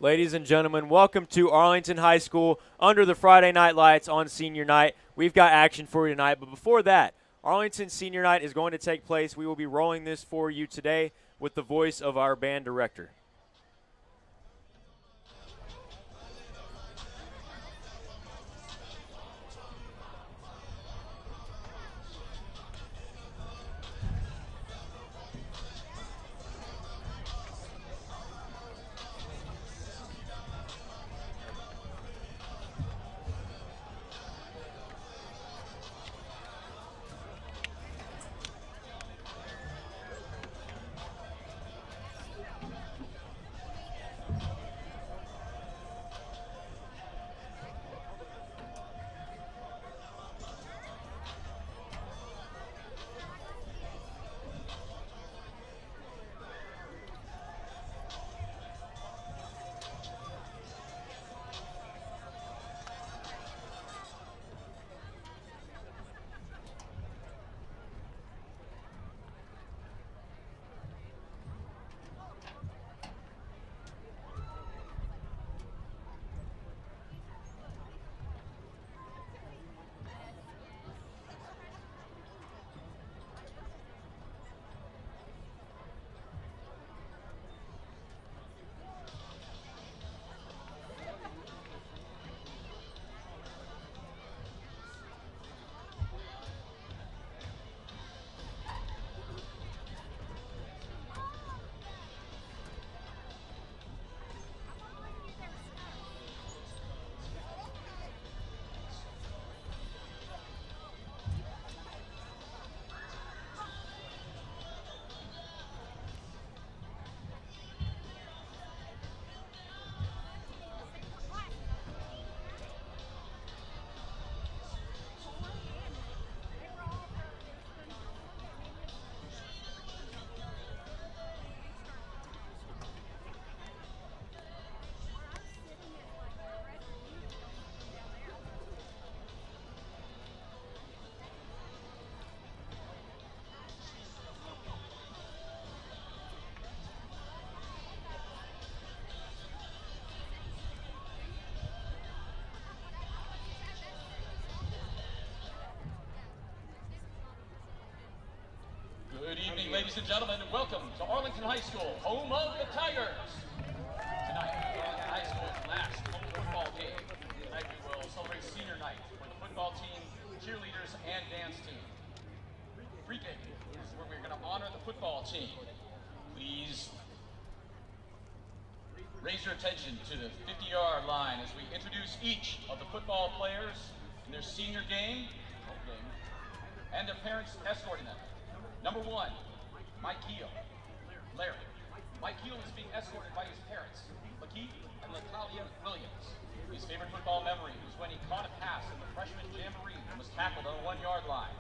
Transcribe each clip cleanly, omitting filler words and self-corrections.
Ladies and gentlemen, welcome to Arlington High School under the Friday Night Lights on Senior Night. We've got action for you tonight, but before that, Arlington Senior Night is going to take place. We will be rolling this for you today with the voice of our band director. Good evening, ladies and gentlemen, and welcome to Arlington High School, home of the Tigers. Tonight, Arlington High School's last home football game. Tonight we will celebrate senior night for the football team, cheerleaders, and dance team. Pregame is where we're going to honor the football team. Please raise your attention to the 50-yard line as we introduce each of the football players in their senior game, and their parents escorting them. Number 1, Mike Keel, Larry. Mike Keel is being escorted by his parents, Lakeith and Latalia Williams. His favorite football memory was when he caught a pass in the freshman jamboree and was tackled on the 1-yard line.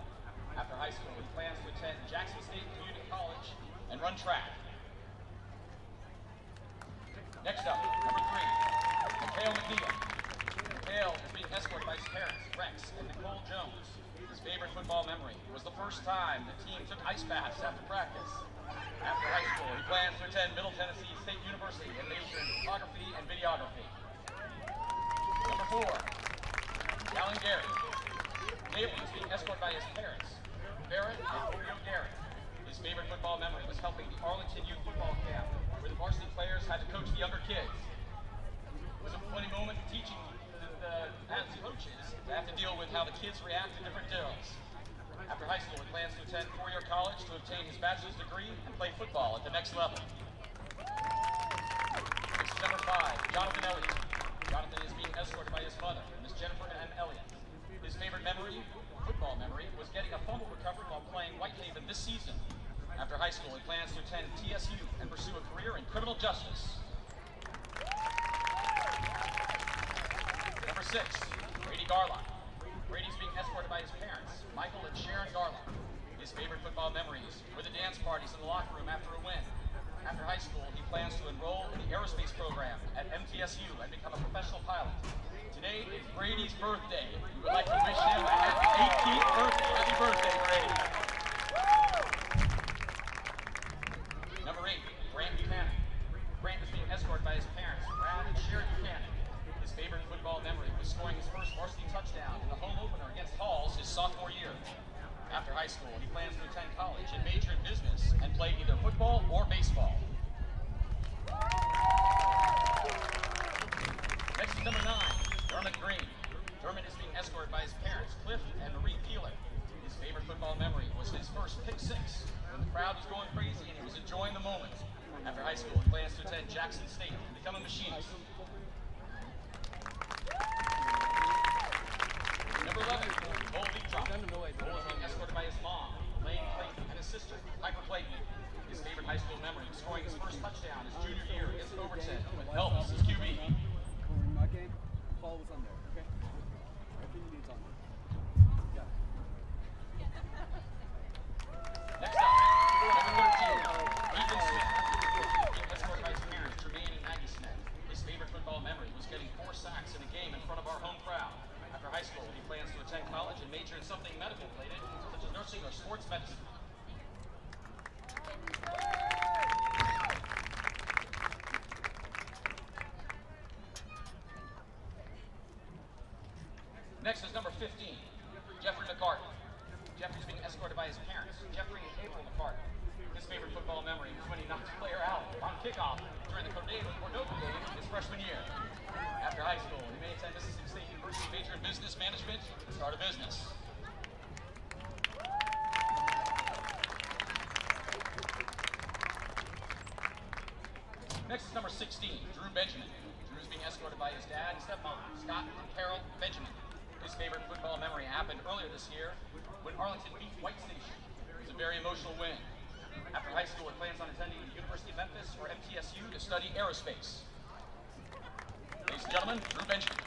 After high school, he plans to attend Jackson State Community College and run track. Next up, number 3, Mikhail McNeil. Mikhail is being escorted by his parents, Rex and Nicole Jones. His favorite football memory was the first time the team took ice baths after practice. After high school, he plans to attend Middle Tennessee State University and major in photography and videography. Number 4, Alan Gary. Caitlin is being escorted by his parents, Barrett and Oreo Gary. His favorite football memory was helping the Arlington Youth Football Camp, where the varsity players had to coach the younger kids. It was a funny moment teaching as coaches to have to deal with how the kids react to different drills. After high school, he plans to attend 4-year college to obtain his bachelor's degree and play football at the next level. This is number 5, Jonathan Elliott. Jonathan is being escorted by his mother, Miss Jennifer M. Elliott. His favorite memory, football memory, was getting a fumble recovery while playing Whitehaven this season. After high school, he plans to attend TSU and pursue a career in criminal justice. Number 6, Brady Garlock. Brady's being escorted by his parents, Michael and Sharon Garlock. His favorite football memories were the dance parties in the locker room after a win. After high school, he plans to enroll in the aerospace program at MTSU and become a professional pilot. Today is Brady's birthday. We would like to wish him a happy 18th birthday. Happy birthday, Brady. Number 8, Grant Buchanan. Grant is being escorted by his parents, Brad and grade 6, when the crowd was going crazy and he was enjoying the moment. After high school, he plans to attend Jackson State and become a machinist. Number 11, Cole Leapdrop. Cole is being escorted by his mom, Lane Clayton, and his sister, Piper Clayton. His favorite high school memory was scoring his first touchdown his junior year against Overton with help as his QB. My game, ball was on there, okay? Everything you need is on there. Yeah. Next up, number 13, Ethan Smith. Being escorted by his parents, Jermaine and Maggie Smith. His favorite football memory was getting 4 sacks in a game in front of our home crowd. After high school, he plans to attend college and major in something medical related, such as nursing or sports medicine. Next is number 15, Jeffrey McCarthy. Jeffrey's being escorted by his parents, Jeffrey and April McCarthy. His favorite football memory was when he knocked a player out on kickoff during the Cordova game his freshman year. After high school, he may attend Mississippi State University, major in business management, and start a business. Next is number 16, Drew Benjamin. Drew is being escorted by his dad and stepmom, Scott and Carol Benjamin. His favorite football memory happened earlier this year when Arlington beat White Station. It was a very emotional win. After high school, he plans on attending the University of Memphis or MTSU to study aerospace. Ladies and gentlemen, Drew Benjamin.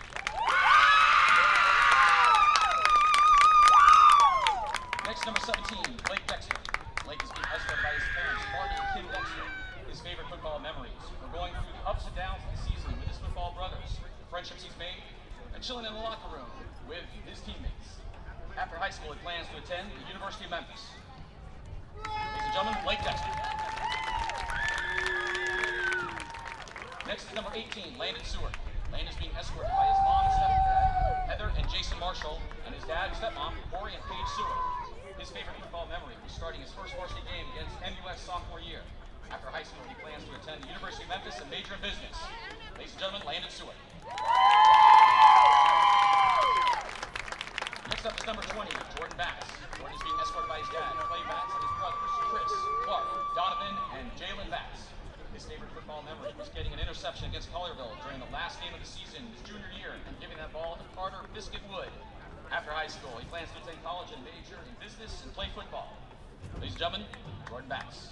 Next, number 17, Blake Dexter. Blake is being escorted by his parents, Marty and Kim Dexter. His favorite football memories were going through the ups and downs of the season with his football brothers, the friendships he's made, and chilling in the locker room with his teammates. After high school, he plans to attend the University of Memphis. Ladies and gentlemen, Blake Dexter. Next is number 18, Landon Seward. Landon is being escorted by his mom and stepdad, Heather and Jason Marshall, and his dad and stepmom, Corey and Paige Seward. His favorite football memory was starting his first varsity game against MUS sophomore year. After high school, he plans to attend the University of Memphis and major in business. Ladies and gentlemen, Landon Seward. Next up is number 20, Jordan Batts. Jordan is being escorted by his dad, Clay Batts, and his brothers, Chris, Clark, Donovan, and Jalen Batts. His favorite football memory was getting an interception against Collierville during the last game of the season his junior year and giving that ball to Carter Biscuit Wood. After high school, he plans to attend college and major in business and play football. Ladies and gentlemen, Jordan Batts.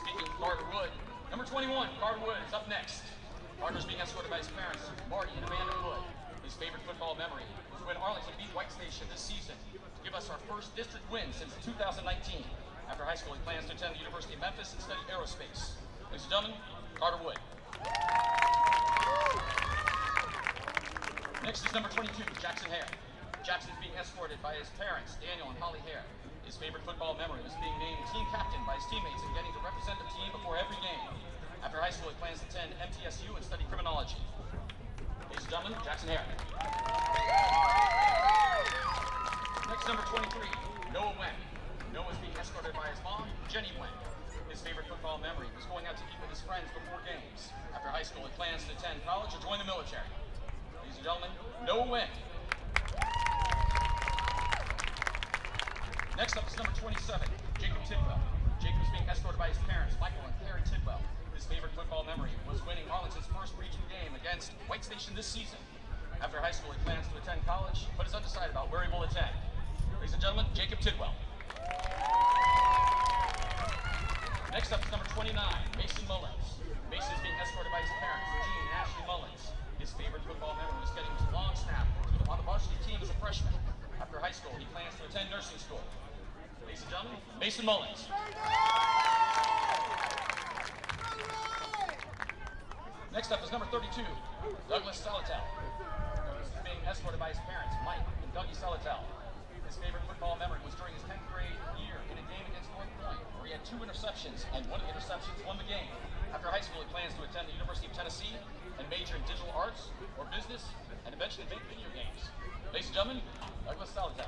Speaking of Carter Wood, number 21, Carter Wood is up next. Carter's being escorted by his parents, Marty and Amanda Wood. His favorite football memory was when Arlington beat White Station this season to give us our first district win since 2019. After high school, he plans to attend the University of Memphis and study aerospace. Ladies and gentlemen, Carter Wood. Next is number 22, Jackson Hare. Jackson is being escorted by his parents, Daniel and Holly Hare. His favorite football memory was being named team captain by his teammates and getting to represent the team before every game. After high school, he plans to attend MTSU and study criminology. Ladies and gentlemen, Jackson Hare. Next, number 23, Noah Wen. Noah is being escorted by his mom, Jenny Wen. His favorite football memory was going out to eat with his friends before games. After high school, he plans to attend college or join the military. Ladies and gentlemen, Noah Wen. Next up is number 27, Jacob Tidwell. Jacob is being escorted by his parents, Michael and Carrie Tidwell. His favorite football memory was winning Arlington's first region game against White Station this season. After high school, he plans to attend college, but is undecided about where he will attend. Ladies and gentlemen, Jacob Tidwell. Next up is number 29, Mason Mullins. Mason is being escorted by his parents, Gene and Ashley Mullins. His favorite football memory was getting to long snap on the varsity team as a freshman. After high school, he plans to attend nursing school. Ladies and gentlemen, Mason Mullins. Next up is number 32, Douglas Salatel. Douglas is being escorted by his parents, Mike and Dougie Salatel. His favorite football memory was during his 10th grade year in a game against North Point, where he had 2 interceptions, and one of the interceptions won the game. After high school, he plans to attend the University of Tennessee and major in digital arts or business, and eventually make video games. Ladies and gentlemen, Douglas Salatel.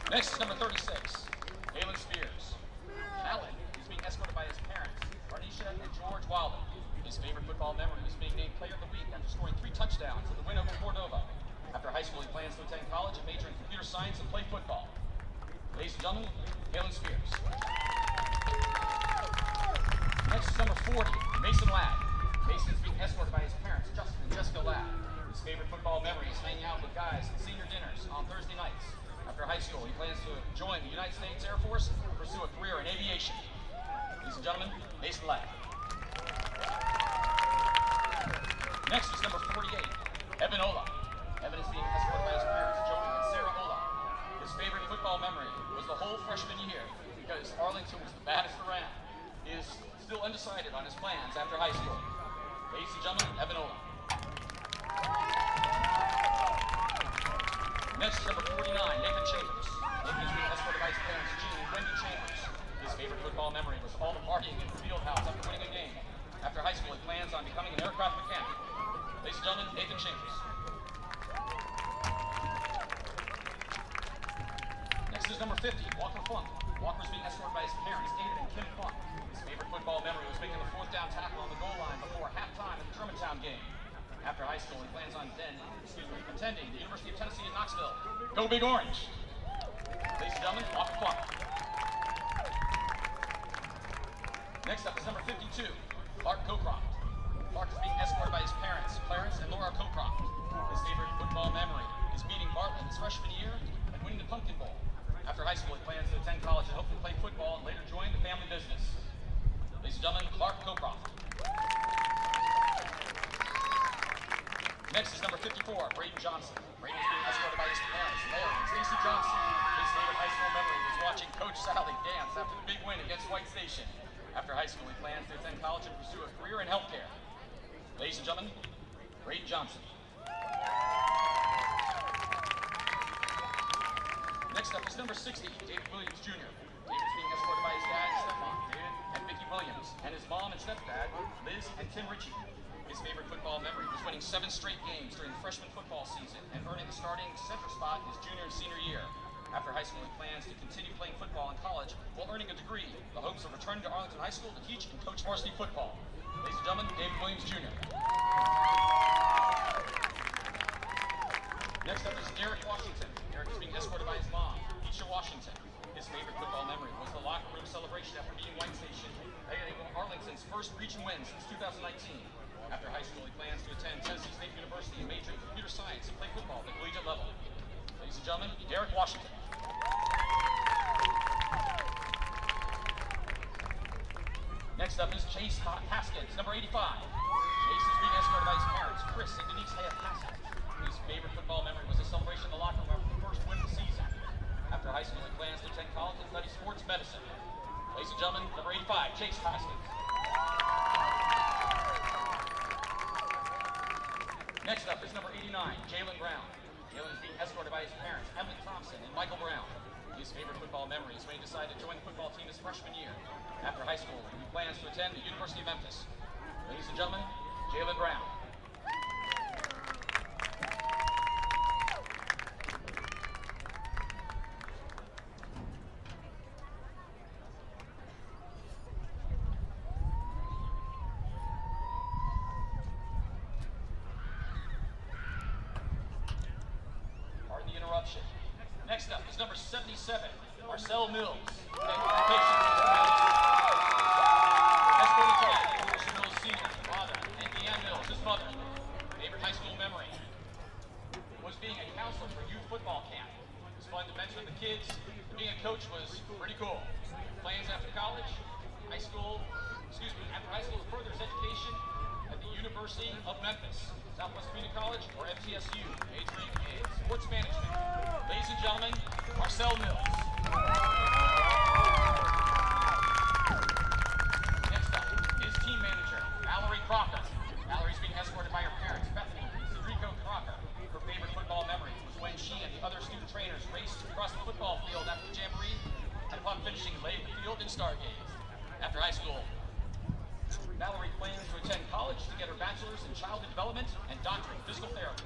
Next is number 36, Alan Spears. Alan is being escorted by his parents, Arnisha and George Wilder. His His favorite football memory is being named Player of the Week after scoring 3 touchdowns in the win over Cordova. After high school, he plans to attend college and major in computer science and play football. Ladies and gentlemen, Galen Spears. Next is number 40, Mason Ladd. Mason is being escorted by his parents, Justin and Jessica Ladd. His favorite football memory is hanging out with guys at senior dinners on Thursday nights. After high school, he plans to join the United States Air Force and pursue a career in aviation. Ladies and gentlemen, Mason Ladd. Next is number 48, Evan Ola. Evan is being escorted by his parents, Jody and Sarah Ola. His favorite football memory was the whole freshman year because Arlington was the baddest around. He is still undecided on his plans after high school. Ladies and gentlemen, Evan Ola. Next is number 49, Nathan Chambers. Nathan is being escorted by his parents, Gene and Wendy Chambers. His favorite football memory was all the partying in the field house after winning a game. After high school, he plans on becoming an aircraft mechanic. Ladies and gentlemen, Nathan Chambers. Next is number 50, Walker Funk. Walker is being escorted by his parents, David and Kim Funk. His favorite football memory was making the 4th down tackle on the goal line before halftime at the Germantown game. After high school, he plans on attending the University of Tennessee in Knoxville. Go Big Orange! Ladies and gentlemen, Walker Funk. Next up is number 52, Clark Cocroft. Clark is being escorted by his parents, Clarence and Laura Cocroft. His favorite football memory is beating Bartlett his freshman year and winning the Pumpkin Bowl. After high school, he plans to attend college and hopefully play football and later join the family business. Ladies and gentlemen, Clark Cocroft. Next is number 54, Braden Johnson. Braden is being escorted by his parents, Larry and Tracy Johnson. His favorite high school memory was watching Coach Sally dance after the big win against White Station. After high school, he plans to attend college and pursue a career in healthcare. Ladies and gentlemen, Braden Johnson. Next up is number 60, David Williams Jr. David is being escorted by his dad, Stefan, David, and Vicki Williams, and his mom and stepdad, Liz and Tim Ritchie. His favorite football memory was winning 7 straight games during the freshman football season and earning the starting center spot his junior and senior year. After high school, he plans to continue playing football in college while earning a degree, the hopes of returning to Arlington High School to teach and coach varsity football. Ladies and gentlemen, David Williams Jr. Next up is Derek Washington. Derek is being escorted by his mom, Keisha Washington. His favorite football memory was the locker room celebration after beating White Station, getting Arlington's first region win since 2019. After high school, he plans to attend Tennessee State University and major in computer science and play football at the collegiate level. Ladies and gentlemen, Derek Washington. Next up is Chase Haskins, number 85. Chase is being escorted by his parents, Chris and Denise Haskins. His favorite football memory was a celebration in the locker room after the first win of the season. After high school, he plans to attend college and study sports medicine. Ladies and gentlemen, number 85, Chase Haskins. Next up is number 89, Jalen Brown. Jalen is being escorted by his parents, Emily Thompson and Michael Brown. His favorite football memory is when he decided to join the football team his freshman year. After high school, he plans to attend the University of Memphis. Ladies and gentlemen, Jalen Brown. Next up is number 77, Marcel Mills. Thank you for your patience. Escorted by Marcel Mills Sr., father, and Deanne Mills, his mother. Favorite high school memory was being a counselor for youth football camp. It was fun to mentor the kids. Being a coach was pretty cool. Plans after college, after high school to further his education at the University of Memphis, Southwest Community College, or MTSU, majoring in sports management. Ladies and gentlemen, Marcel Mills. Next up, his team manager, Mallory Crocker. Mallory's being escorted by her parents, Bethany and Cedrico Crocker. Her favorite football memory was when she and the other student trainers raced across the football field after the jamboree, and upon finishing, laid the field and stargazed. After high school, Mallory plans to attend college to get her bachelor's in childhood development and doctorate in physical therapy.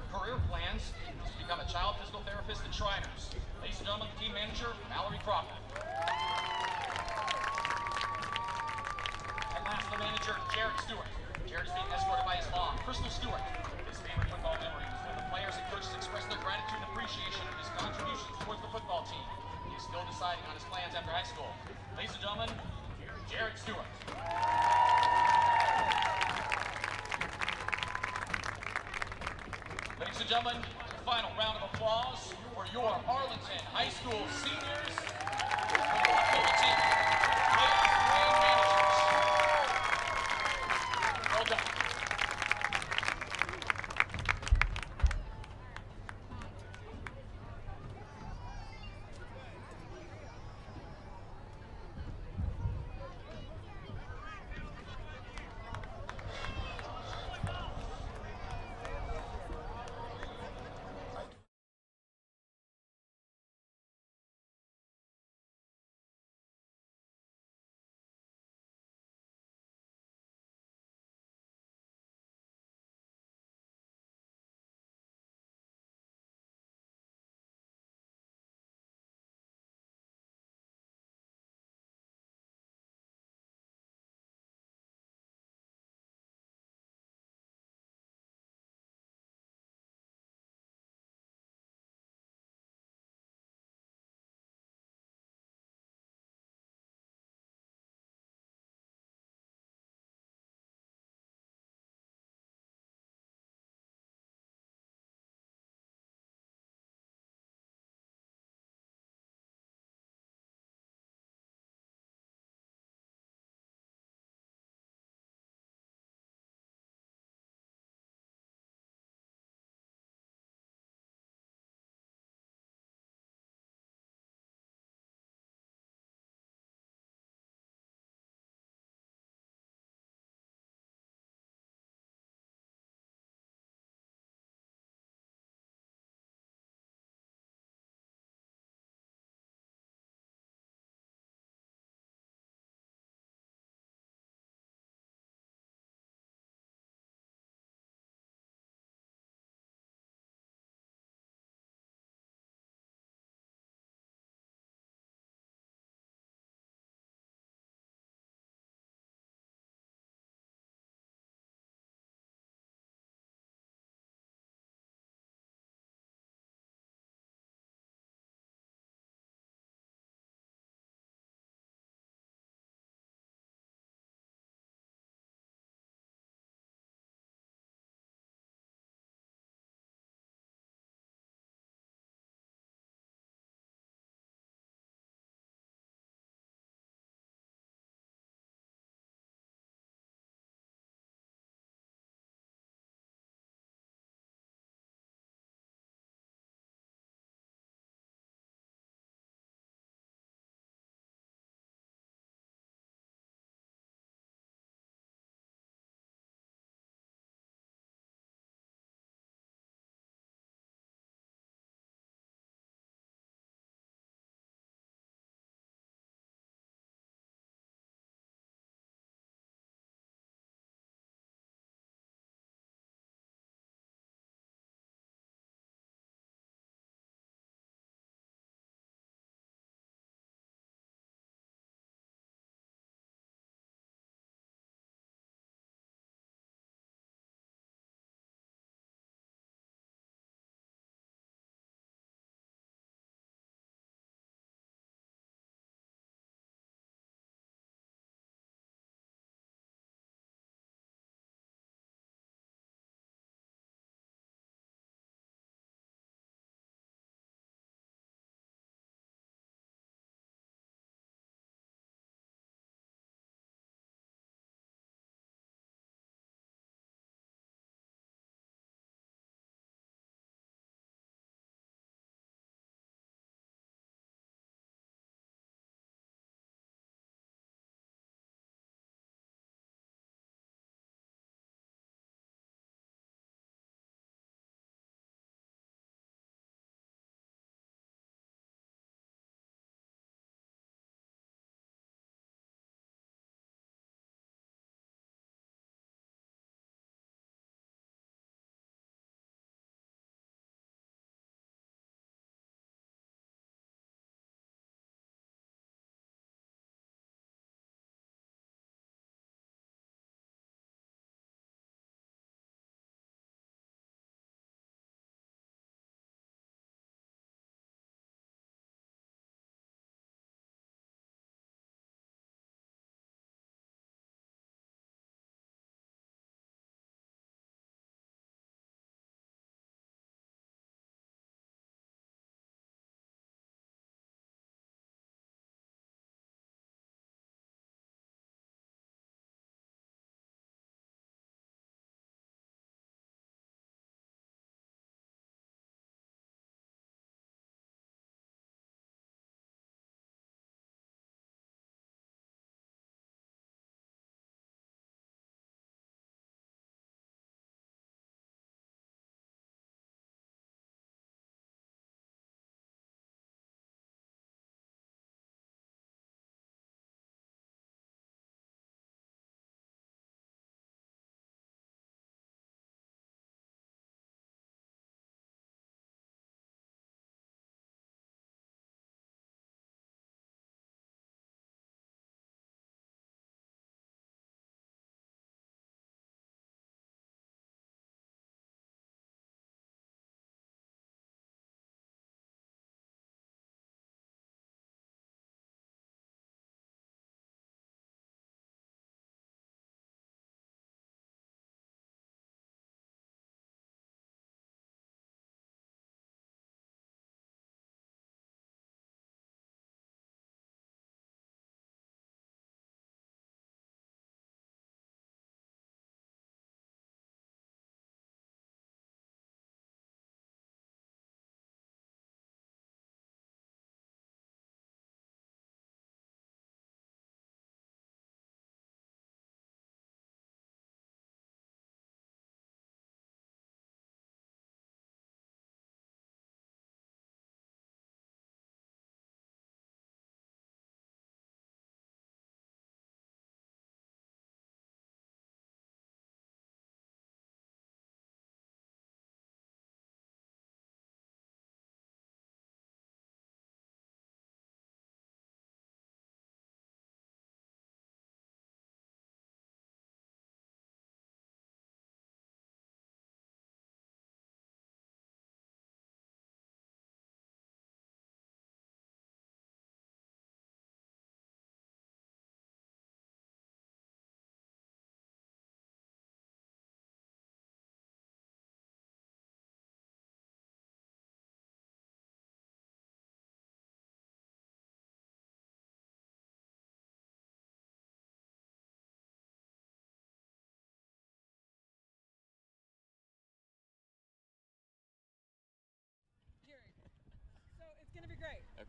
Career plans is to become a child physical therapist at Shriners. Ladies and gentlemen, the team manager, Mallory Crocker. At last, the manager, Jared Stewart. Jared is being escorted by his mom, Crystal Stewart. His favorite football memory was when the players and coaches expressed their gratitude and appreciation of his contributions towards the football team. He is still deciding on his plans after high school. Ladies and gentlemen, Jared Stewart. Ladies and gentlemen, a final round of applause for your Arlington High School seniors. Team, players and managers. Well done.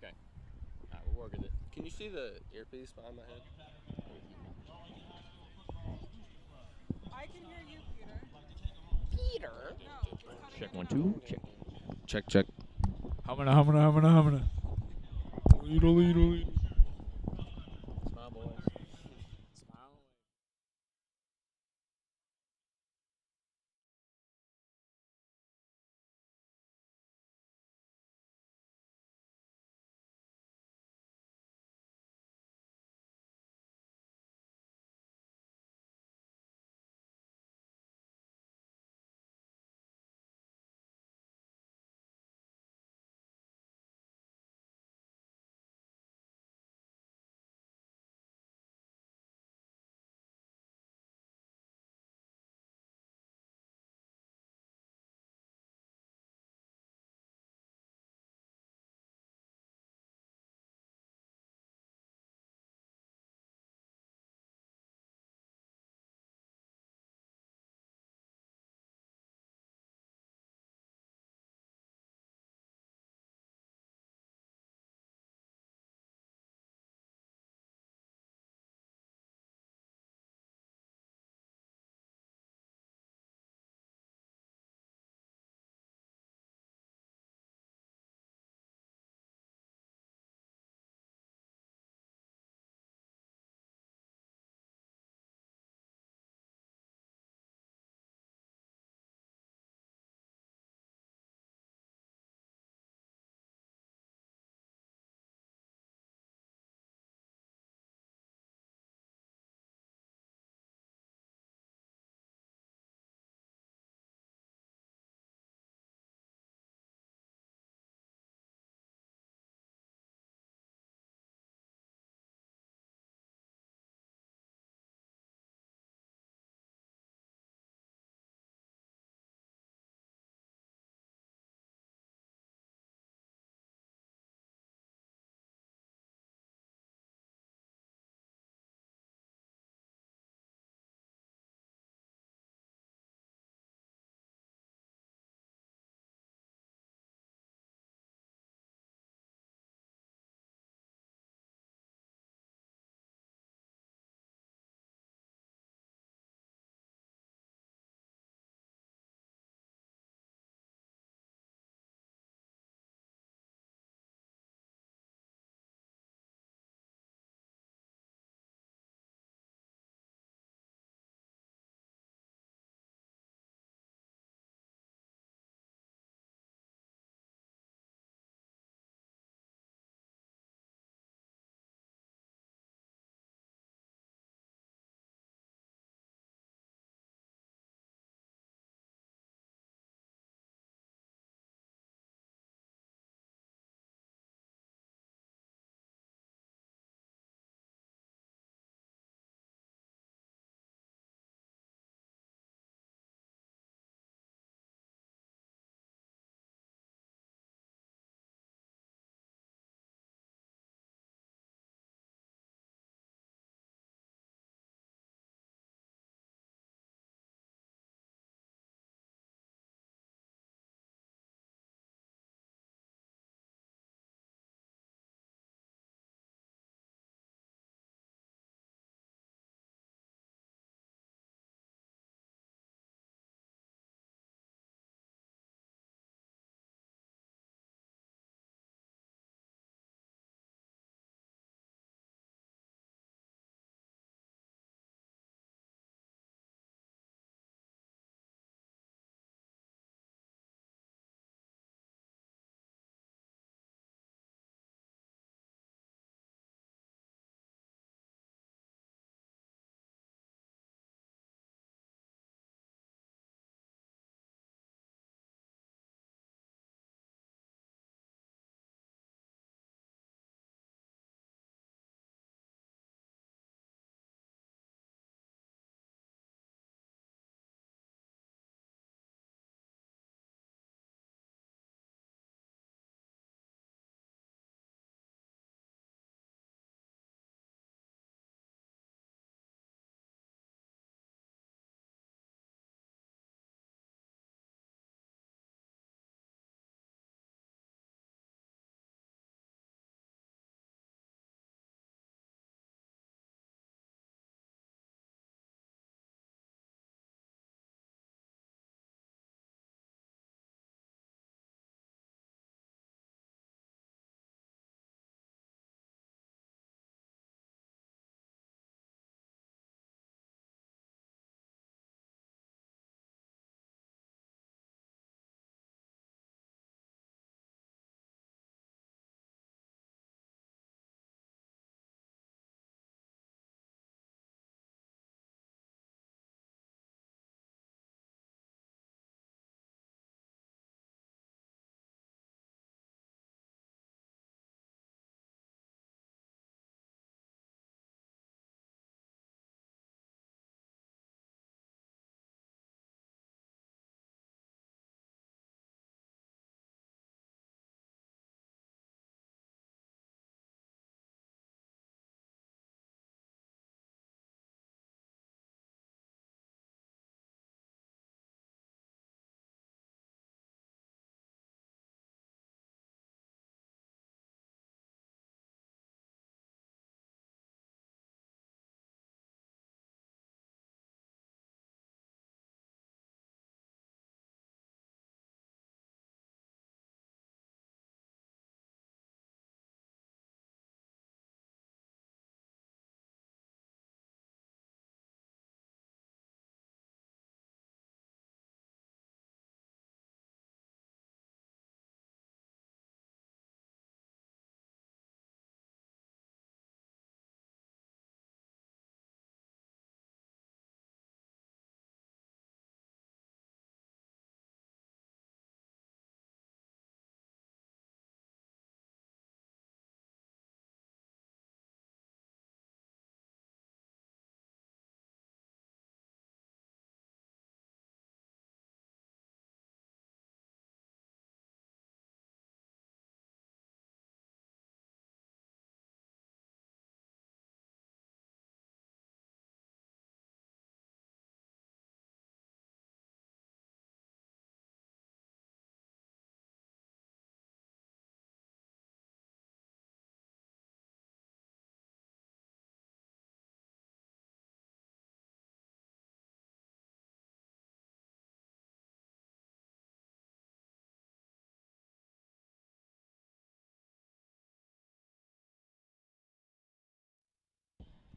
Okay. All right, we'll work with it. Can you see the earpiece behind my head? I can hear you, Peter. Peter. No, it's cutting Check in 1 and 2. out. Check. Check. Humana. Lead.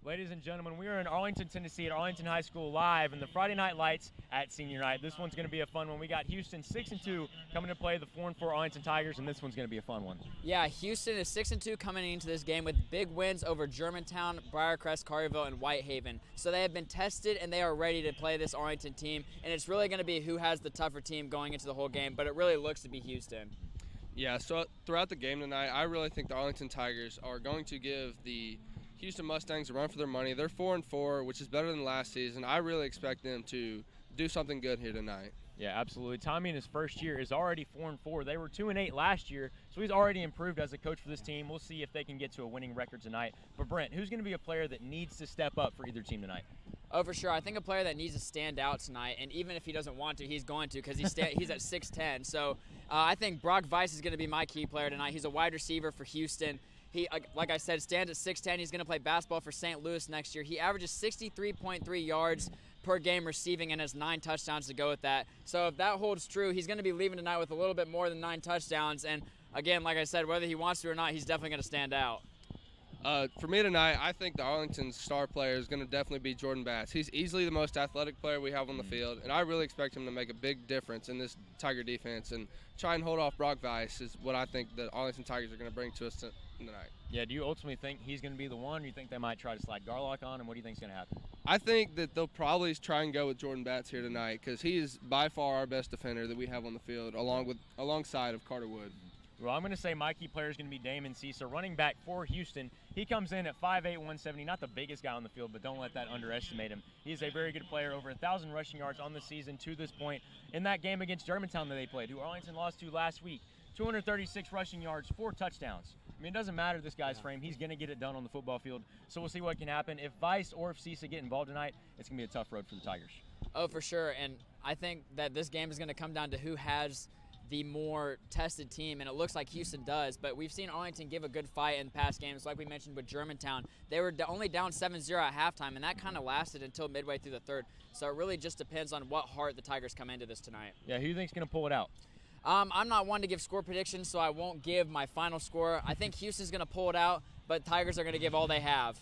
Ladies and gentlemen, we are in Arlington, Tennessee at Arlington High School live in the Friday Night Lights at Senior Night. This one's going to be a fun one. We got Houston 6-2 coming to play the 4-4 Arlington Tigers, and this one's going to be a fun one. Yeah, Houston is 6-2 coming into this game with big wins over Germantown, Briarcrest, Collierville, and Whitehaven. So they have been tested and they are ready to play this Arlington team, and it's really going to be who has the tougher team going into the whole game, but it really looks to be Houston. Yeah, so throughout the game tonight, I really think the Arlington Tigers are going to give the Houston Mustangs a run for their money. They're 4-4, which is better than last season. I really expect them to do something good here tonight. Yeah, absolutely. Tommy in his first year is already 4-4. They were 2-8 last year, so he's already improved as a coach for this team. We'll see if they can get to a winning record tonight. But Brent, who's going to be a player that needs to step up for either team tonight? Oh, for sure. I think a player that needs to stand out tonight, and even if he doesn't want to, he's going to because he's at 6'10". So I think Brock Weiss is going to be my key player tonight. He's a wide receiver for Houston. He, like I said, stands at 6'10". He's going to play basketball for St. Louis next year. He averages 63.3 yards per game receiving and has 9 touchdowns to go with that. So if that holds true, he's going to be leaving tonight with a little bit more than 9 touchdowns. And, again, like I said, whether he wants to or not, he's definitely going to stand out. For me tonight, I think the Arlington star player is going to definitely be Jordan Batts. He's easily the most athletic player we have on the field, and I really expect him to make a big difference in this Tiger defense and try and hold off Brock Weiss is what I think the Arlington Tigers are going to bring to us tonight. Yeah, do you ultimately think he's going to be the one, or do you think they might try to slide Garlock on, and what do you think is going to happen? I think that they'll probably try and go with Jordan Batts here tonight because he is by far our best defender that we have on the field alongside of Carter Wood. Well, I'm going to say my key player is going to be Damon Cisa, running back for Houston. He comes in at 5'8", 170, not the biggest guy on the field, but don't let that underestimate him. He's a very good player, over 1,000 rushing yards on the season to this point. In that game against Germantown that they played, who Arlington lost to last week, 236 rushing yards, 4 touchdowns. I mean, it doesn't matter this guy's frame. He's going to get it done on the football field. So we'll see what can happen. If Weiss or if Cisa get involved tonight, it's going to be a tough road for the Tigers. Oh, for sure. And I think that this game is going to come down to who has the more tested team, and it looks like Houston does, but we've seen Arlington give a good fight in past games. Like we mentioned with Germantown, they were only down 7-0 at halftime, and that kind of lasted until midway through the third. So it really just depends on what heart the Tigers come into this tonight. Yeah, who do you think's going to pull it out? I'm not one to give score predictions, so I won't give my final score. I think Houston's going to pull it out, but Tigers are going to give all they have.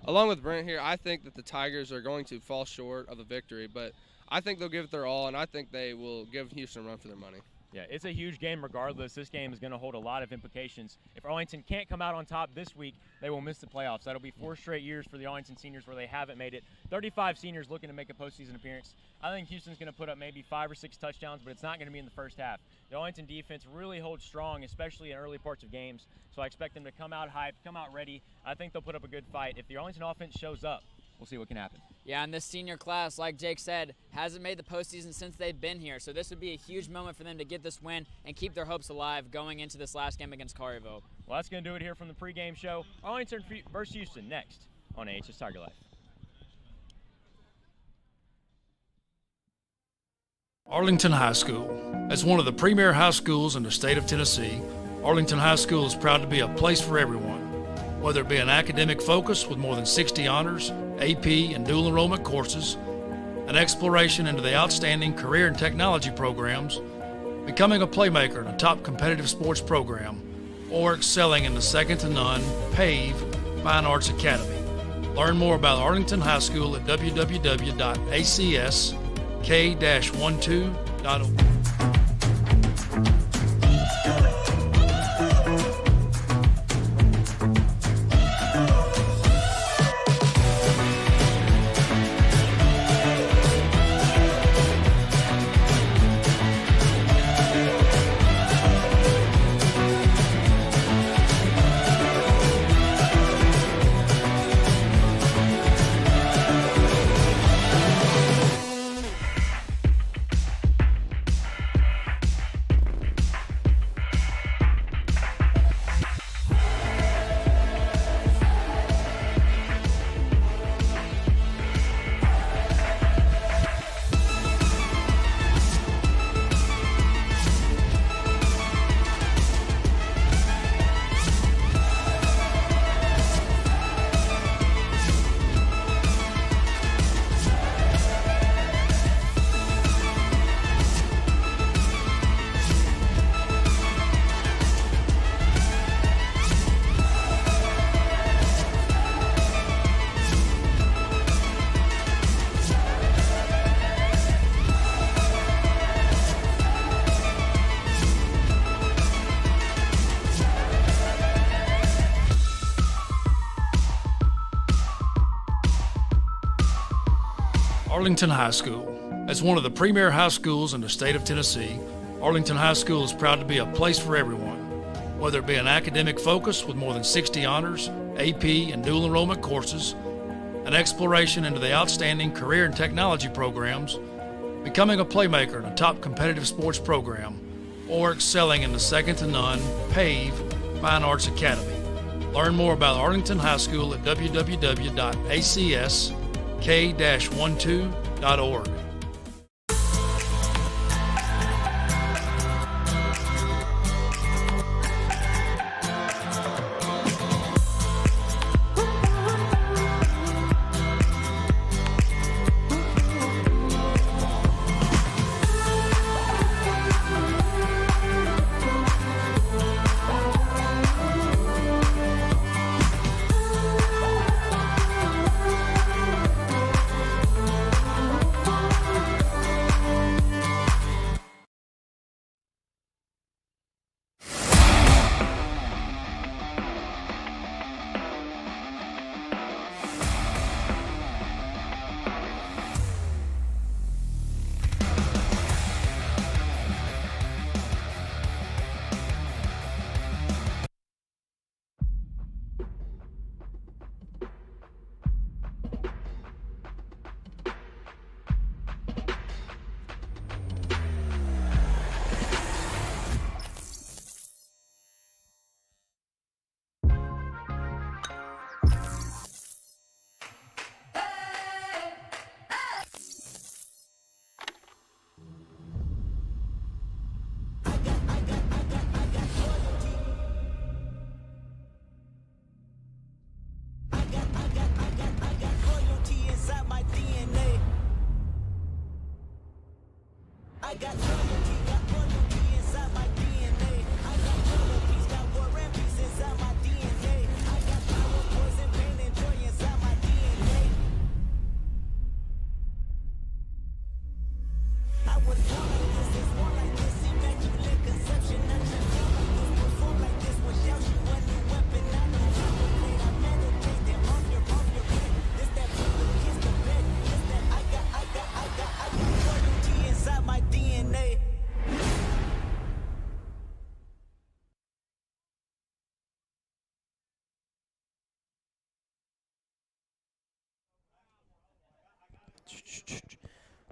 Along with Brent here, I think that the Tigers are going to fall short of a victory, but I think they'll give it their all, and I think they will give Houston a run for their money. Yeah, it's a huge game regardless. This game is going to hold a lot of implications. If Arlington can't come out on top this week, they will miss the playoffs. That'll be 4 straight years for the Arlington seniors where they haven't made it. 35 seniors looking to make a postseason appearance. I think Houston's going to put up maybe 5 or 6 touchdowns, but it's not going to be in the first half. The Arlington defense really holds strong, especially in early parts of games, so I expect them to come out hyped, come out ready. I think they'll put up a good fight. If the Arlington offense shows up, we'll see what can happen. Yeah, and this senior class, like Jake said, hasn't made the postseason since they've been here. So this would be a huge moment for them to get this win and keep their hopes alive going into this last game against Collierville. Well, that's going to do it here from the pregame show. Arlington versus Houston next on AHS Tiger Life. Arlington High School. As one of the premier high schools in the state of Tennessee, Arlington High School is proud to be a place for everyone. Whether it be an academic focus with more than 60 honors, AP, and dual enrollment courses, an exploration into the outstanding career and technology programs, becoming a playmaker in a top competitive sports program, or excelling in the second-to-none PAVE Fine Arts Academy. Learn more about Arlington High School at www.acsk-12.org. Arlington High School. As one of the premier high schools in the state of Tennessee, Arlington High School is proud to be a place for everyone. Whether it be an academic focus with more than 60 honors, AP, and dual enrollment courses, an exploration into the outstanding career and technology programs, becoming a playmaker in a top competitive sports program, or excelling in the second-to-none PAVE Fine Arts Academy. Learn more about Arlington High School at www.acsk-12.org. I got loyalty inside my DNA. I got color, peace, got war and peace inside my DNA. I got power, poison, pain, and joy inside my DNA. I was born like this, is born like this, immaculate conception. I transform like this, perform like this, without you a new weapon. I know how to play, I meditate, then off your head. This that people kiss the bed, this that I got loyalty inside my DNA.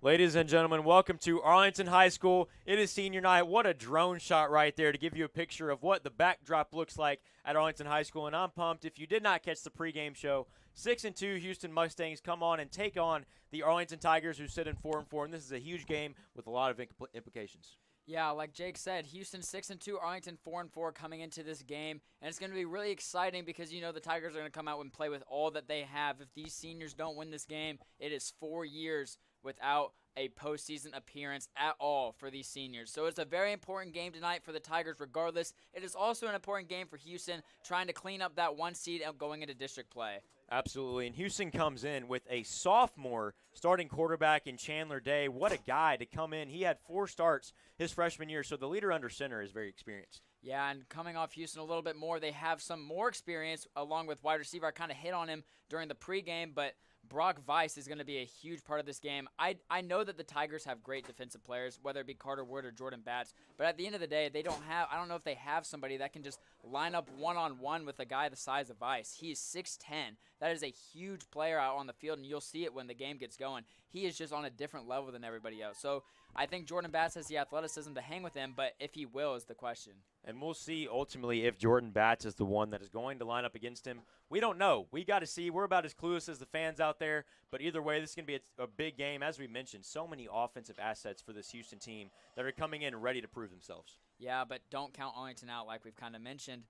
Ladies and gentlemen, welcome to Arlington High School. It is senior night. What a drone shot right there to give you a picture of what the backdrop looks like at Arlington High School. And I'm pumped. If you did not catch the pregame show, 6-2 Houston Mustangs come on and take on the Arlington Tigers, who sit in 4-4. And this is a huge game with a lot of implications. Yeah, like Jake said, Houston 6-2, Arlington 4-4 coming into this game, and it's going to be really exciting because you know the Tigers are going to come out and play with all that they have. If these seniors don't win this game, it is 4 years without a postseason appearance at all for these seniors. So it's a very important game tonight for the Tigers regardless. It is also an important game for Houston, trying to clean up that 1 seed and going into district play. Absolutely, and Houston comes in with a sophomore starting quarterback in Chandler Day. What a guy to come in. He had 4 starts his freshman year, so the leader under center is very experienced. Yeah, and coming off Houston a little bit more, they have some more experience along with wide receiver. I kind of hit on him during the pregame, but Brock Weiss is going to be a huge part of this game. I know that the Tigers have great defensive players, whether it be Carter Wood or Jordan Batts, but at the end of the day, I don't know if they have somebody that can just line up one-on-one with a guy the size of Weiss. He is 6'10". That is a huge player out on the field, and you'll see it when the game gets going. He is just on a different level than everybody else. So I think Jordan Batts has the athleticism to hang with him, but if he will is the question. And we'll see ultimately if Jordan Batts is the one that is going to line up against him. We don't know. We got to see. We're about as clueless as the fans out there. But either way, this is going to be a big game. As we mentioned, so many offensive assets for this Houston team that are coming in ready to prove themselves. Yeah, but don't count Arlington out like we've kind of mentioned.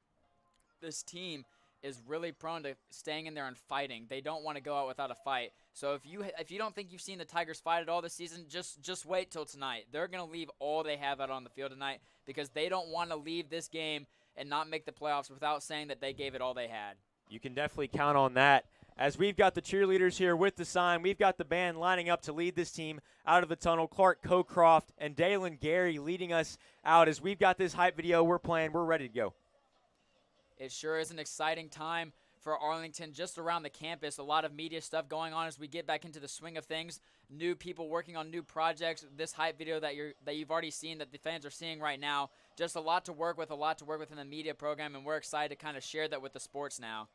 This team is really prone to staying in there and fighting. They don't want to go out without a fight. So if you don't think you've seen the Tigers fight at all this season, just wait till tonight. They're going to leave all they have out on the field tonight because they don't want to leave this game and not make the playoffs without saying that they gave it all they had. You can definitely count on that. As we've got the cheerleaders here with the sign, we've got the band lining up to lead this team out of the tunnel. Clark Cocroft and Dalen Gary leading us out. As we've got this hype video we're playing, we're ready to go. It sure is an exciting time for Arlington, just around the campus. A lot of media stuff going on as we get back into the swing of things. New people working on new projects. This hype video that you've already seen, that the fans are seeing right now. Just a lot to work with in the media program, and we're excited to kind of share that with the sports now.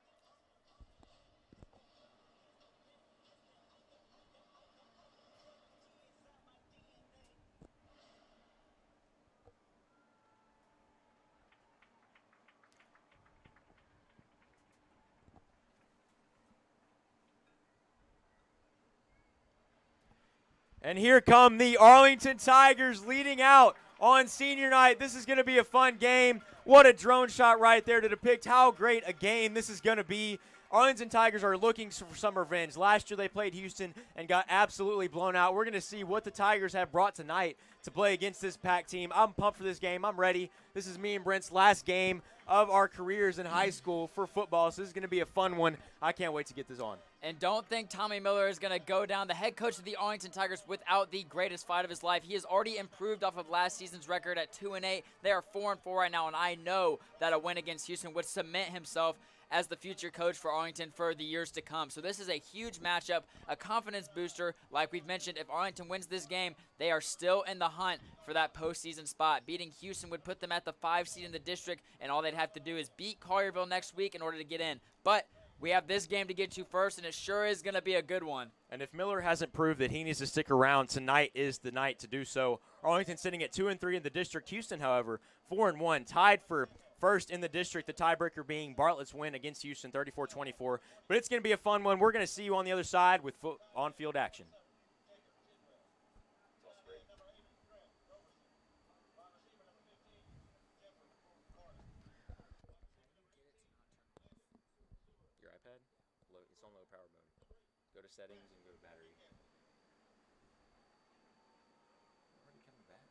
And here come the Arlington Tigers leading out on senior night. This is going to be a fun game. What a drone shot right there to depict how great a game this is going to be. Arlington Tigers are looking for some revenge. Last year they played Houston and got absolutely blown out. We're going to see what the Tigers have brought tonight to play against this Pac team. I'm pumped for this game. I'm ready. This is me and Brent's last game of our careers in high school for football, so this is going to be a fun one. I can't wait to get this on. And don't think Tommy Miller is going to go down, the head coach of the Arlington Tigers, without the greatest fight of his life. He has already improved off of last season's record at 2-8. They are 4-4 right now, and I know that a win against Houston would cement himself as the future coach for Arlington for the years to come. So this is a huge matchup, a confidence booster. Like we've mentioned, if Arlington wins this game, they are still in the hunt for that postseason spot. Beating Houston would put them at the 5 seed in the district, and all they'd have to do is beat Collierville next week in order to get in. But we have this game to get to first, and it sure is going to be a good one. And if Miller hasn't proved that he needs to stick around, tonight is the night to do so. Arlington sitting at 2-3 in the district. Houston, however, 4-1, tied for first in the district, the tiebreaker being Bartlett's win against Houston, 34-24. But it's going to be a fun one. We're going to see you on the other side with on-field action. Your iPad? It's on low power mode. Go to settings and go to battery. Already coming back.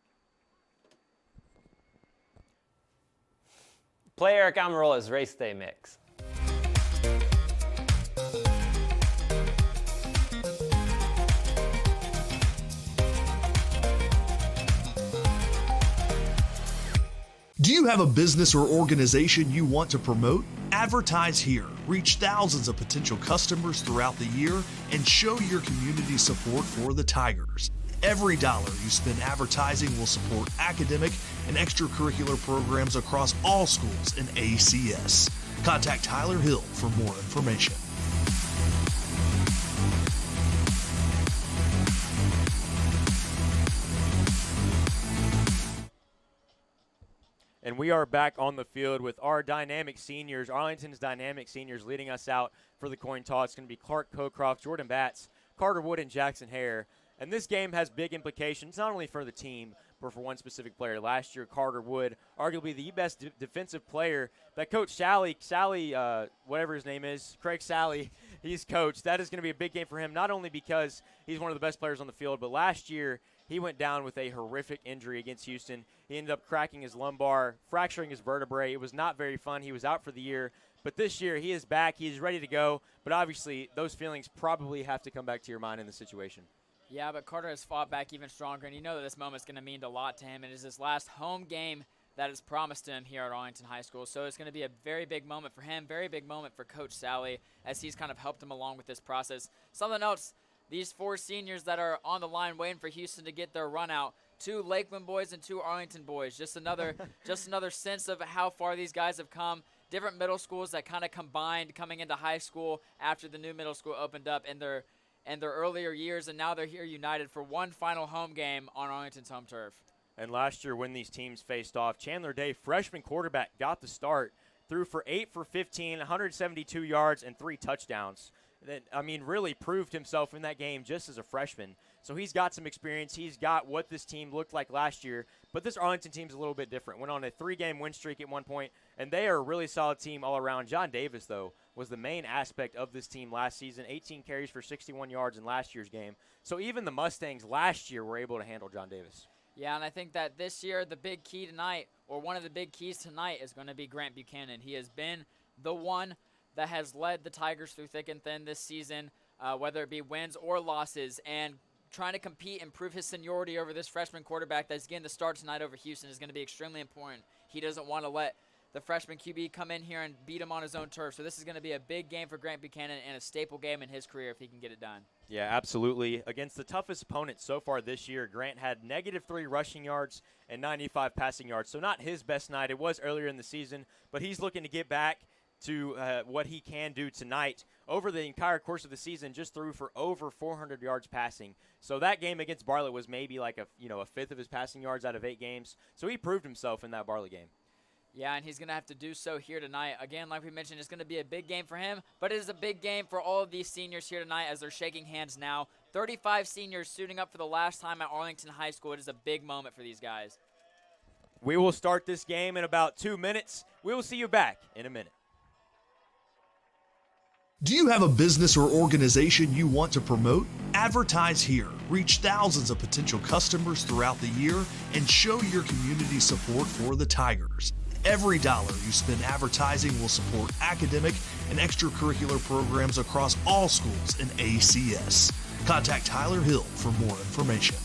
Play Eric Amarola's Race Day Mix. Do you have a business or organization you want to promote? Advertise here, reach thousands of potential customers throughout the year, and show your community support for the Tigers. Every dollar you spend advertising will support academic and extracurricular programs across all schools in ACS. Contact Tyler Hill for more information. And we are back on the field with our dynamic seniors, Arlington's dynamic seniors, leading us out for the coin toss. It's going to be Clark Cocroft, Jordan Batts, Carter Wood, and Jackson Hare. And this game has big implications, not only for the team, but for one specific player. Last year, Carter Wood, arguably the best defensive player that Coach Sally, whatever his name is, Craig Sally, he's coached. That is going to be a big game for him, not only because he's one of the best players on the field, but last year he went down with a horrific injury against Houston. He ended up cracking his lumbar, fracturing his vertebrae. It was not very fun. He was out for the year. But this year, he is back. He is ready to go. But obviously, those feelings probably have to come back to your mind in the situation. Yeah, but Carter has fought back even stronger, and you know that this moment's going to mean a lot to him. It is his last home game that is promised to him here at Arlington High School. So it's going to be a very big moment for him, very big moment for Coach Sally as he's kind of helped him along with this process. Something else, these 4 seniors that are on the line waiting for Houston to get their run out, 2 Lakeland boys and 2 Arlington boys. Just another sense of how far these guys have come. Different middle schools that kind of combined coming into high school after the new middle school opened up in their earlier years, and now they're here united for one final home game on Arlington's home turf. And last year when these teams faced off, Chandler Day, freshman quarterback, got the start, threw for 8 for 15, 172 yards, and 3 touchdowns. That, really proved himself in that game just as a freshman. So he's got some experience. He's got what this team looked like last year. But this Arlington team's a little bit different. Went on a 3-game win streak at one point, and they are a really solid team all around. John Davis, though, was the main aspect of this team last season. 18 carries for 61 yards in last year's game. So even the Mustangs last year were able to handle John Davis. Yeah, and I think that this year the big key tonight, or one of the big keys tonight, is going to be Grant Buchanan. He has been the one that has led the Tigers through thick and thin this season, whether it be wins or losses, and trying to compete and prove his seniority over this freshman quarterback that's getting the start tonight over Houston is going to be extremely important. He doesn't want to let the freshman QB, come in here and beat him on his own turf. So this is going to be a big game for Grant Buchanan and a staple game in his career if he can get it done. Yeah, absolutely. Against the toughest opponent so far this year, Grant had -3 rushing yards and 95 passing yards. So not his best night. It was earlier in the season, but he's looking to get back to what he can do tonight. Over the entire course of the season, just threw for over 400 yards passing. So that game against Bartlett was maybe like a fifth of his passing yards out of 8 games. So he proved himself in that Bartlett game. Yeah, and he's going to have to do so here tonight. Again, like we mentioned, it's going to be a big game for him, but it is a big game for all of these seniors here tonight as they're shaking hands now. 35 seniors suiting up for the last time at Arlington High School. It is a big moment for these guys. We will start this game in about 2 minutes. We will see you back in a minute. Do you have a business or organization you want to promote? Advertise here. Reach thousands of potential customers throughout the year and show your community support for the Tigers. Every dollar you spend advertising will support academic and extracurricular programs across all schools in ACS. Contact Tyler Hill for more information.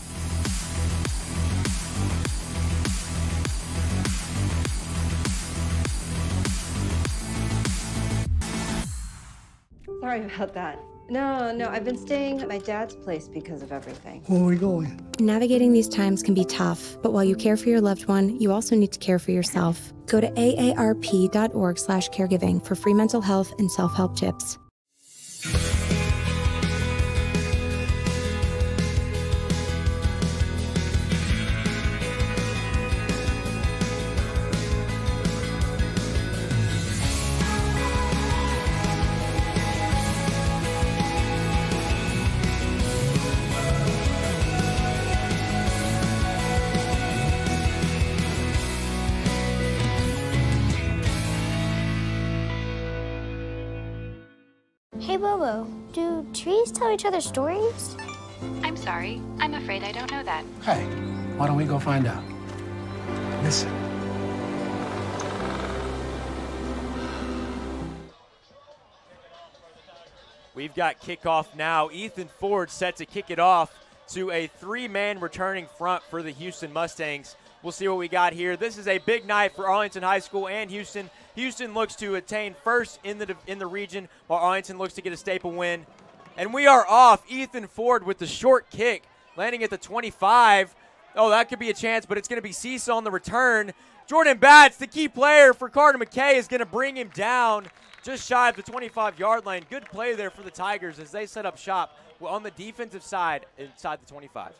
Sorry about that. No, I've been staying at my dad's place because of everything. Where are we going? Navigating these times can be tough, but while you care for your loved one, you also need to care for yourself. Go to aarp.org/caregiving for free mental health and self-help tips. Hey Bobo, do trees tell each other stories? I'm sorry. I'm afraid I don't know that. Hey, why don't we go find out? Listen. We've got kickoff now. Ethan Ford set to kick it off to a 3-man returning front for the Houston Mustangs. We'll see what we got here. This is a big night for Arlington High School and Houston. Houston looks to attain first in the region, while Arlington looks to get a staple win. And we are off. Ethan Ford with the short kick, landing at the 25. Oh, that could be a chance, but it's going to be Cecil on the return. Jordan Batts, the key player for Carter McKay, is going to bring him down just shy of the 25-yard line. Good play there for the Tigers as they set up shop on the defensive side inside the 25.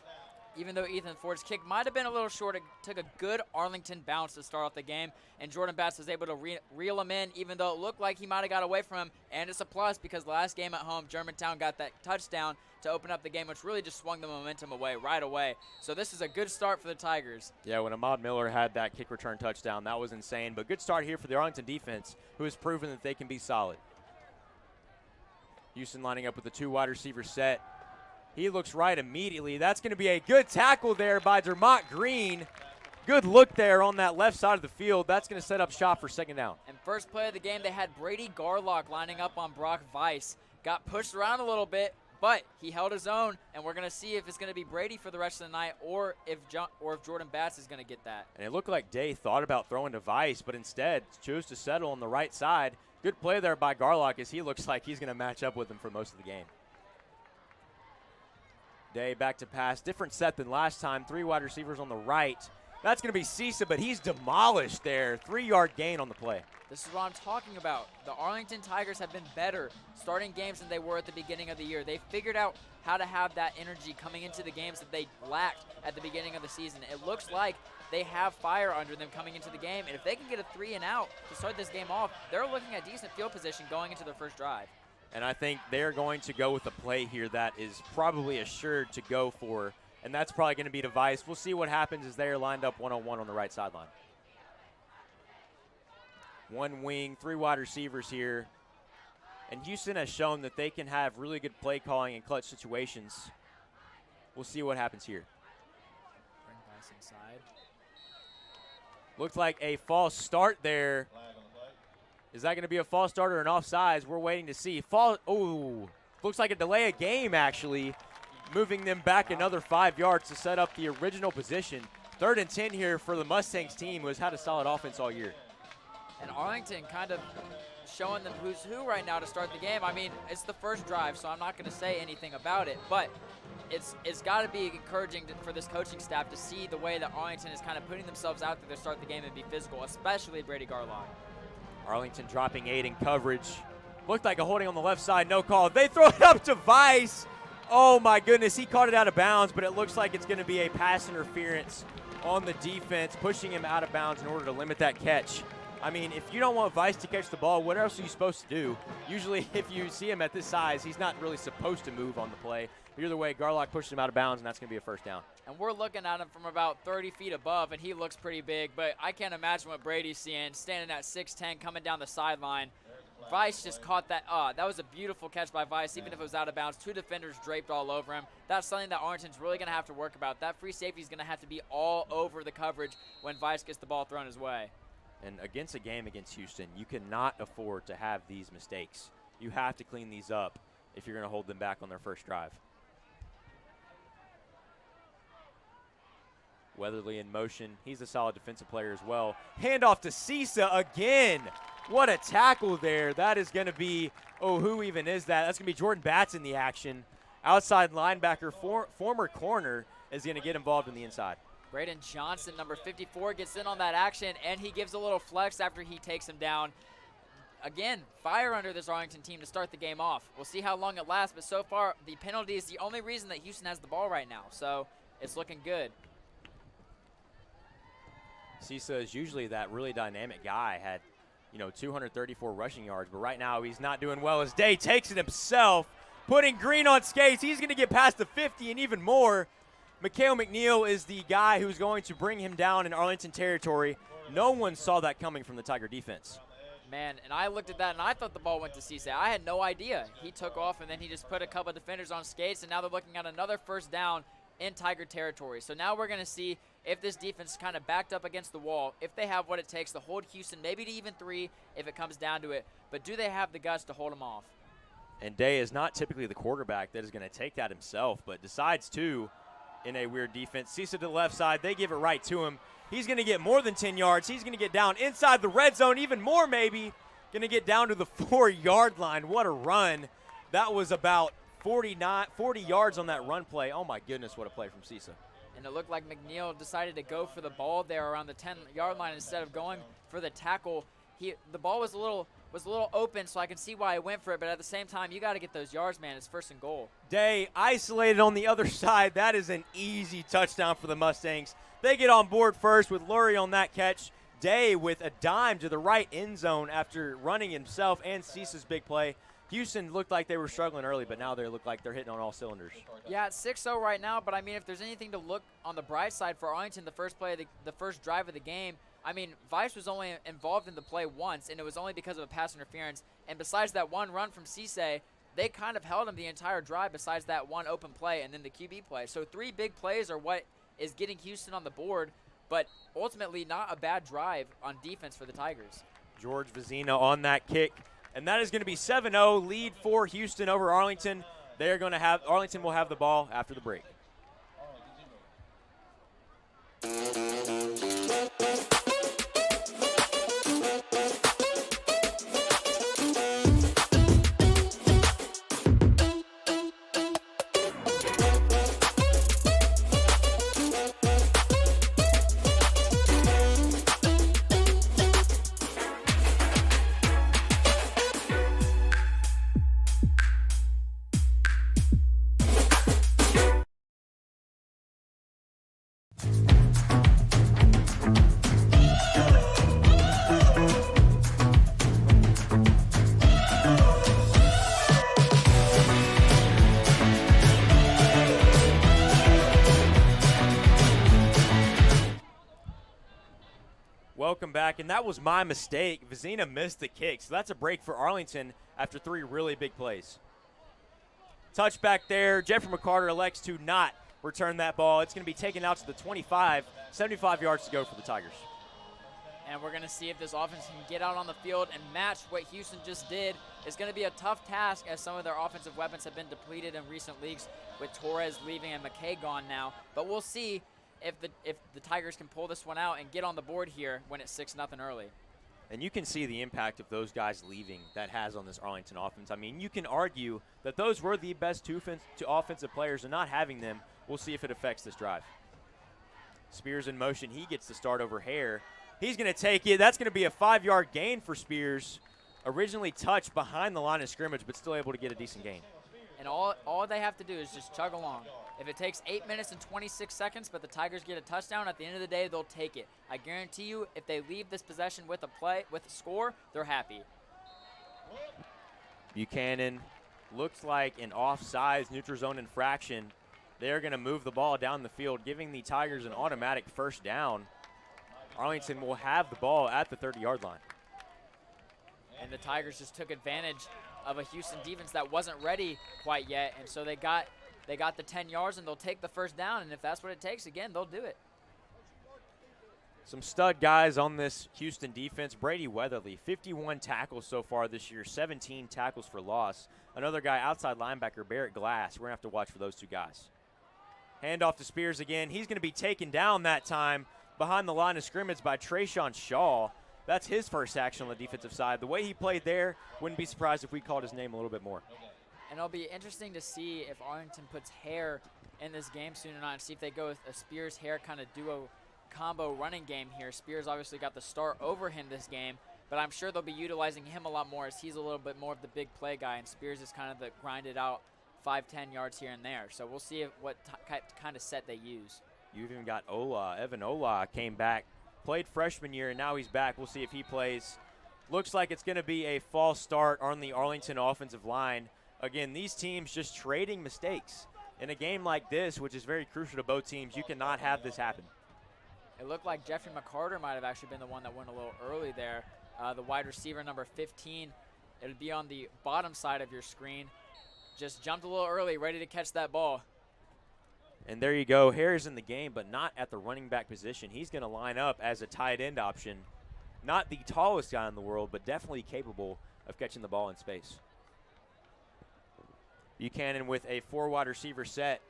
Even though Ethan Ford's kick might have been a little short, it took a good Arlington bounce to start off the game, and Jordan Batts was able to reel him in, even though it looked like he might have got away from him. And it's a plus because last game at home, Germantown got that touchdown to open up the game, which really just swung the momentum away right away. So this is a good start for the Tigers. Yeah, when Ahmad Miller had that kick return touchdown, that was insane. But good start here for the Arlington defense, who has proven that they can be solid. Houston lining up with the 2 wide receiver set. He looks right immediately. That's going to be a good tackle there by Dermott Green. Good look there on that left side of the field. That's going to set up shop for second down. And first play of the game, they had Brady Garlock lining up on Brock Weiss. Got pushed around a little bit, but he held his own, and we're going to see if it's going to be Brady for the rest of the night or if Jordan Batts is going to get that. And it looked like Day thought about throwing to Weiss, but instead chose to settle on the right side. Good play there by Garlock as he looks like he's going to match up with him for most of the game. Day back to pass. Different set than last time. 3 wide receivers on the right. That's going to be Cisa, but he's demolished there. 3-yard gain on the play. This is what I'm talking about. The Arlington Tigers have been better starting games than they were at the beginning of the year. They figured out how to have that energy coming into the games that they lacked at the beginning of the season. It looks like they have fire under them coming into the game, and if they can get a 3-and-out to start this game off, they're looking at decent field position going into their first drive. And I think they're going to go with a play here that is probably assured to go for, and that's probably going to be Device. We'll see what happens as they are lined up one-on-one on the right sideline. 1 wing, 3 wide receivers here. And Houston has shown that they can have really good play calling in clutch situations. We'll see what happens here. Bring Weiss inside. Looked like a false start there. Is that going to be a false start or an offsides? We're waiting to see. Looks like a delay of game, actually, moving them back another 5 yards to set up the original position. 3rd and 10 here for the Mustangs team, who has had a solid offense all year. And Arlington kind of showing them who's who right now to start the game. I mean, it's the first drive, so I'm not going to say anything about it, but it's got to be encouraging for this coaching staff to see the way that Arlington is kind of putting themselves out there to start the game and be physical, especially Brady Garlock. Arlington dropping 8 in coverage. Looked like a holding on the left side, no call. They throw it up to Vice. Oh my goodness, he caught it out of bounds, but it looks like it's going to be a pass interference on the defense, pushing him out of bounds in order to limit that catch. I mean, if you don't want Vice to catch the ball, what else are you supposed to do? Usually, if you see him at this size, he's not really supposed to move on the play. Either way, Garlock pushes him out of bounds, and that's going to be a first down. And we're looking at him from about 30 feet above, and he looks pretty big, but I can't imagine what Brady's seeing, standing at 6'10", coming down the sideline. Vice just caught that. That was a beautiful catch by Vice, even if it was out of bounds. 2 defenders draped all over him. That's something that Arlington's really going to have to work about. That free safety is going to have to be all over the coverage when Vice gets the ball thrown his way. And against a game against Houston, you cannot afford to have these mistakes. You have to clean these up if you're going to hold them back on their first drive. Weatherly in motion. He's a solid defensive player as well. Handoff to Cisa again. What a tackle there. That is going to be, who even is that? That's going to be Jordan Batts in the action. Outside linebacker, former corner, is going to get involved in the inside. Braden Johnson, number 54, gets in on that action, and he gives a little flex after he takes him down. Again, fire under this Arlington team to start the game off. We'll see how long it lasts, but so far the penalty is the only reason that Houston has the ball right now, so it's looking good. Cisa is usually that really dynamic guy, had 234 rushing yards, but right now he's not doing well as Day takes it himself, putting Green on skates. He's going to get past the 50 and even more. Mikhail McNeil is the guy who's going to bring him down in Arlington territory. No one saw that coming from the Tiger defense. Man, and I looked at that, and I thought the ball went to Cisa. I had no idea. He took off, and then he just put a couple of defenders on skates, and now they're looking at another first down in Tiger territory. So now we're going to see if this defense is kind of backed up against the wall, if they have what it takes to hold Houston, maybe to even 3 if it comes down to it. But do they have the guts to hold them off? And Day is not typically the quarterback that is going to take that himself, but decides to in a weird defense. Cisa to the left side. They give it right to him. He's going to get more than 10 yards. He's going to get down inside the red zone, even more maybe. Going to get down to the 4-yard line. What a run. That was about 40 yards on that run play. Oh, my goodness, what a play from Cisa. And it looked like McNeil decided to go for the ball there around the 10-yard line instead of going for the tackle. The ball was a little open, so I can see why he went for it, but at the same time, you got to get those yards, man. It's first and goal. Day isolated on the other side. That is an easy touchdown for the Mustangs. They get on board first with Lurie on that catch. Day with a dime to the right end zone after running himself and Cisa's big play. Houston looked like they were struggling early, but now they look like they're hitting on all cylinders. Yeah, it's 6-0 right now, but I mean, if there's anything to look on the bright side for Arlington, the first drive of the game, I mean, Vice was only involved in the play once, and it was only because of a pass interference. And besides that one run from Cisse, they kind of held him the entire drive besides that one open play and then the QB play. So 3 big plays are what is getting Houston on the board, but ultimately not a bad drive on defense for the Tigers. George Vizina on that kick, and that is going to be 7-0 lead for Houston over Arlington. They're going to have Arlington will have the ball after the break. Welcome back, and that was my mistake. Vizina missed the kick, so that's a break for Arlington after 3 really big plays. Touchback there. Jeffrey McCarter elects to not return that ball. It's going to be taken out to the 25, 75 yards to go for the Tigers. And we're going to see if this offense can get out on the field and match what Houston just did. It's going to be a tough task as some of their offensive weapons have been depleted in recent leagues with Torres leaving and McKay gone now. But we'll see if the Tigers can pull this one out and get on the board here when it's 6-0 early. And you can see the impact of those guys leaving that has on this Arlington offense. I mean, you can argue that those were the best two offensive players, and not having them, we'll see if it affects this drive. Spears in motion. He gets the start over Hare. He's going to take it. That's going to be a 5-yard gain for Spears. Originally touched behind the line of scrimmage, but still able to get a decent gain. And all they have to do is just chug along. If it takes 8 minutes and 26 seconds, but the Tigers get a touchdown, at the end of the day, they'll take it. I guarantee you, if they leave this possession with a score, they're happy. Buchanan looks like an offsides neutral zone infraction. They're going to move the ball down the field, giving the Tigers an automatic first down. Arlington will have the ball at the 30-yard line. And the Tigers just took advantage of a Houston defense that wasn't ready quite yet, and so they got the 10 yards, and they'll take the first down, and if that's what it takes, again, they'll do it. Some stud guys on this Houston defense. Brady Weatherly, 51 tackles so far this year, 17 tackles for loss. Another guy, outside linebacker, Barrett Glass. We're going to have to watch for those two guys. Handoff to Spears again. He's going to be taken down that time behind the line of scrimmage by Trayshawn Shaw. That's his first action on the defensive side. The way he played there, wouldn't be surprised if we called his name a little bit more. And it'll be interesting to see if Arlington puts Hare in this game soon or not, and see if they go with a Spears-Hare kind of duo combo running game here. Spears obviously got the start over him this game, but I'm sure they'll be utilizing him a lot more, as he's a little bit more of the big play guy, and Spears is kind of the grinded out 5-10 yards here and there. So we'll see what kind of set they use. You've even got Ola. Evan Ola came back, played freshman year, and now he's back. We'll see if he plays. Looks like it's going to be a false start on the Arlington offensive line. Again, these teams just trading mistakes. In a game like this, which is very crucial to both teams, you cannot have this happen. It looked like Jeffrey McCarter might have actually been the one that went a little early there. The wide receiver, number 15, it'll be on the bottom side of your screen. Just jumped a little early, ready to catch that ball. And there you go. Hare's in the game, but not at the running back position. He's going to line up as a tight end option. Not the tallest guy in the world, but definitely capable of catching the ball in space. Buchanan with a 4 wide receiver set,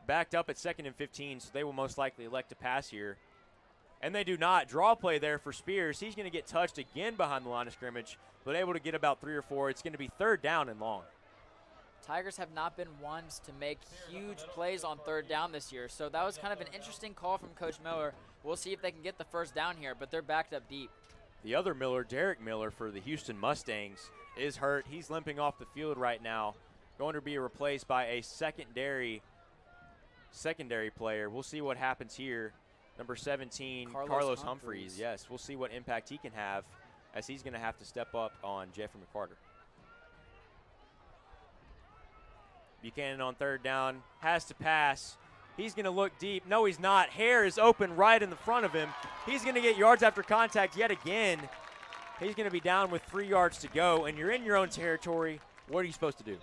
backed up at 2nd and 15, so they will most likely elect to pass here. And they do not. Draw play there for Spears. He's going to get touched again behind the line of scrimmage, but able to get about 3 or 4. It's going to be 3rd down and long. Tigers have not been ones to make huge plays on 3rd down this year, so that was kind of an interesting call from Coach Miller. We'll see if they can get the first down here, but they're backed up deep. The other Miller, Derek Miller, for the Houston Mustangs, is hurt. He's limping off the field right now, going to be replaced by a secondary player. We'll see what happens here. Number 17, Carlos Humphreys. Yes, we'll see what impact he can have, as he's going to have to step up on Jeffrey McCarter. Buchanan on 3rd down, has to pass. He's going to look deep. No, he's not. Hare is open right in the front of him. He's going to get yards after contact yet again. He's going to be down with 3 yards to go, and you're in your own territory. What are you supposed to do?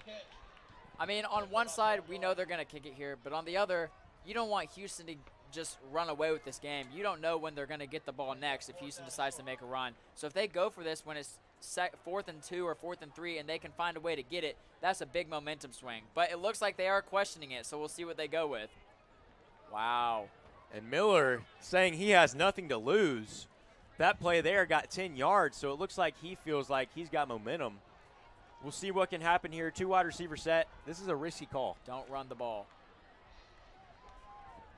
I mean, on one side, we know they're going to kick it here, but on the other, you don't want Houston to just run away with this game. You don't know when they're going to get the ball next if Houston decides to make a run. So if they go for this when it's 4th and 2 or 4th and 3 and they can find a way to get it, that's a big momentum swing. But it looks like they are questioning it, so we'll see what they go with. Wow. And Miller saying he has nothing to lose. That play there got 10 yards, so it looks like he feels like he's got momentum. We'll see what can happen here. 2 wide receiver set. This is a risky call. Don't run the ball.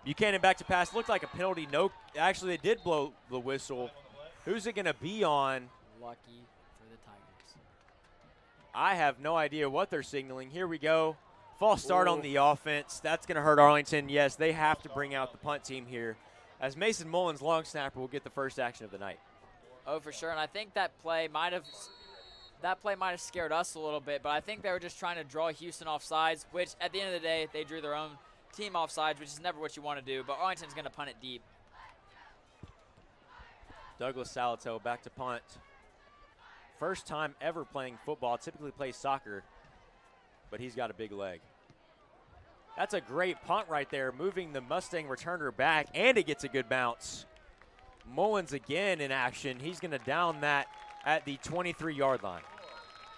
Buchanan back to pass. Looked like a penalty. No, actually, they did blow the whistle. Who's it going to be on? Lucky for the Tigers. I have no idea what they're signaling. Here we go. False start on the offense. That's going to hurt Arlington. Yes, they have to bring out the punt team here, as Mason Mullins, long snapper, will get the first action of the night. Oh, for sure. And I think that play might have scared us a little bit, but I think they were just trying to draw Houston off sides, which at the end of the day, they drew their own team off sides, which is never what you want to do, but Arlington's going to punt it deep. Douglas Salato back to punt. First time ever playing football. Typically plays soccer, but he's got a big leg. That's a great punt right there, moving the Mustang returner back, and it gets a good bounce. Mullins again in action. He's going to down that at the 23-yard line.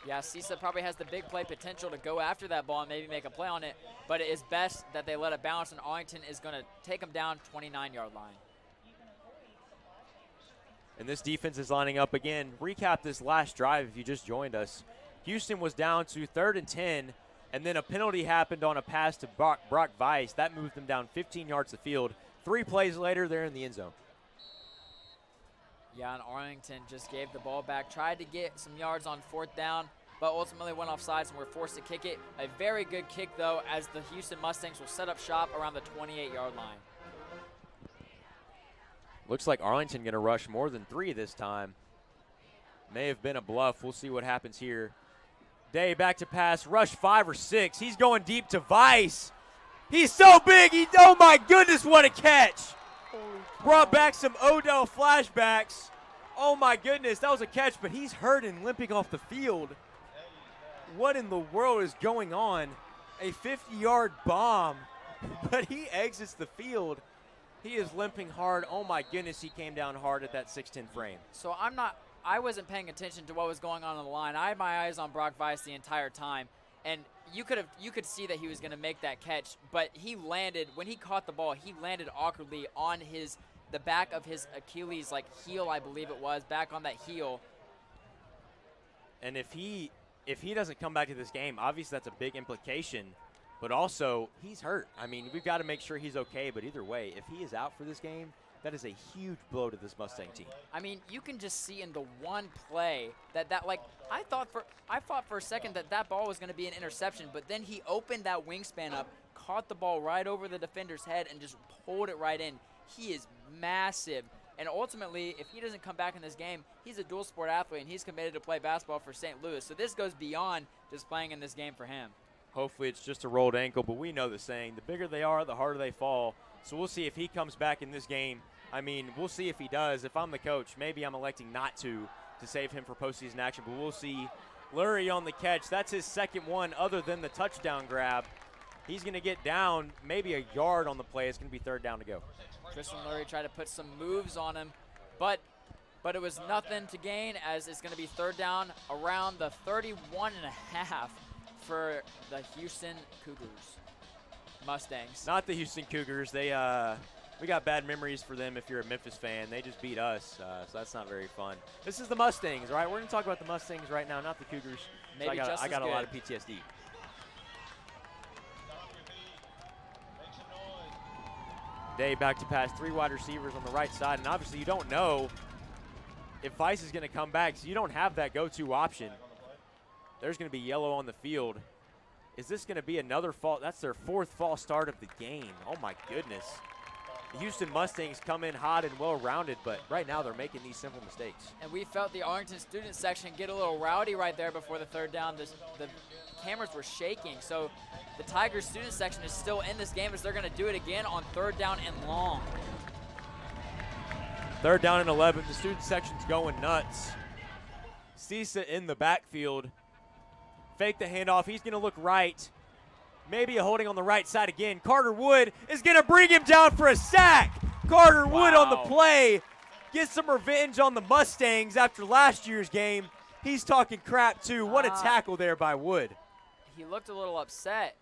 Yeah, Cisa probably has the big play potential to go after that ball and maybe make a play on it, but it is best that they let it bounce, and Arlington is going to take them down 29-yard line. And this defense is lining up again. Recap this last drive if you just joined us. Houston was down to 3rd and 10, and then a penalty happened on a pass to Brock Weiss. That moved them down 15 yards the field. 3 plays later, they're in the end zone. Yeah, and Arlington just gave the ball back, tried to get some yards on 4th down, but ultimately went off sides and were forced to kick it. A very good kick, though, as the Houston Mustangs will set up shop around the 28-yard line. Looks like Arlington going to rush more than 3 this time. May have been a bluff. We'll see what happens here. Day back to pass, rush 5 or 6. He's going deep to Weiss. He's so big. Oh, my goodness, what a catch. Brought back some Odell flashbacks. Oh, my goodness, that was a catch, but he's hurt and limping off the field. What in the world is going on? A 50-yard bomb, but he exits the field. He is limping hard. Oh, my goodness, he came down hard at that 6'10" frame. So I wasn't paying attention to what was going on the line. I had my eyes on Brock Weiss the entire time, and you could see that he was going to make that catch, but he landed, when he caught the ball, he landed awkwardly on the back of his Achilles, heel, I believe it was, back on that heel. And if he doesn't come back to this game, obviously that's a big implication, but also he's hurt. I mean, we've got to make sure he's okay, but either way, if he is out for this game, that is a huge blow to this Mustang team. I mean, you can just see in the one play that I thought for a second that ball was going to be an interception, but then he opened that wingspan up, caught the ball right over the defender's head, and just pulled it right in. He is massive, and ultimately, if he doesn't come back in this game, he's a dual sport athlete, and he's committed to play basketball for St. Louis. So this goes beyond just playing in this game for him. Hopefully it's just a rolled ankle, but we know the saying, the bigger they are, the harder they fall. So we'll see if he comes back in this game. I mean, we'll see if he does. If I'm the coach, maybe I'm electing not to save him for postseason action, but we'll see. Lurie on the catch. That's his second one other than the touchdown grab. He's going to get down maybe a yard on the play. It's going to be 3rd down to go. Tristan Lurie tried to put some moves on him, but it was nothing to gain, as it's going to be 3rd down around the 31 and a half for the Houston Cougars. Mustangs. Not the Houston Cougars. We got bad memories for them if you're a Memphis fan. They just beat us, so that's not very fun. This is the Mustangs, right? We're going to talk about the Mustangs right now, not the Cougars. Maybe so just I got as a lot good. of PTSD. Day back to pass, 3 wide receivers on the right side, and obviously you don't know if Weiss is going to come back, so you don't have that go-to option. There's going to be yellow on the field. Is this going to be another false? That's their 4th false start of the game. Oh, my goodness. The Houston Mustangs come in hot and well-rounded, but right now they're making these simple mistakes. And we felt the Arlington student section get a little rowdy right there before the 3rd down. The cameras were shaking, so the Tigers student section is still in this game, as they're going to do it again on 3rd down and long. 3rd down and 11. The student section's going nuts. Cisa in the backfield. Fake the handoff. He's going to look right. Maybe a holding on the right side again. Carter Wood is going to bring him down for a sack. Carter Wood on the play. Gets some revenge on the Mustangs after last year's game. He's talking crap, too. What a tackle there by Wood. He looked a little upset.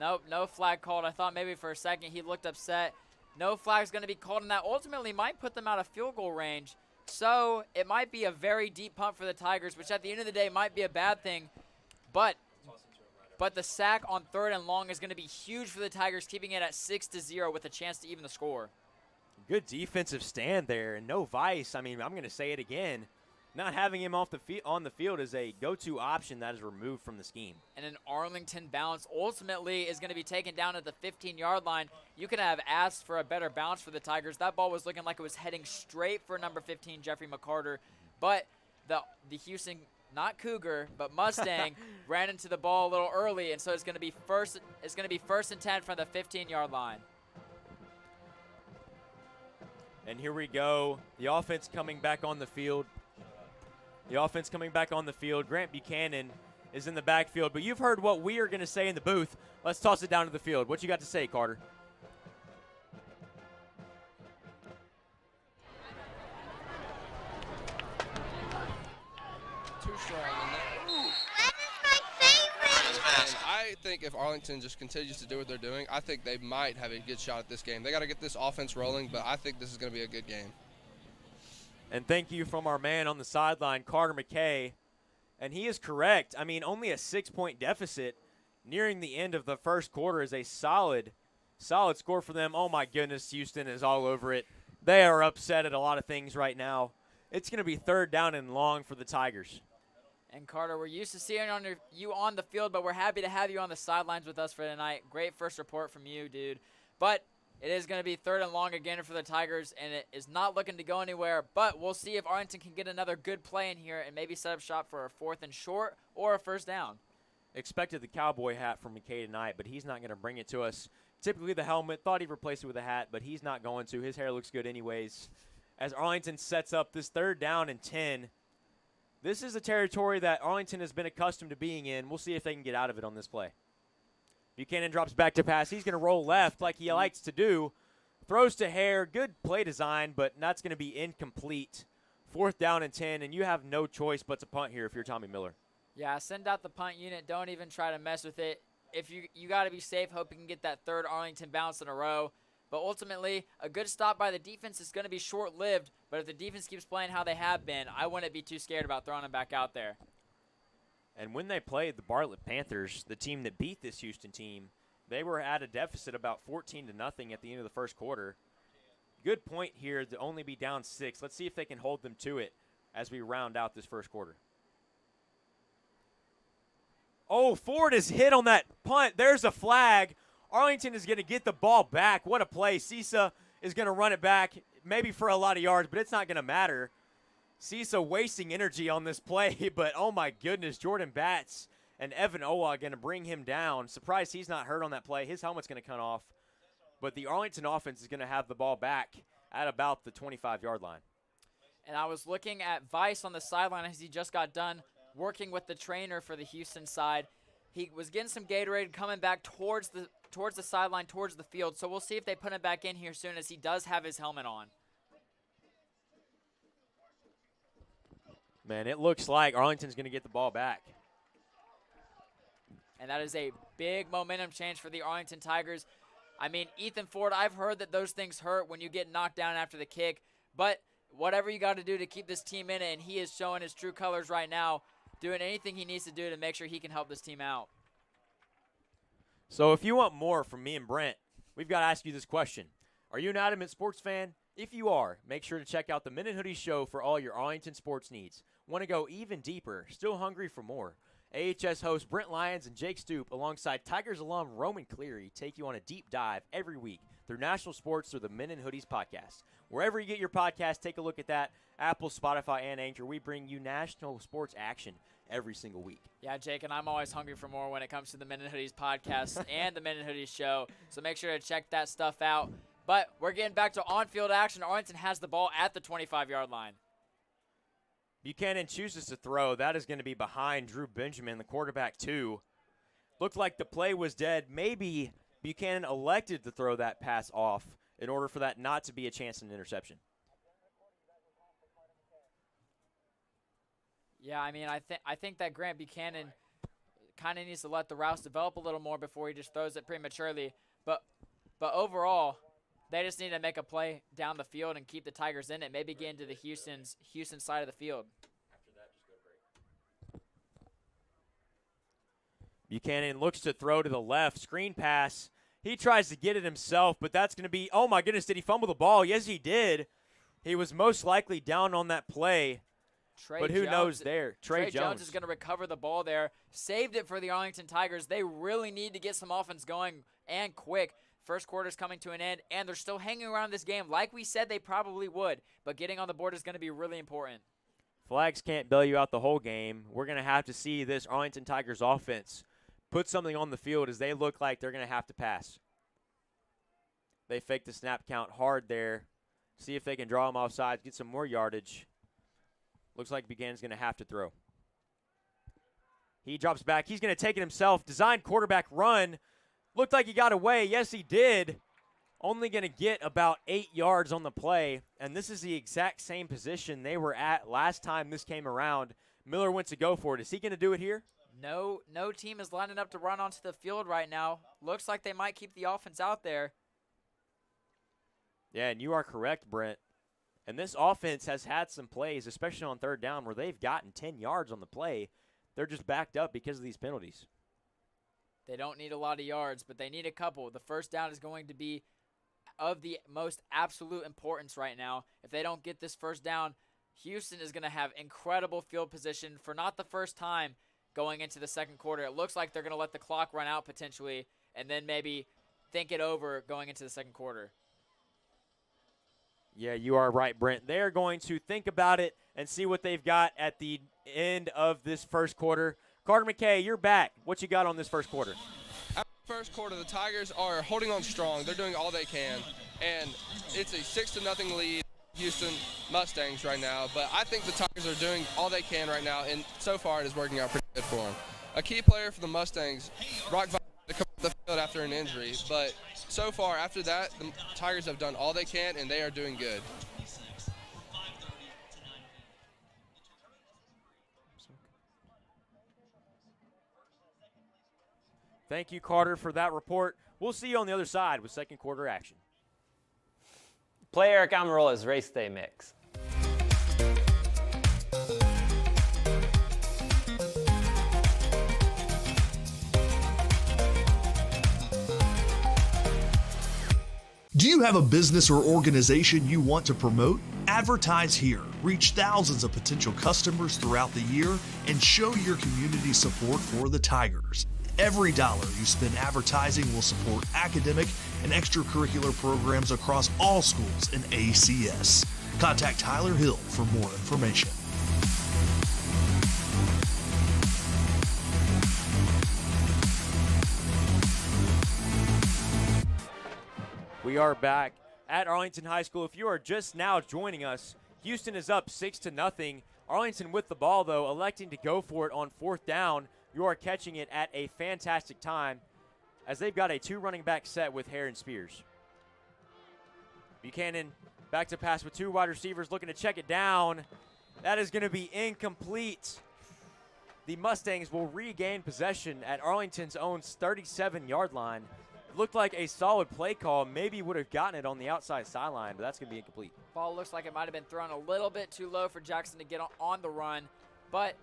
Nope, no flag called. I thought maybe for a second he looked upset. No flag's going to be called, and that ultimately might put them out of field goal range. So it might be a very deep punt for the Tigers, which at the end of the day might be a bad thing. But the sack on 3rd and long is going to be huge for the Tigers, keeping it at 6-0 with a chance to even the score. Good defensive stand there, and no Weiss. I mean, I'm going to say it again. Not having him on the field is a go-to option that is removed from the scheme. And an Arlington bounce ultimately is going to be taken down at the 15-yard line. You could have asked for a better bounce for the Tigers. That ball was looking like it was heading straight for number 15, Jeffrey McCarter. But the Houston, not Cougar, but Mustang, ran into the ball a little early, and so it's going to be first and 10 from the 15-yard line. And here we go. The offense coming back on the field. Grant Buchanan is in the backfield, but you've heard what we are going to say in the booth. Let's toss it down to the field. What you got to say, Carter? Too strong. And I think if Arlington just continues to do what they're doing, I think they might have a good shot at this game. They got to get this offense rolling, but I think this is going to be a good game. And thank you from our man on the sideline, Carter McKay. And he is correct. I mean, only a 6-point deficit nearing the end of the first quarter is a solid score for them. Oh, my goodness, Houston is all over it. They are upset at a lot of things right now. It's going to be 3rd down and long for the Tigers. And, Carter, we're used to seeing you on the field, but we're happy to have you on the sidelines with us for tonight. Great first report from you, dude. But it is going to be 3rd and long again for the Tigers, and it is not looking to go anywhere. But we'll see if Arlington can get another good play in here and maybe set up shop for a 4th and short or a 1st down. Expected the cowboy hat from McKay tonight, but he's not going to bring it to us. Typically the helmet. Thought he'd replace it with a hat, but he's not going to. His hair looks good anyways. As Arlington sets up this 3rd down and 10. This is a territory that Arlington has been accustomed to being in. We'll see if they can get out of it on this play. Buchanan drops back to pass. He's going to roll left like he likes to do. Throws to Hare. Good play design, but that's going to be incomplete. 4th down and 10, and you have no choice but to punt here if you're Tommy Miller. Yeah, send out the punt unit. Don't even try to mess with it. If you got to be safe, hope you can get that 3rd Arlington bounce in a row. But ultimately, a good stop by the defense is going to be short-lived. But if the defense keeps playing how they have been, I wouldn't be too scared about throwing them back out there. And when they played the Bartlett Panthers, the team that beat this Houston team, they were at a deficit about 14-0 at the end of the first quarter. Good point here to only be down 6. Let's see if they can hold them to it as we round out this first quarter. Oh, Ford is hit on that punt. There's a flag. Arlington is going to get the ball back. What a play. Cisa is going to run it back, maybe for a lot of yards, but it's not going to matter. Cisa wasting energy on this play, but oh my goodness, Jordan Batts and Evan Owa going to bring him down. Surprised he's not hurt on that play. His helmet's going to come off. But the Arlington offense is going to have the ball back at about the 25-yard line. And I was looking at Vice on the sideline as he just got done working with the trainer for the Houston side. He was getting some Gatorade coming back towards the sideline, towards the field. So we'll see if they put him back in here soon as he does have his helmet on. Man, it looks like Arlington's going to get the ball back. And that is a big momentum change for the Arlington Tigers. I mean, Ethan Ford, I've heard that those things hurt when you get knocked down after the kick. But whatever you got to do to keep this team in it, and he is showing his true colors right now, doing anything he needs to do to make sure he can help this team out. So if you want more from me and Brent, we've got to ask you this question. Are you an adamant sports fan? If you are, make sure to check out the Men in Hoodies show for all your Arlington sports needs. Want to go even deeper? Still hungry for more? AHS hosts Brent Lyons and Jake Stoop alongside Tigers alum Roman Cleary take you on a deep dive every week through national sports through the Men in Hoodies podcast. Wherever you get your podcast, take a look at that. Apple, Spotify, and Anchor. We bring you national sports action every single week. Yeah, Jake, and I'm always hungry for more when it comes to the Men in Hoodies podcast and the Men in Hoodies show. So make sure to check that stuff out. But we're getting back to on-field action. Arlington has the ball at the 25-yard line. Buchanan chooses to throw. That is going to be behind Drew Benjamin, the quarterback, too. Looked like the play was dead. Maybe Buchanan elected to throw that pass off in order for that not to be a chance at an interception. Yeah, I mean, I think that Grant Buchanan kind of needs to let the routes develop a little more before he just throws it prematurely. But overall, they just need to make a play down the field and keep the Tigers in it. Maybe get into the Houston side of the field. Buchanan looks to throw to the left. Screen pass. He tries to get it himself, but that's going to be, oh my goodness, did he fumble the ball? Yes, he did. He was most likely down on that play. But who knows there? Trey Jones is going to recover the ball there. Saved it for the Arlington Tigers. They really need to get some offense going and quick. First quarter's coming to an end, and they're still hanging around this game like we said they probably would. But getting on the board is going to be really important. Flags can't bail you out the whole game. We're going to have to see this Arlington Tigers offense put something on the field as they look like they're going to have to pass. They fake the snap count hard there. See if they can draw them off sides, get some more yardage. Looks like Buchanan's going to have to throw. He drops back. He's going to take it himself. Designed quarterback run. Looked like he got away. Yes, he did. Only going to get about 8 yards on the play. And this is the exact same position they were at last time this came around. Miller went to go for it. Is he going to do it here? No team is lining up to run onto the field right now. Looks like they might keep the offense out there. Yeah, and you are correct, Brent. And this offense has had some plays, especially on third down, where they've gotten 10 yards on the play. They're just backed up because of these penalties. They don't need a lot of yards, but they need a couple. The first down is going to be of the most absolute importance right now. If they don't get this first down, Houston is going to have incredible field position for not the first time going into the second quarter. It looks like they're going to let the clock run out potentially and then maybe think it over going into the second quarter. Yeah, you are right, Brent. They're going to think about it and see what they've got at the end of this first quarter. Carter McKay, you're back. What you got on this first quarter? After the first quarter, the Tigers are holding on strong. They're doing all they can, and it's a 6-0 lead, Houston Mustangs right now. But I think the Tigers are doing all they can right now, and so far it is working out pretty good for them. A key player for the Mustangs, Brock Vice, to come off the field after an injury, but so far after that, the Tigers have done all they can, and they are doing good. Thank you, Carter, for that report. We'll see you on the other side with second quarter action. Play Eric Amarola's Race Day Mix. Do you have a business or organization you want to promote? Advertise here, reach thousands of potential customers throughout the year, and show your community support for the Tigers. Every dollar you spend advertising will support academic and extracurricular programs across all schools in ACS. Contact Tyler Hill for more information. We are back at Arlington High School. If you are just now joining us, Houston is up 6-0. Arlington with the ball, though, electing to go for it on fourth down. You are catching it at a fantastic time as they've got a two running back set with Hare and Spears. Buchanan back to pass with two wide receivers looking to check it down. That is going to be incomplete. The Mustangs will regain possession at Arlington's own 37-yard line. It looked like a solid play call. Maybe would have gotten it on the outside sideline, but that's going to be incomplete. Ball looks like it might have been thrown a little bit too low for Jackson to get on the run, but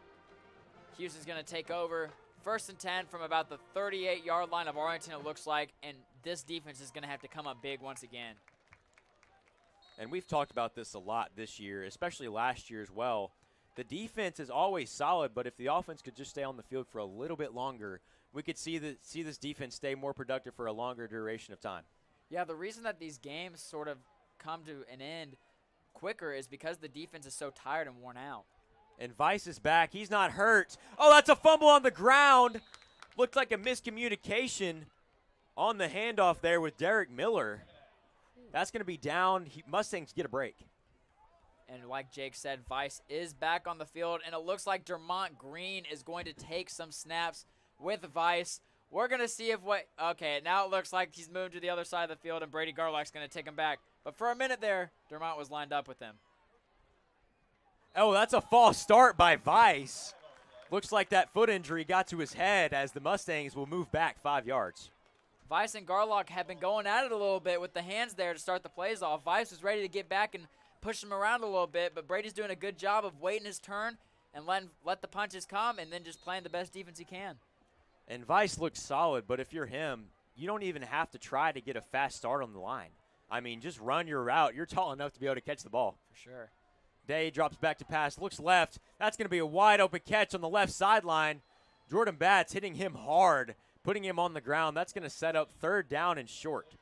Houston's going to take over. 1st and 10 from about the 38-yard line of Arlington, it looks like, and this defense is going to have to come up big once again. And we've talked about this a lot this year, especially last year as well. The defense is always solid, but if the offense could just stay on the field for a little bit longer, we could see this defense stay more productive for a longer duration of time. Yeah, the reason that these games sort of come to an end quicker is because the defense is so tired and worn out. And Vice is back. He's not hurt. Oh, that's a fumble on the ground. Looked like a miscommunication on the handoff there with Derek Miller. That's going to be down. Mustangs get a break. And like Jake said, Vice is back on the field, and it looks like Dermont Green is going to take some snaps with Vice. We're going to see if okay, now it looks like he's moved to the other side of the field, and Brady Garlock's going to take him back. But for a minute there, Dermont was lined up with him. Oh, that's a false start by Vice. Looks like that foot injury got to his head as the Mustangs will move back 5 yards. Vice and Garlock have been going at it a little bit with the hands there to start the plays off. Vice was ready to get back and push him around a little bit, but Brady's doing a good job of waiting his turn and let the punches come and then just playing the best defense he can. And Vice looks solid, but if you're him, you don't even have to try to get a fast start on the line. I mean, just run your route. You're tall enough to be able to catch the ball. For sure. Day drops back to pass, looks left. That's going to be a wide open catch on the left sideline. Jordan Batts hitting him hard, putting him on the ground. That's going to set up 3rd down and short.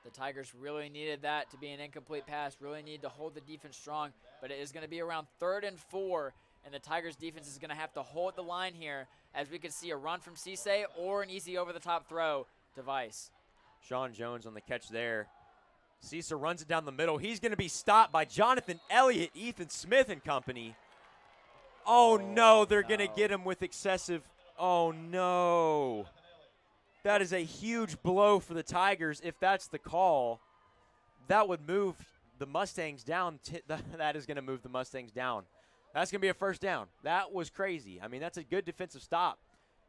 The Tigers really needed that to be an incomplete pass, really need to hold the defense strong, but it is going to be around 3rd and 4, and the Tigers defense is going to have to hold the line here as we could see a run from Cisse or an easy over-the-top throw to Vice. Sean Jones on the catch there. Cisse runs it down the middle. He's going to be stopped by Jonathan Elliott, Ethan Smith and company. Oh, no, they're going to get him with excessive. Oh, no. That is a huge blow for the Tigers. If that's the call, that would move the Mustangs down. That is going to move the Mustangs down. That's going to be a 1st down. That was crazy. I mean, that's a good defensive stop.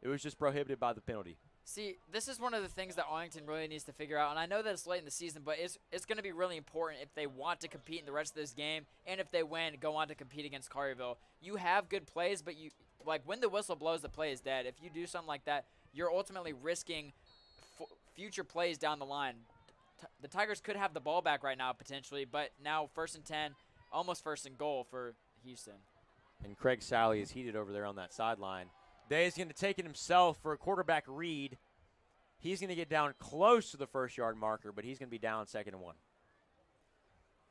It was just prohibited by the penalty. See, this is one of the things that Arlington really needs to figure out, and I know that it's late in the season, but it's going to be really important if they want to compete in the rest of this game, and if they win, go on to compete against Collierville. You have good plays, but when the whistle blows, the play is dead. If you do something like that, you're ultimately risking future plays down the line. The Tigers could have the ball back right now potentially, but now 1st and 10, almost 1st and goal for Houston. And Craig Sally is heated over there on that sideline. Day is going to take it himself for a quarterback read. He's going to get down close to the 1st-yard marker, but he's going to be down 2nd and 1.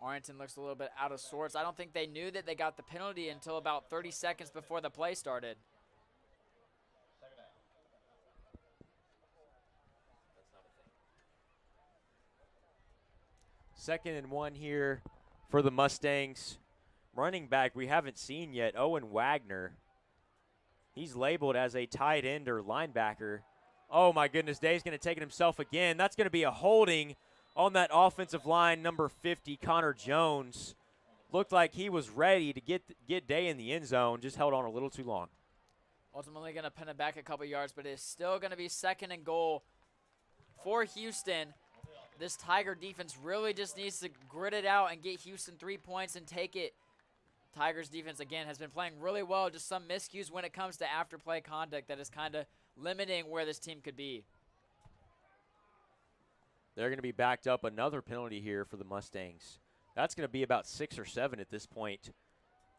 Arlington looks a little bit out of sorts. I don't think they knew that they got the penalty until about 30 seconds before the play started. Second and 1 here for the Mustangs. Running back we haven't seen yet, Owen Wagner. He's labeled as a tight end or linebacker. Oh, my goodness. Day's going to take it himself again. That's going to be a holding on that offensive line, number 50, Connor Jones. Looked like he was ready to get Day in the end zone, just held on a little too long. Ultimately going to pin it back a couple yards, but it's still going to be 2nd and goal for Houston. This Tiger defense really just needs to grit it out and get Houston 3 points and take it. Tigers defense, again, has been playing really well. Just some miscues when it comes to after-play conduct that is kind of limiting where this team could be. They're going to be backed up another penalty here for the Mustangs. That's going to be about 6 or 7 at this point.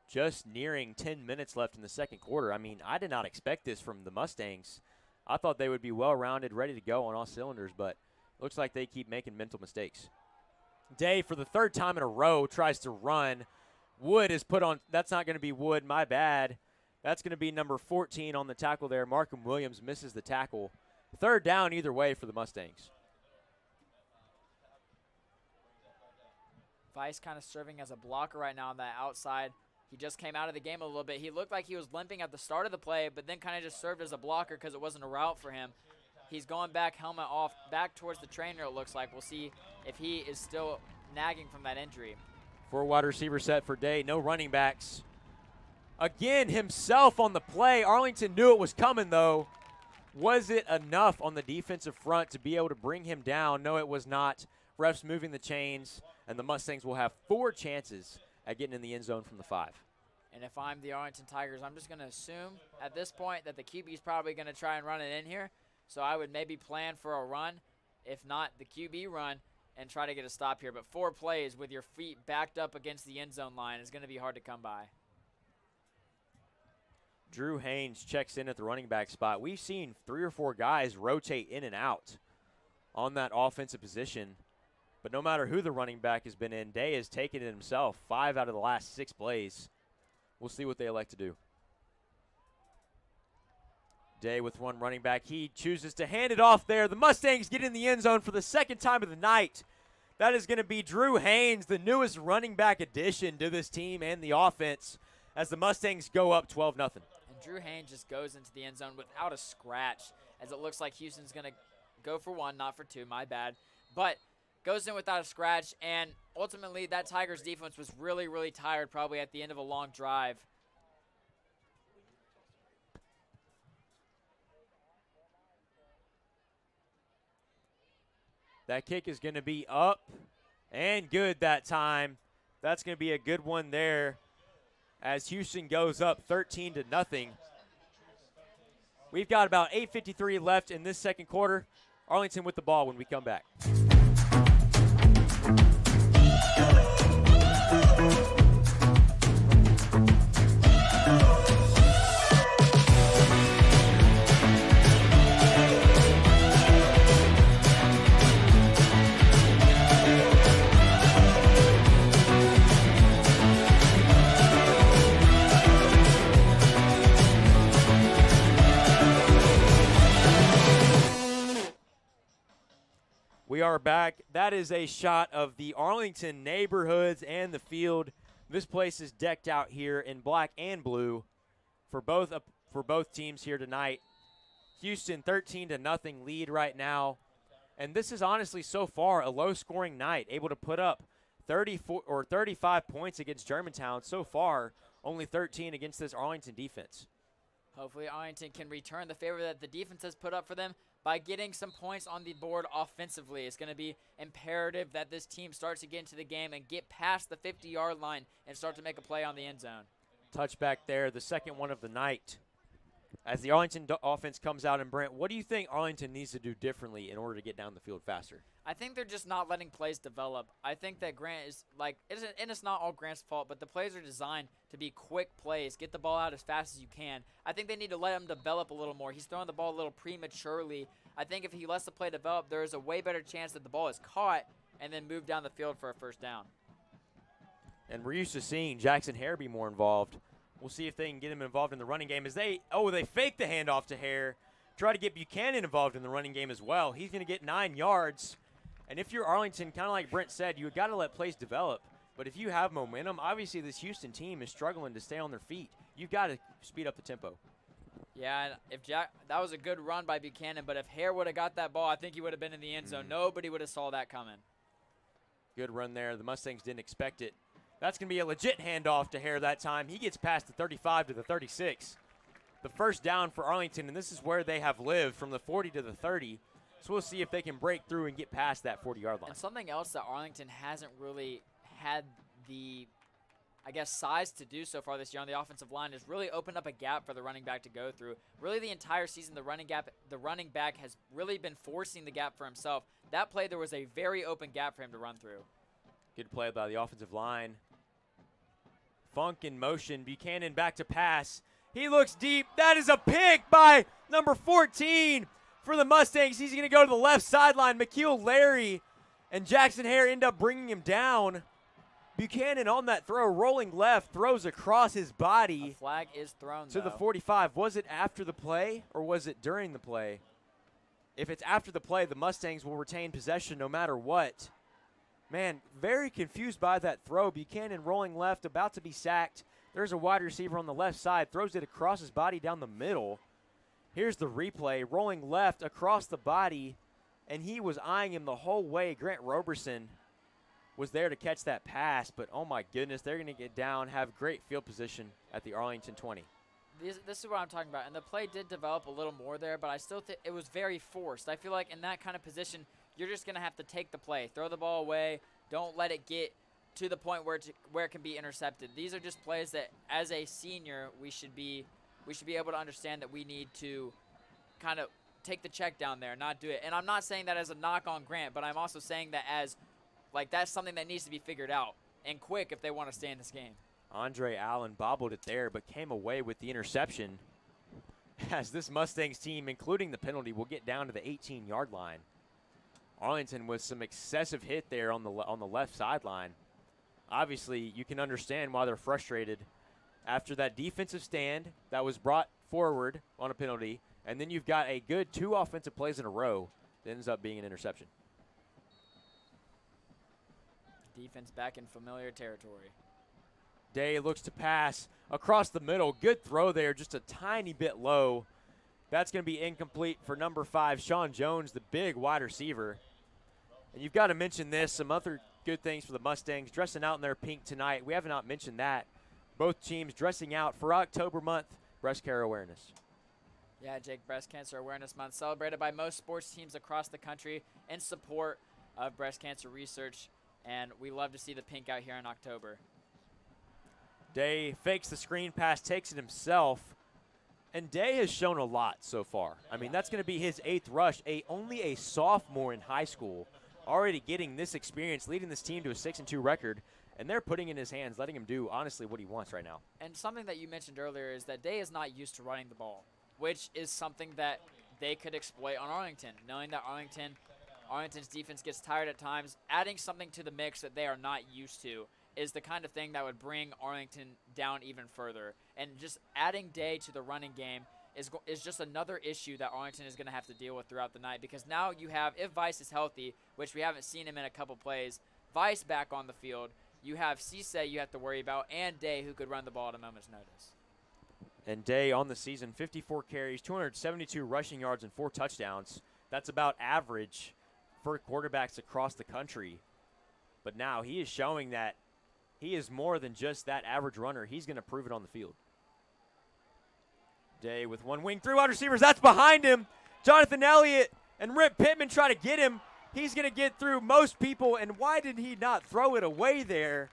Just nearing 10 minutes left in the 2nd quarter. I mean, I did not expect this from the Mustangs. I thought they would be well-rounded, ready to go on all cylinders, but it looks like they keep making mental mistakes. Day, for the 3rd time in a row, tries to run. Wood is put on. That's not going to be Wood. My bad. That's going to be number 14 on the tackle there. Markham Williams misses the tackle. 3rd down either way for the Mustangs. Vice kind of serving as a blocker right now on that outside. He just came out of the game a little bit. He looked like he was limping at the start of the play, but then kind of just served as a blocker because it wasn't a route for him. He's going back, helmet off, back towards the trainer, it looks like. We'll see if he is still nagging from that injury. 4 wide receiver set for Day. No running backs. Again, himself on the play. Arlington knew it was coming, though. Was it enough on the defensive front to be able to bring him down? No, it was not. Refs moving the chains, and the Mustangs will have 4 chances at getting in the end zone from the 5. And if I'm the Arlington Tigers, I'm just going to assume at this point that the QB is probably going to try and run it in here. So I would maybe plan for a run, if not the QB run, and try to get a stop here. But 4 plays with your feet backed up against the end zone line is going to be hard to come by. Drew Haynes checks in at the running back spot. We've seen 3 or 4 guys rotate in and out on that offensive position. But no matter who the running back has been in, Day has taken it himself 5 out of the last 6 plays. We'll see what they elect to do. Day with 1 running back. He chooses to hand it off there. The Mustangs get in the end zone for the 2nd time of the night. That is going to be Drew Haynes, the newest running back addition to this team and the offense, as the Mustangs go up 12-0. And Drew Haynes just goes into the end zone without a scratch, as it looks like Houston's going to go for 1, not for 2, my bad. But goes in without a scratch, and ultimately that Tigers defense was really, really tired probably at the end of a long drive. That kick is going to be up and good that time. That's going to be a good one there as Houston goes up 13-0. We've got about 8:53 left in this 2nd quarter. Arlington with the ball when we come back. We are back. That is a shot of the Arlington neighborhoods and the field. This place is decked out here in black and blue for both teams here tonight. Houston 13-0 lead right now. And this is honestly so far a low-scoring night, able to put up 34 or 35 points against Germantown. So far, only 13 against this Arlington defense. Hopefully Arlington can return the favor that the defense has put up for them. by getting some points on the board offensively. It's going to be imperative that this team starts to get into the game and get past the 50-yard line and start to make a play on the end zone. Touchback there, the second one of the night. As the Arlington offense comes out, and Brent, what do you think Arlington needs to do differently in order to get down the field faster? I think they're just not letting plays develop. I think that Grant is and it's not all Grant's fault, but the plays are designed to be quick plays. Get the ball out as fast as you can. I think they need to let him develop a little more. He's throwing the ball a little prematurely. I think if he lets the play develop, there is a way better chance that the ball is caught and then moved down the field for a first down. And we're used to seeing Jackson Hare be more involved. We'll see if they can get him involved in the running game. As they fake the handoff to Hare, try to get Buchanan involved in the running game as well. He's going to get 9 yards. And if you're Arlington, kind of like Brent said, you've got to let plays develop. But if you have momentum, obviously this Houston team is struggling to stay on their feet. You've got to speed up the tempo. Yeah, and if that was a good run by Buchanan, but if Hare would have got that ball, I think he would have been in the end zone. Nobody would have saw that coming. Good run there. The Mustangs didn't expect it. That's going to be a legit handoff to Hare that time. He gets past the 35 to the 36. The first down for Arlington, and this is where they have lived, from the 40 to the 30. So we'll see if they can break through and get past that 40-yard line. And something else that Arlington hasn't really had the, size to do so far this year on the offensive line is really opened up a gap for the running back to go through. Really the entire season, the running back has really been forcing the gap for himself. That play, there was a very open gap for him to run through. Good play by the offensive line. Funk in motion. Buchanan back to pass. He looks deep. That is a pick by number 14 for the Mustangs. He's going to go to the left sideline. McKeel Larry and Jackson Hare end up bringing him down. Buchanan on that throw, rolling left, throws across his body. A flag is thrown, to the 45. Was it after the play or was it during the play? If it's after the play, the Mustangs will retain possession no matter what. Man, very confused by that throw. Buchanan rolling left, about to be sacked. There's a wide receiver on the left side, throws it across his body down the middle. Here's the replay, rolling left across the body, and he was eyeing him the whole way. Grant Roberson was there to catch that pass, but oh my goodness, they're going to get down, have great field position at the Arlington 20. This is what I'm talking about, and the play did develop a little more there, but I still think it was very forced. I feel like in that kind of position, you're just going to have to take the play, throw the ball away, don't let it get to the point where it can be intercepted. These are just plays that, as a senior, we should be able to understand that we need to kind of take the check down there, not do it. And I'm not saying that as a knock on Grant, but I'm also saying that as that's something that needs to be figured out and quick if they want to stay in this game. Andre Allen bobbled it there, but came away with the interception. As this Mustangs team, including the penalty, will get down to the 18-yard line. Arlington with some excessive hit there on the left sideline. Obviously, you can understand why they're frustrated after that defensive stand that was brought forward on a penalty, and then you've got a good 2 offensive plays in a row that ends up being an interception. Defense back in familiar territory. Day looks to pass across the middle. Good throw there, just a tiny bit low. That's going to be incomplete for number 5, Sean Jones, the big wide receiver. And you've got to mention this, some other good things for the Mustangs, dressing out in their pink tonight. We have not mentioned that. Both teams dressing out for October month, Breast Care Awareness. Yeah, Jake, Breast Cancer Awareness Month, celebrated by most sports teams across the country in support of breast cancer research, and we love to see the pink out here in October. Day fakes the screen pass, takes it himself, and Day has shown a lot so far. I mean, that's going to be his 8th rush, only a sophomore in high school, already getting this experience, leading this team to a 6-2 record, and they're putting in his hands, letting him do, honestly, what he wants right now. And something that you mentioned earlier is that Day is not used to running the ball, which is something that they could exploit on Arlington, knowing that Arlington's defense gets tired at times. Adding something to the mix that they are not used to is the kind of thing that would bring Arlington down even further. And just adding Day to the running game is just another issue that Arlington is going to have to deal with throughout the night, because now you have, if Vice is healthy, which we haven't seen him in a couple plays, Vice back on the field, you have Cisse you have to worry about, and Day who could run the ball at a moment's notice. And Day on the season, 54 carries, 272 rushing yards, and 4 touchdowns. That's about average for quarterbacks across the country. But now he is showing that he is more than just that average runner. He's going to prove it on the field. Day with one wing, 3 wide receivers. That's behind him. Jonathan Elliott and Rip Pittman try to get him. He's going to get through most people, and why did he not throw it away there?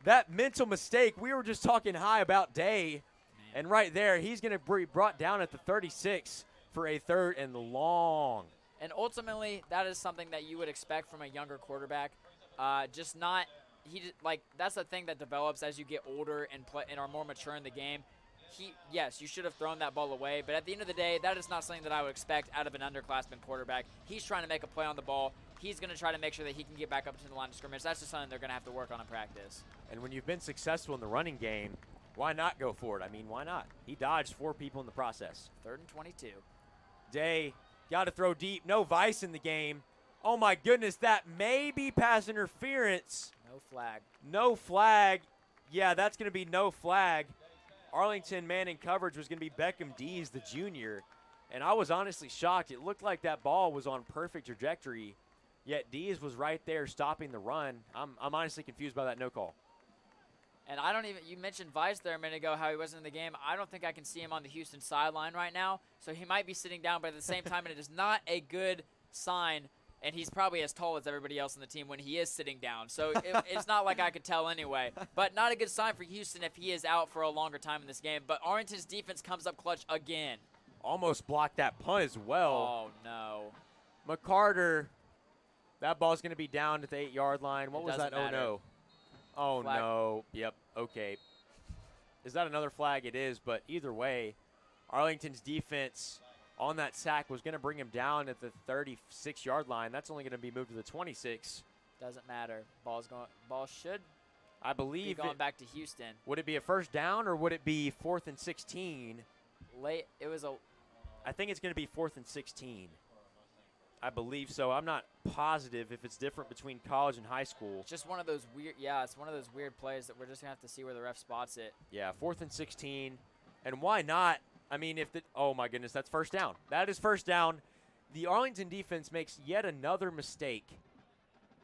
That mental mistake. We were just talking high about Day, and right there, he's going to be brought down at the 36 for a 3rd and long. And ultimately, that is something that you would expect from a younger quarterback. Just not that's the thing that develops as you get older and are more mature in the game. Yes, you should have thrown that ball away, but at the end of the day, that is not something that I would expect out of an underclassman quarterback. He's trying to make a play on the ball. He's going to try to make sure that he can get back up to the line of scrimmage. That's just something they're going to have to work on in practice. And when you've been successful in the running game, why not go for it? I mean, why not? He dodged 4 people in the process. 3rd and 22. Day got to throw deep. No Vice in the game. Oh, my goodness, that may be pass interference. No flag. No flag. Yeah, that's going to be no flag. Arlington man in coverage was going to be Beckham Dees, the junior. And I was honestly shocked. It looked like that ball was on perfect trajectory, yet Dees was right there stopping the run. I'm honestly confused by that no call. And you mentioned Vice there a minute ago, how he wasn't in the game. I don't think I can see him on the Houston sideline right now. So he might be sitting down, but at the same time, it is not a good sign. And he's probably as tall as everybody else on the team when he is sitting down. So it's not like I could tell anyway. But not a good sign for Houston if he is out for a longer time in this game. But Arlington's defense comes up clutch again. Almost blocked that punt as well. Oh, no. McCarter, that ball's going to be down at the 8-yard line. What was that? Matter. Oh, no. Oh, Flag. no. Yep, okay. Is that another flag? It is, but either way, Arlington's defense on that sack was going to bring him down at the 36-yard line. That's only going to be moved to the 26. Doesn't matter. Ball should I believe be going back to Houston. Would it be a first down or would it be 4th and 16? I think it's going to be 4th and 16. I believe so. I'm not positive if it's different between college and high school. It's just one of those weird, it's one of those weird plays that we're just going to have to see where the ref spots it. Yeah, 4th and 16. And why not? I mean, oh my goodness, that's first down. That is first down. The Arlington defense makes yet another mistake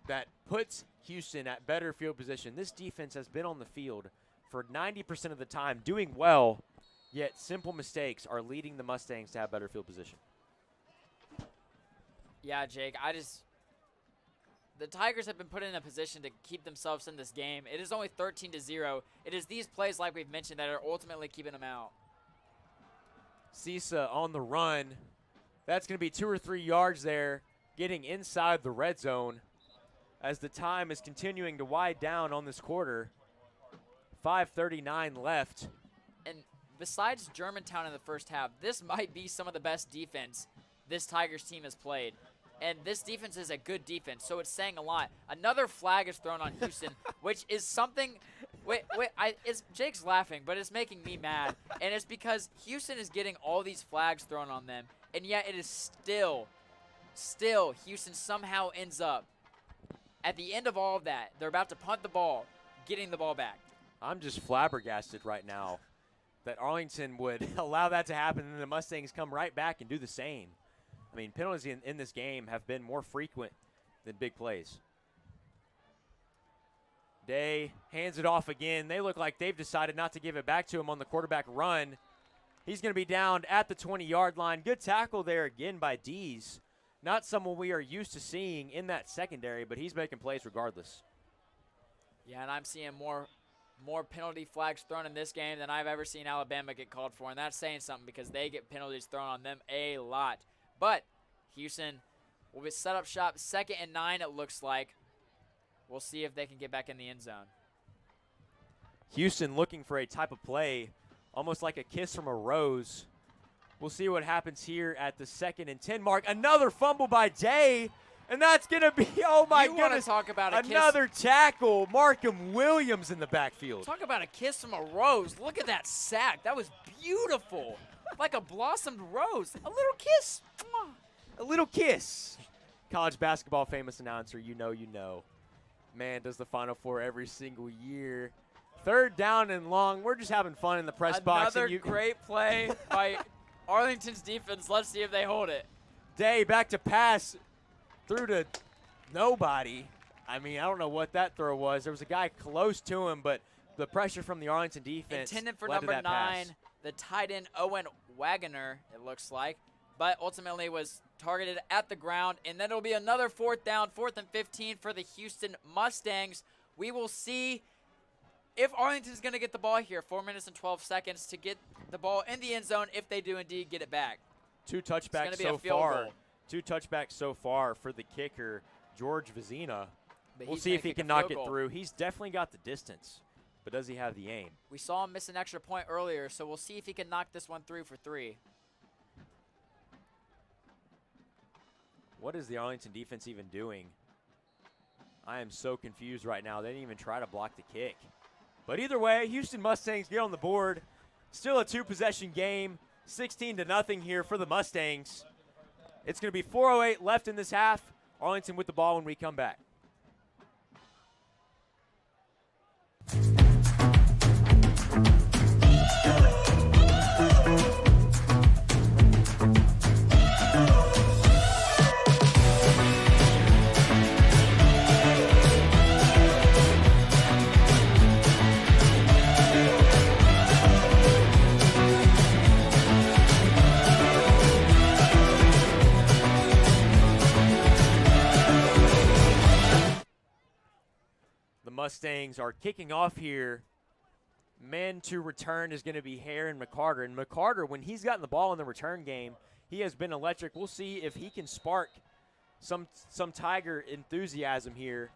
that puts Houston at better field position. This defense has been on the field for 90% of the time, doing well, yet simple mistakes are leading the Mustangs to have better field position. Yeah, Jake, the Tigers have been put in a position to keep themselves in this game. It is only 13-0. It is these plays, like we've mentioned, that are ultimately keeping them out. Cisa on the run. That's going to be 2 or 3 yards there, getting inside the red zone as the time is continuing to wind down on this quarter. 5:39 left. And besides Germantown in the first half, this might be some of the best defense this Tigers team has played. And this defense is a good defense, so it's saying a lot. Another flag is thrown on Houston, which is something Jake's laughing, but it's making me mad. And it's because Houston is getting all these flags thrown on them, and yet it is still Houston somehow ends up, at the end of all of that, they're about to punt the ball, getting the ball back. I'm just flabbergasted right now that Arlington would allow that to happen, and the Mustangs come right back and do the same. I mean, penalties in this game have been more frequent than big plays. Day hands it off again. They look like they've decided not to give it back to him on the quarterback run. He's going to be down at the 20-yard line. Good tackle there again by Dees. Not someone we are used to seeing in that secondary, but he's making plays regardless. Yeah, and I'm seeing more penalty flags thrown in this game than I've ever seen Alabama get called for, and that's saying something because they get penalties thrown on them a lot. But Houston will be set up shop 2nd and 9, it looks like. We'll see if they can get back in the end zone. Houston looking for a type of play, almost like a kiss from a rose. We'll see what happens here at the 2nd and 10 mark. Another fumble by Day, and that's going to be, oh my goodness. You want to talk about another tackle. Markham Williams in the backfield. Talk about a kiss from a rose. Look at that sack. That was beautiful. Like a blossomed rose. A little kiss. A little kiss. College basketball famous announcer, you know. Man, does the Final Four every single year. 3rd down and long. We're just having fun in the press box. Another great play by Arlington's defense. Let's see if they hold it. Day back to pass through to nobody. I mean, I don't know what that throw was. There was a guy close to him, but the pressure from the Arlington defense intended for led to number that 9, pass. the tight end Owen Wagoner, it looks like. but ultimately was targeted at the ground. And then it'll be another 4th down, 4th and 15 for the Houston Mustangs. We will see if Arlington's going to get the ball here. 4 minutes and 12 seconds to get the ball in the end zone if they do indeed get it back. 2 touchbacks so far. 2 touchbacks so far for the kicker, George Vizina. We'll see if he can knock it through. He's definitely got the distance, but does he have the aim? We saw him miss an extra point earlier, so we'll see if he can knock this one through for 3. What is the Arlington defense even doing? I am so confused right now. They didn't even try to block the kick. But either way, Houston Mustangs get on the board. Still a 2-possession game, 16-0 here for the Mustangs. It's going to be 4:08 left in this half. Arlington with the ball when we come back. Mustangs are kicking off here. Man to return is going to be Hare and McCarter. And McCarter, when he's gotten the ball in the return game, he has been electric. We'll see if he can spark some Tiger enthusiasm here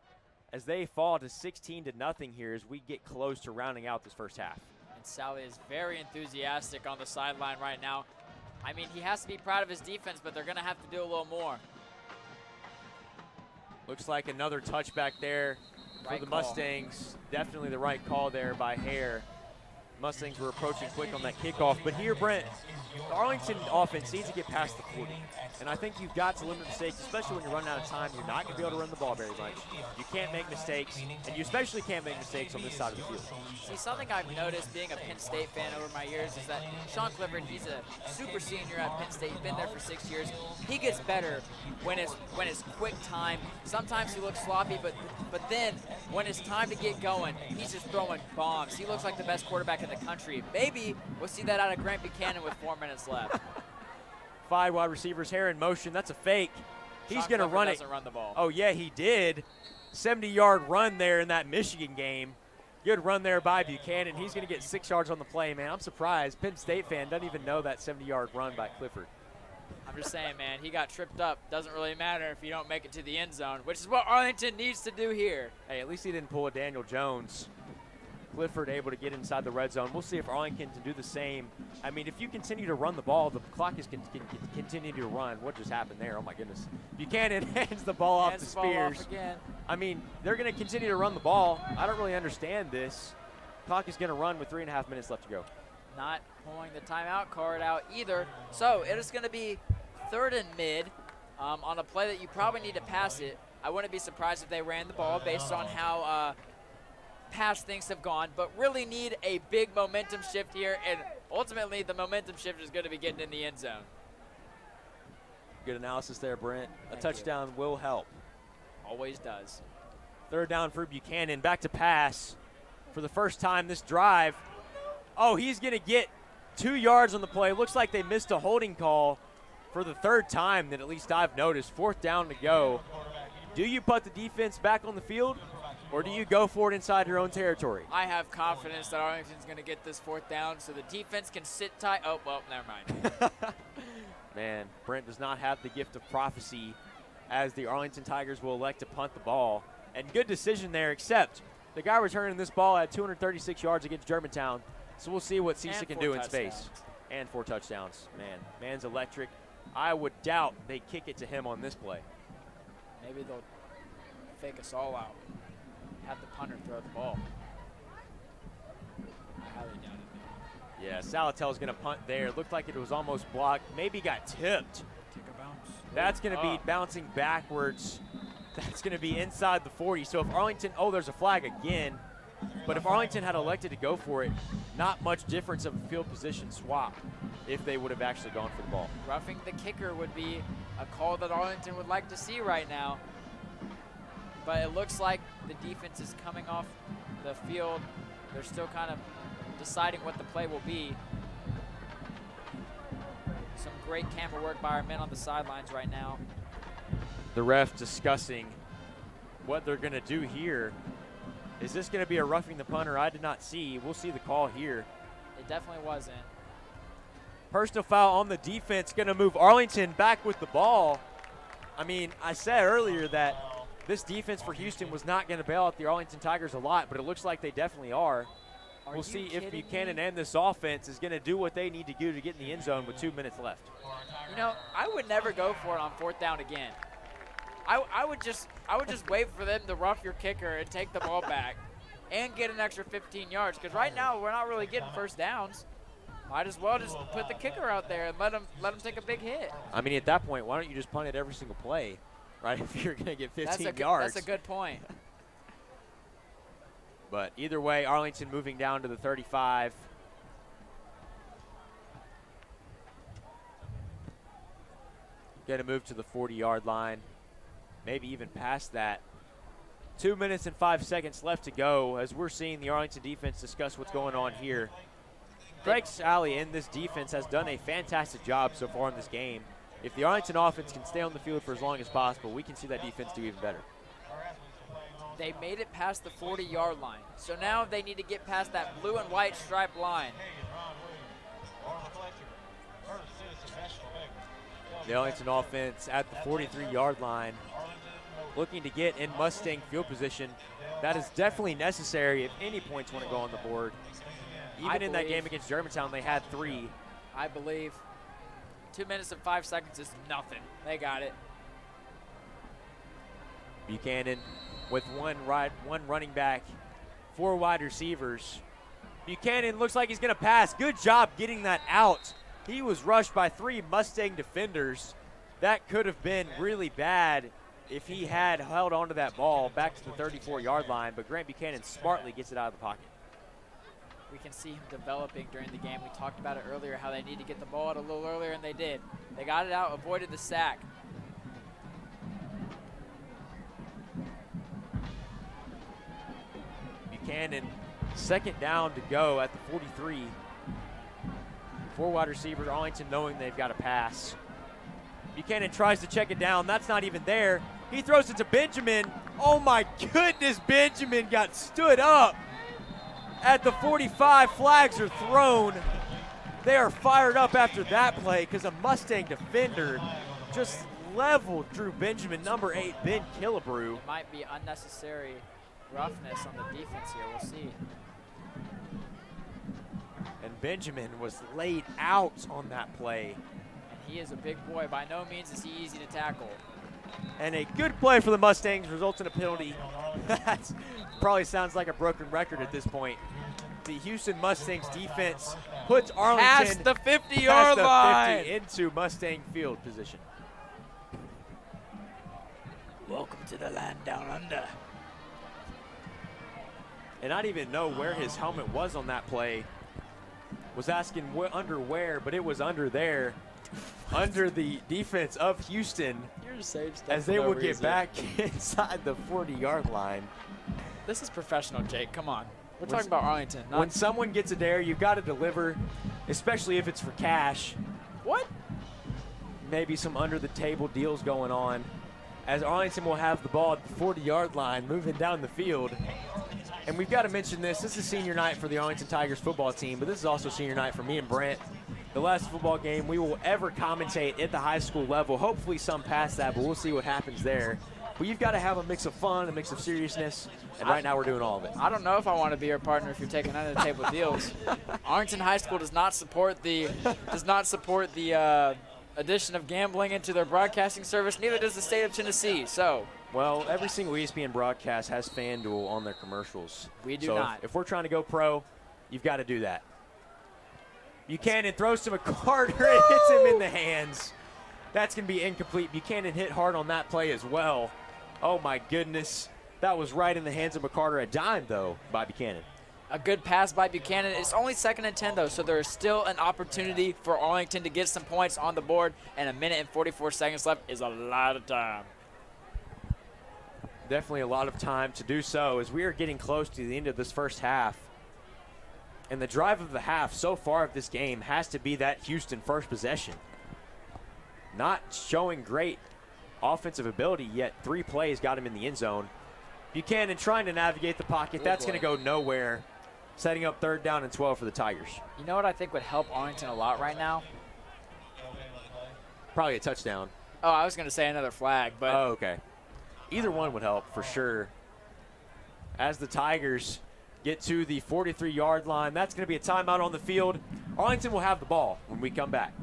as they fall to 16-0 here as we get close to rounding out this first half. And Sally is very enthusiastic on the sideline right now. I mean, he has to be proud of his defense, but they're going to have to do a little more. Looks like another touchback there. For the Mustangs, definitely the right call there by Hare. Mustangs were approaching quick on that kickoff. But here, Brent, the Arlington offense needs to get past the 40. And I think you've got to limit mistakes, especially when you're running out of time. You're not going to be able to run the ball very much. You can't make mistakes, and you especially can't make mistakes on this side of the field. See, something I've noticed being a Penn State fan over my years is that Sean Clifford, he's a super senior at Penn State. He's been there for 6 years. He gets better when it's quick time. Sometimes he looks sloppy, but then when it's time to get going, he's just throwing bombs. He looks like the best quarterback in the country. Maybe we'll see that out of Grant Buchanan with 4 minutes left. 5 wide receivers, Hare in motion. That's a fake. He's going to run it. Doesn't run the ball. Oh, yeah, he did. 70-yard run there in that Michigan game. Good run there by Buchanan. He's going to get 6 yards on the play, man. I'm surprised. Penn State fan doesn't even know that 70-yard run by Clifford. I'm just saying, man, he got tripped up. Doesn't really matter if you don't make it to the end zone, which is what Arlington needs to do here. Hey, at least he didn't pull a Daniel Jones. Clifford able to get inside the red zone. We'll see if Arlington can do the same. I mean, if you continue to run the ball, the clock is continue to run. What just happened there? Oh, my goodness. Buchanan hands the ball off to Spears. I mean, they're going to continue to run the ball. I don't really understand this. Clock is going to run with 3.5 minutes left to go. Not pulling the timeout card out either. So it is going to be 3rd and mid on a play that you probably need to pass it. I wouldn't be surprised if they ran the ball based on how past things have gone, but really need a big momentum shift here, and ultimately the momentum shift is going to be getting in the end zone. Good analysis there, Brent. A touchdown will help. Always does. 3rd down for Buchanan. Back to pass for the first time this drive. Oh, he's going to get 2 yards on the play. Looks like they missed a holding call for the 3rd time that at least I've noticed. 4th down to go. Do you put the defense back on the field, or do you go for it inside your own territory? I have confidence that Arlington's going to get this 4th down so the defense can sit tight. Oh, well, never mind. Man, Brent does not have the gift of prophecy as the Arlington Tigers will elect to punt the ball. And good decision there, except the guy returning this ball had 236 yards against Germantown. So we'll see what Cisa can do in space. And 4 touchdowns. Man, man's electric. I would doubt they kick it to him on this play. Maybe they'll fake us all out. Have the punter throw the ball. I highly doubt it. Yeah, Salatel's going to punt there. Looked like it was almost blocked. Maybe got tipped. Take a bounce. That's going to be bouncing backwards. That's going to be inside the 40. So if Arlington, there's a flag again. But if Arlington had elected to go for it, not much difference of a field position swap if they would have actually gone for the ball. Roughing the kicker would be a call that Arlington would like to see right now. But it looks like the defense is coming off the field. They're still kind of deciding what the play will be. Some great camera work by our men on the sidelines right now. The ref discussing what they're going to do here. Is this going to be a roughing the punter? I did not see. We'll see the call here. It definitely wasn't. Personal foul on the defense, going to move Arlington back with the ball. I mean, I said earlier that this defense for Houston was not going to bail out the Arlington Tigers a lot, but it looks like they definitely are. We'll see if Buchanan and this offense is going to do what they need to do to get in the end zone with 2 minutes left. You know, I would never go for it on 4th down again. I would just wait for them to rough your kicker and take the ball back and get an extra 15 yards. Because right now we're not really getting first downs. Might as well just put the kicker out there and let him take a big hit. I mean, at that point, why don't you just punt it every single play, right? If you're going to get 15 yards. That's a good point. But either way, Arlington moving down to the 35. Going to move to the 40-yard line, maybe even past that. 2 minutes and 5 seconds left to go as we're seeing the Arlington defense discuss what's going on here. Greg Salley and this defense has done a fantastic job so far in this game. If the Arlington offense can stay on the field for as long as possible, we can see that defense do even better. They made it past the 40-yard line. So now they need to get past that blue and white striped line. The Arlington offense at the 43-yard line, looking to get in Mustang field position. That is definitely necessary if any points want to go on the board. Even in that game against Germantown, they had 3. I believe 2 minutes and 5 seconds is nothing. They got it. Buchanan with one running back, 4 wide receivers. Buchanan looks like he's going to pass. Good job getting that out. He was rushed by 3 Mustang defenders. That could have been really bad if he had held onto that ball back to the 34-yard line, but Grant Buchanan smartly gets it out of the pocket. We can see him developing during the game. We talked about it earlier, how they need to get the ball out a little earlier, and they did. They got it out, avoided the sack. Buchanan, 2nd down to go at the 43. 4 wide receivers, Arlington knowing they've got to pass. Buchanan tries to check it down. That's not even there. He throws it to Benjamin. Oh my goodness, Benjamin got stood up. At the 45, flags are thrown. They are fired up after that play because a Mustang defender just leveled Drew Benjamin, number 8, Ben Killebrew. It might be unnecessary roughness on the defense here. We'll see. And Benjamin was laid out on that play. And he is a big boy. By no means is he easy to tackle. And a good play for the Mustangs results in a penalty. That probably sounds like a broken record at this point. The Houston Mustangs defense puts Arlington past the 50-yard line 50 into Mustang field position. Welcome to the land down under. And I didn't even know where his helmet was on that play. Was asking under where, but it was under there. Under the defense of Houston. You're saying stuff as they will get back inside the 40-yard line. This is professional, Jake. Come on. We're talking about Arlington. When someone gets a dare, you've got to deliver, especially if it's for cash. What? Maybe some under-the-table deals going on. As Arlington will have the ball at the 40-yard line, moving down the field. And we've got to mention this. This is senior night for the Arlington Tigers football team, but this is also senior night for me and Brent. The last football game we will ever commentate at the high school level. Hopefully some past that, but we'll see what happens there. But you've got to have a mix of fun, a mix of seriousness, and right now we're doing all of it. I don't know if I want to be your partner if you're taking under-the-table deals. Arlington High School does not support the addition of gambling into their broadcasting service. Neither does the state of Tennessee. So, well, every single ESPN broadcast has FanDuel on their commercials. We do so not. If we're trying to go pro, you've got to do that. Buchanan throws to McCarter and hits him in the hands. That's going to be incomplete. Buchanan hit hard on that play as well. Oh, my goodness. That was right in the hands of McCarter. A dime, though, by Buchanan. A good pass by Buchanan. It's only 2nd and 10, though, so there is still an opportunity for Arlington to get some points on the board, and 1 minute and 44 seconds left is a lot of time. Definitely a lot of time to do so as we are getting close to the end of this first half. And the drive of the half so far of this game has to be that Houston first possession. not showing great offensive ability, yet 3 plays got him in the end zone. Buchanan trying to navigate the pocket. That's going to go nowhere, setting up 3rd down and 12 for the Tigers. You know what I think would help Arlington a lot right now? Probably a touchdown. Oh, I was going to say another flag, but Oh, okay. Either one would help for sure. As the Tigers get to the 43-yard line, that's going to be a timeout on the field. Arlington will have the ball when we come back.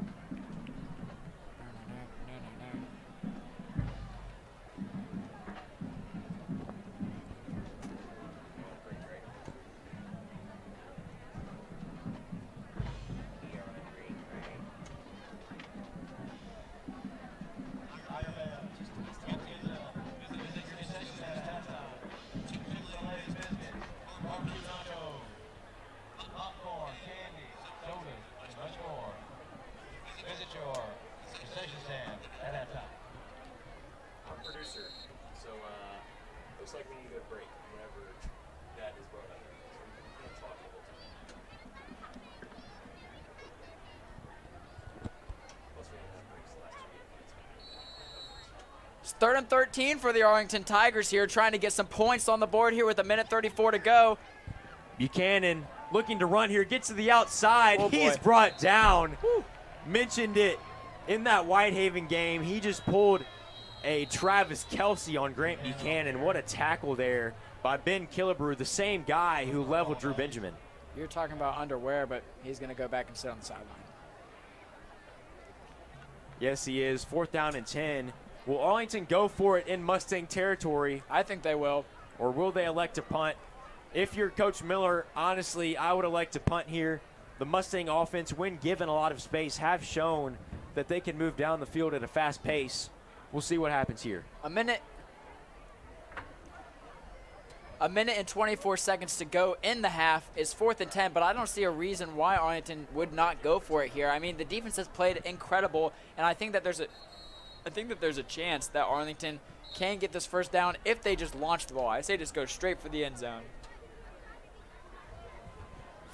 It's 3rd and 13 for the Arlington Tigers here, trying to get some points on the board here with 1:34 to go. Buchanan looking to run here, gets to the outside. Oh, He's boy. brought down. Mentioned it in that Whitehaven game. He just pulled a Travis Kelsey on Grant Buchanan. What a tackle there by Ben Killebrew, the same guy who leveled Drew Benjamin. You're talking about underwear, but he's going to go back and sit on the sideline. Yes, he is. 4th down and 10. Will Arlington go for it in Mustang territory? I think they will. Or will they elect to punt? If you're Coach Miller, honestly, I would elect to punt here. The Mustang offense, when given a lot of space, have shown that they can move down the field at a fast pace. We'll see what happens here. A minute and 24 seconds to go in the half. Is 4th and 10, but I don't see a reason why Arlington would not go for it here. I mean, the defense has played incredible, and I think that there's a chance that Arlington can get this 1st down if they just launch the ball. I say just go straight for the end zone.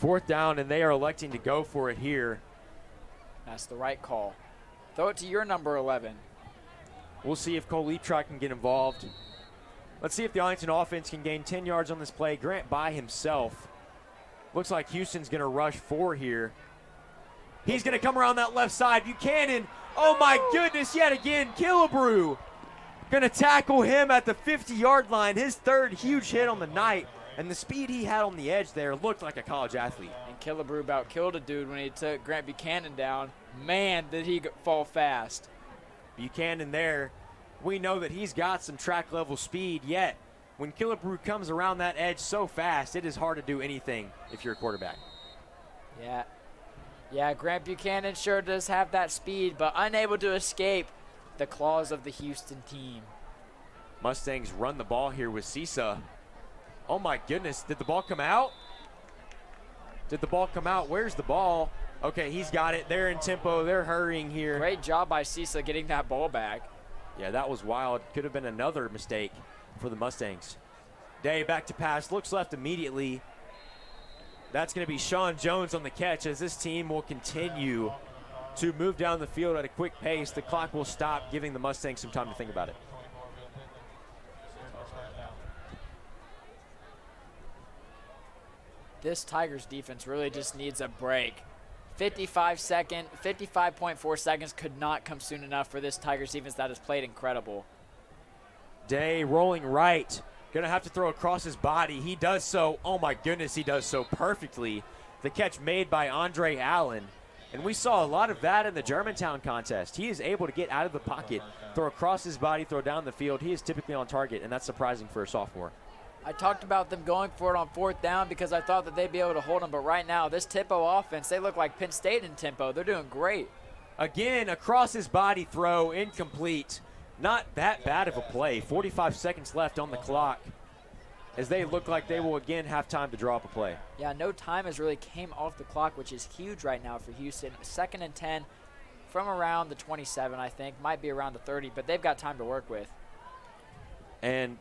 4th down, and they are electing to go for it here. That's the right call. Throw it to your number 11. We'll see if Cole Leaptrot can get involved. Let's see if the Arlington offense can gain 10 yards on this play. Grant by himself. Looks like Houston's going to rush 4 here. He's going to come around that left side. Buchanan, oh my goodness, yet again, Killebrew going to tackle him at the 50-yard line. His 3rd huge hit on the night, and the speed he had on the edge there looked like a college athlete. And Killebrew about killed a dude when he took Grant Buchanan down. Man, did he fall fast. Buchanan there, we know that he's got some track level speed, yet when Killebrew comes around that edge so fast, it is hard to do anything if you're a quarterback. Yeah, Grant Buchanan sure does have that speed, but unable to escape the claws of the Houston team. Mustangs run the ball here with Cisa. Oh my goodness, did the ball come out? Did the ball come out? Where's the ball? Okay, he's got it. They're in tempo. They're hurrying here. Great job by Cisa getting that ball back. Yeah, that was wild. Could have been another mistake for the Mustangs. Day back to pass. Looks left immediately. That's going to be Sean Jones on the catch as this team will continue to move down the field at a quick pace. The clock will stop, giving the Mustangs some time to think about it. This Tigers defense really just needs a break. 55.4 seconds could not come soon enough for this Tigers defense that has played incredible. Day rolling right. Going to have to throw across his body. He does so. Oh, my goodness, he does so perfectly. The catch made by Andre Allen. And we saw a lot of that in the Germantown contest. He is able to get out of the pocket, throw across his body, throw down the field. He is typically on target, and that's surprising for a sophomore. I talked about them going for it on 4th down because I thought that they'd be able to hold them, but right now, this tempo offense, they look like Penn State in tempo. They're doing great. Again, across his body throw, incomplete. Not that bad of a play. 45 seconds left on the clock as they look like they will again have time to draw up a play. Yeah, no time has really came off the clock, which is huge right now for Houston. 2nd and 10 from around the 27, I think. Might be around the 30, but they've got time to work with. And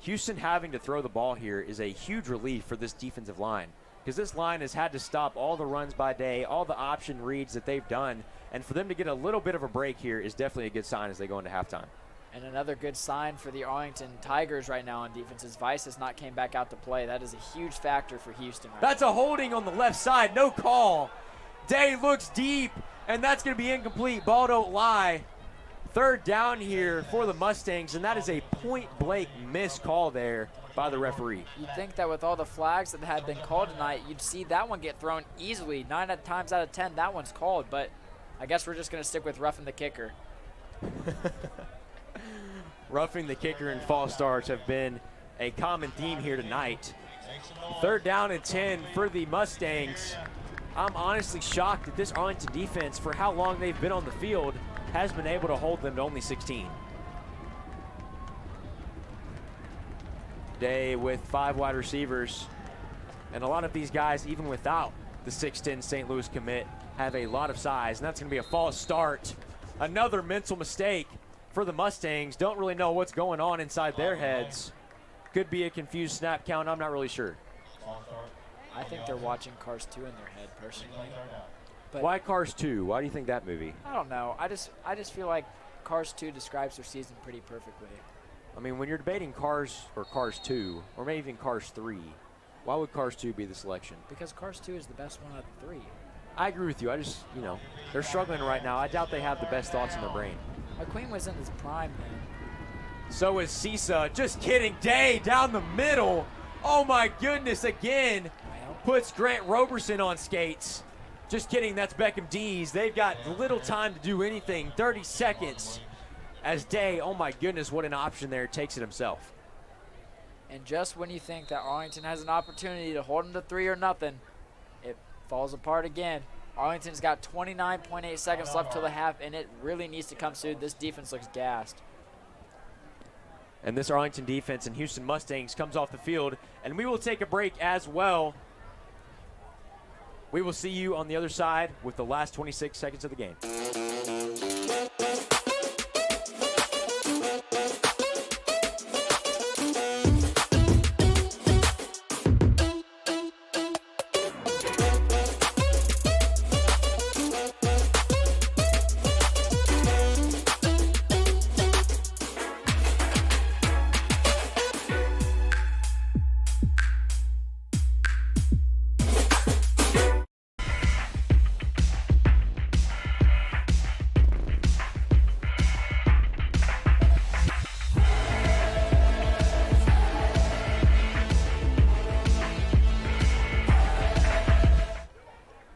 Houston having to throw the ball here is a huge relief for this defensive line. because this line has had to stop all the runs by Day, all the option reads that they've done, and for them to get a little bit of a break here is definitely a good sign as they go into halftime. And another good sign for the Arlington Tigers right now on defense is Vice has not came back out to play. That is a huge factor for Houston right That's now. a holding on the left side, no call. Day looks deep, and that's going to be incomplete. Ball don't lie. Third down here for the Mustangs, and that is a point-blank missed call there by the referee. You'd think that with all the flags that have been called tonight, you'd see that one get thrown easily. 9 times out of 10, that one's called, but I guess we're just going to stick with roughing the kicker. Roughing the kicker and false starts have been a common theme here tonight. Third down and 10 for the Mustangs. I'm honestly shocked that this Arlington defense, for how long they've been on the field, has been able to hold them to only 16. Day with 5 wide receivers, and a lot of these guys, even without the 6'10 St. Louis commit, have a lot of size, and that's going to be a false start. Another mental mistake for the Mustangs. Don't really know what's going on inside their heads. Could be a confused snap count. I'm not really sure. I think they're watching Cars 2 in their head, personally. But Why Cars 2? Why do you think that movie? I don't know. I just feel like Cars 2 describes their season pretty perfectly. I mean, when you're debating Cars or Cars 2, or maybe even Cars 3, why would Cars 2 be the selection? Because Cars 2 is the best one out of the 3. I agree with you. I just, they're struggling right now. I doubt they have the best thoughts in their brain. McQueen was in his prime then. So is Cisa. Just kidding. Day down the middle. Oh my goodness, again. Puts Grant Roberson on skates. Just kidding, that's Beckham D's. They've got little time to do anything. 30 seconds as Day, oh my goodness, what an option there, takes it himself. And just when you think that Arlington has an opportunity to hold them to 3 or nothing, it falls apart again. Arlington's got 29.8 seconds left till the half, and it really needs to come soon. This defense looks gassed. And this Arlington defense and Houston Mustangs comes off the field, and we will take a break as well. We will see you on the other side with the last 26 seconds of the game.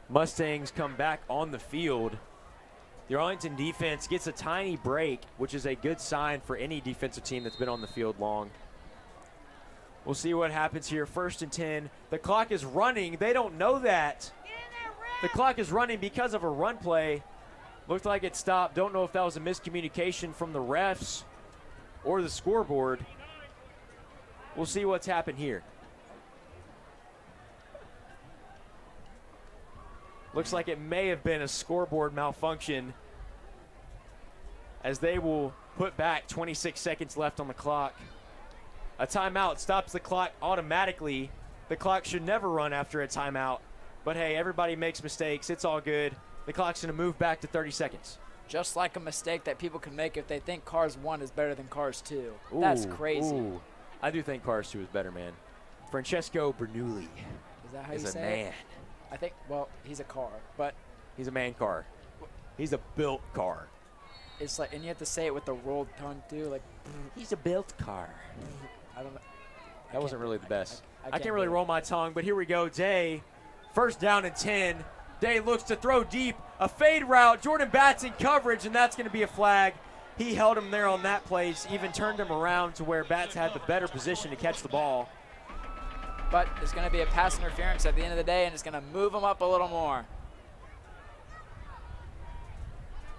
Mustangs come back on the field. The Arlington defense gets a tiny break, which is a good sign for any defensive team that's been on the field long. We'll see what happens here. 1st and 10. The clock is running. They don't know that. The clock is running because of a run play. Looked like it stopped. Don't know if that was a miscommunication from the refs or the scoreboard. We'll see what's happened here. Looks like it may have been a scoreboard malfunction, as they will put back 26 seconds left on the clock. A timeout stops the clock automatically. The clock should never run after a timeout. But hey, everybody makes mistakes. It's all good. The clock's going to move back to 30 seconds. Just like a mistake that people can make if they think Cars 1 is better than Cars 2. That's crazy. Ooh. I do think Cars 2 is better, man. Francesco Bernoulli Is that how is you a say man. it? I think, well, he's a car, but He's a man car. He's a built car. it's like, and you have to say it with the rolled tongue too, like. He's a built car. I don't know. That wasn't really the best. I I can't can't really do it. roll my tongue, but here we go. Day, 1st down and 10. Day looks to throw deep. A fade route. Jordan Batts in coverage, and that's going to be a flag. He held him there on that place, even turned him around to where Batts had the better position to catch the ball. But it's going to be a pass interference at the end of the day, and it's going to move him up a little more.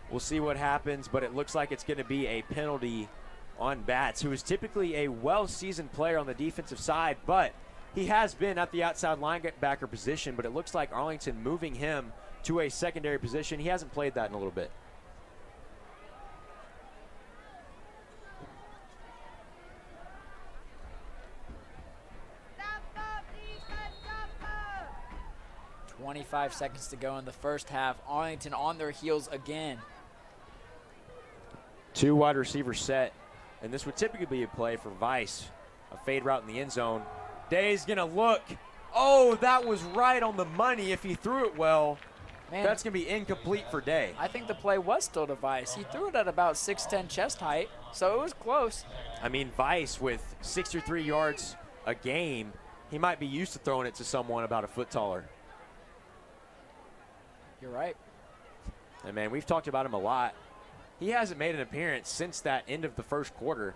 We'll see what happens, but it looks like it's going to be a penalty on Batts, who is typically a well-seasoned player on the defensive side, but he has been at the outside linebacker position, but it looks like Arlington moving him to a secondary position. He hasn't played that in a little bit. 35 seconds to go in the first half. Arlington on their heels again. 2 wide receivers set, and this would typically be a play for Vice. A fade route in the end zone. Day's going to look. Oh, that was right on the money if he threw it well. Man, that's going to be incomplete for Day. I think the play was still to Vice. He threw it at about 6'10" chest height, so it was close. I mean, Vice with 63 yards a game, he might be used to throwing it to someone about a foot taller. You're right. And, man, we've talked about him a lot. He hasn't made an appearance since that end of the first quarter.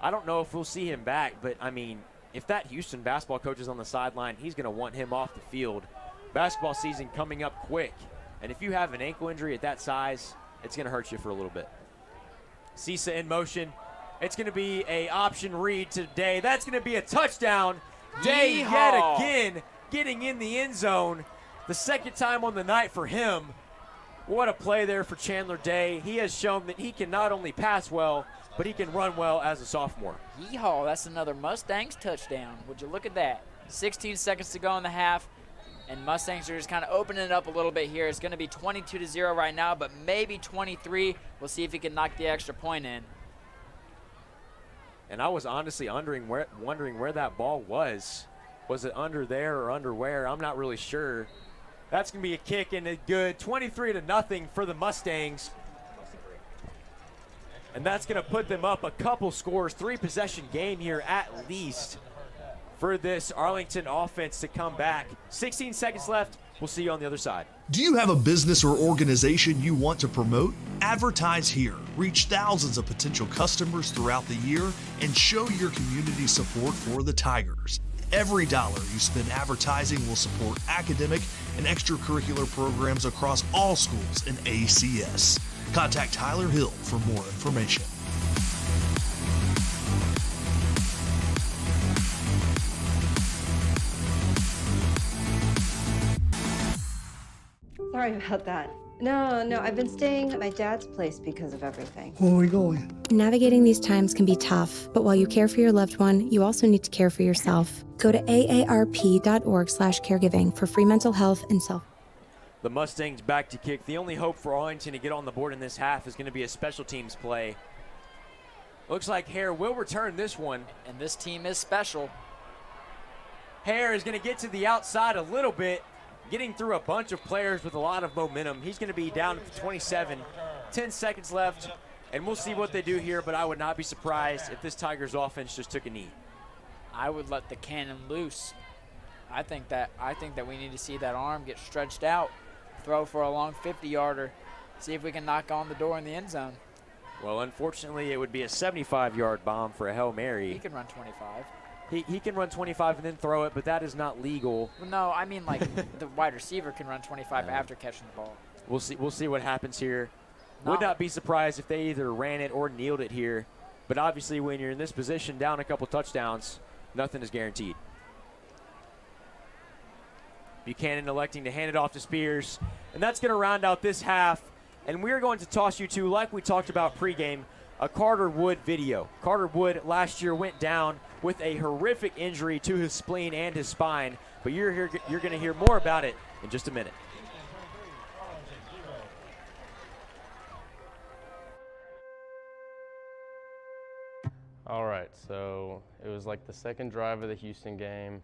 I don't know if we'll see him back, but, I mean, if that Houston basketball coach is on the sideline, he's going to want him off the field. Basketball season coming up quick, and if you have an ankle injury at that size, it's going to hurt you for a little bit. Cisa in motion. It's going to be a option read today. That's going to be a touchdown. Day yet again getting in the end zone. The second time on the night for him. What a play there for Chandler Day. He has shown that he can not only pass well, but he can run well as a sophomore. Yeehaw, that's another Mustangs touchdown. Would you look at that? 16 seconds to go in the half, and Mustangs are just kind of opening it up a little bit here. It's going to be 22-0 right now, but maybe 23. We'll see if he can knock the extra point in. And I was honestly wondering where that ball was. Was it under there or under where? I'm not really sure. That's going to be a kick and a good 23-0 for the Mustangs. And that's going to put them up a couple scores, 3-possession game here at least for this Arlington offense to come back. 16 seconds left. We'll see you on the other side. Do you have a business or organization you want to promote? Advertise here. Reach thousands of potential customers throughout the year and show your community support for the Tigers. Every dollar you spend advertising will support academic and extracurricular programs across all schools in ACS. Contact Tyler Hill for more information. Sorry about that. No, I've been staying at my dad's place because of everything. Where are we going? Navigating these times can be tough, but while you care for your loved one, you also need to care for yourself. Go to aarp.org/caregiving for free mental health and self. The Mustangs back to kick. The only hope for Arlington to get on the board in this half is going to be a special teams play. Looks like Hare will return this one. And this team is special. Hare is going to get to the outside a little bit, getting through a bunch of players with a lot of momentum. He's going to be down to 27. 10 seconds left, and we'll see what they do here, but I would not be surprised if this Tigers offense just took a knee. I would let the cannon loose. I think that we need to see that arm get stretched out, throw for a long 50-yarder, see if we can knock on the door in the end zone. Well, unfortunately, it would be a 75-yard bomb for a Hail Mary. He can run 25. He can run 25 and then throw it, but that is not legal. Well, no, I mean like the wide receiver can run 25 after catching the ball. We'll see what happens here. Would not be surprised if they either ran it or kneeled it here. But obviously when you're in this position, down a couple touchdowns, nothing is guaranteed. Buchanan electing to hand it off to Spears. And that's going to round out this half. And we're going to toss you to, like we talked about pregame, a Carter Wood video. Carter Wood last year went down with a horrific injury to his spleen and his spine. But you're going to hear more about it in just a minute. All right, so it was like the second drive of the Houston game,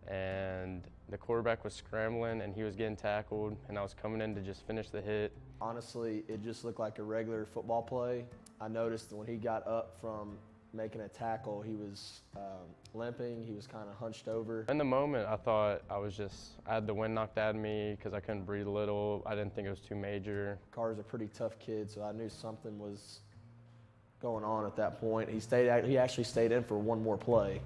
and the quarterback was scrambling and he was getting tackled, and I was coming in to just finish the hit. Honestly, it just looked like a regular football play. I noticed that when he got up from making a tackle, he was limping, he was kind of hunched over. In the moment, I thought I had the wind knocked out of me because I couldn't breathe a little. I didn't think it was too major. Carter's a pretty tough kid, so I knew something was going on at that point. He actually stayed in for one more play,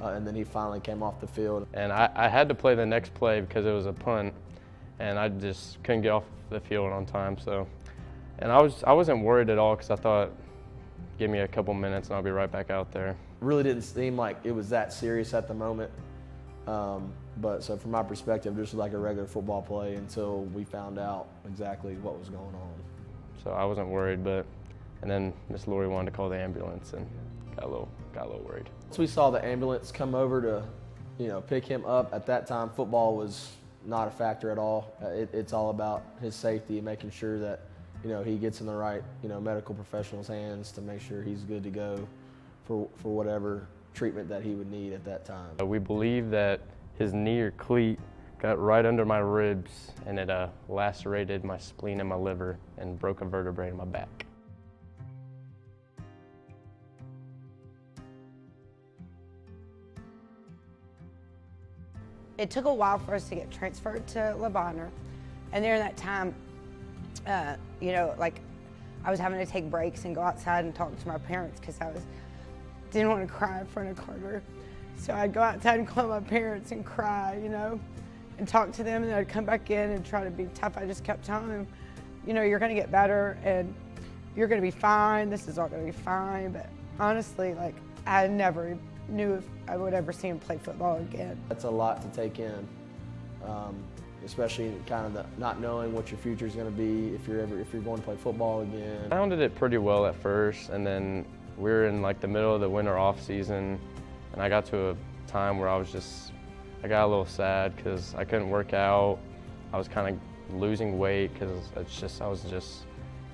and then he finally came off the field. And I had to play the next play because it was a punt, and I just couldn't get off the field on time. So, and I wasn't worried at all because I thought, give me a couple minutes and I'll be right back out there. Really didn't seem like it was that serious at the moment. But so from my perspective, this was like a regular football play until we found out exactly what was going on. So I wasn't worried, and then Miss Lori wanted to call the ambulance and got a little worried. Once we saw the ambulance come over to, pick him up, at that time football was not a factor at all. It's all about his safety and making sure that, he gets in the right, medical professional's hands to make sure he's good to go for whatever treatment that he would need at that time. We believe that his knee or cleat got right under my ribs, and it lacerated my spleen and my liver and broke a vertebrae in my back. It took a while for us to get transferred to Le Bonheur, and during that time, like I was having to take breaks and go outside and talk to my parents because didn't want to cry in front of Carter. So I'd go outside and call my parents and cry, and talk to them, and then I'd come back in and try to be tough. I just kept telling them, you're going to get better and you're going to be fine. This is all going to be fine. But honestly, like, I never knew if I would ever see him play football again. That's a lot to take in, especially kind of not knowing what your future is going to be if you're going to play football again. I handled it pretty well at first, and then we were in like the middle of the winter off season, and I got to a time where I got a little sad because I couldn't work out. I was kind of losing weight because I was just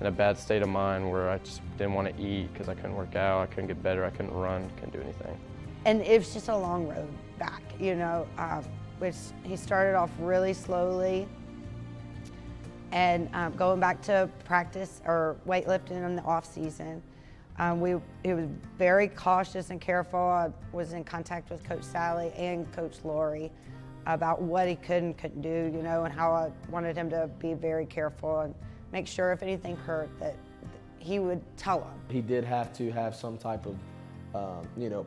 in a bad state of mind where I just didn't want to eat because I couldn't work out, I couldn't get better, I couldn't run, couldn't do anything. And it was just a long road back, which he started off really slowly. And going back to practice or weightlifting in the off season, he was very cautious and careful. I was in contact with Coach Sally and Coach Lori about what he could and couldn't do, and how I wanted him to be very careful and make sure if anything hurt that he would tell them. He did have to have some type of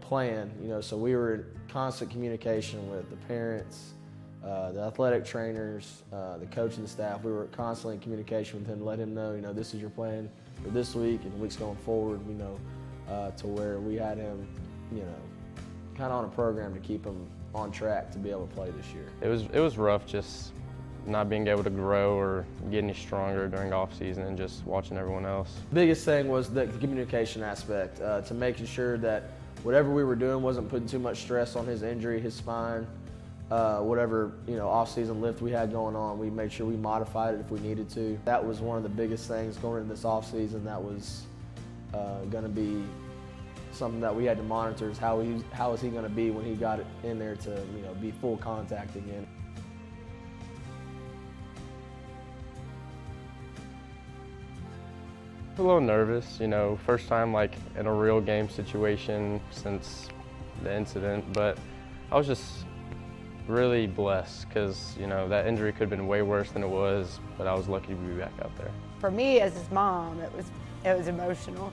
plan, so we were in constant communication with the parents, the athletic trainers, the coaching staff. We were constantly in communication with him, let him know, this is your plan for this week and weeks going forward, to where we had him, kind of on a program to keep him on track to be able to play this year. It was rough just not being able to grow or get any stronger during off season and just watching everyone else. Biggest thing was the communication aspect, to making sure that whatever we were doing wasn't putting too much stress on his injury, his spine, whatever off-season lift we had going on. We made sure we modified it if we needed to. That was one of the biggest things going into this off-season. That was going to be something that we had to monitor, is how is he going to be when he got it in there to be full contact again. A little nervous, first time like in a real game situation since the incident, but I was just really blessed because, that injury could have been way worse than it was, but I was lucky to be back out there. For me as his mom, it was emotional,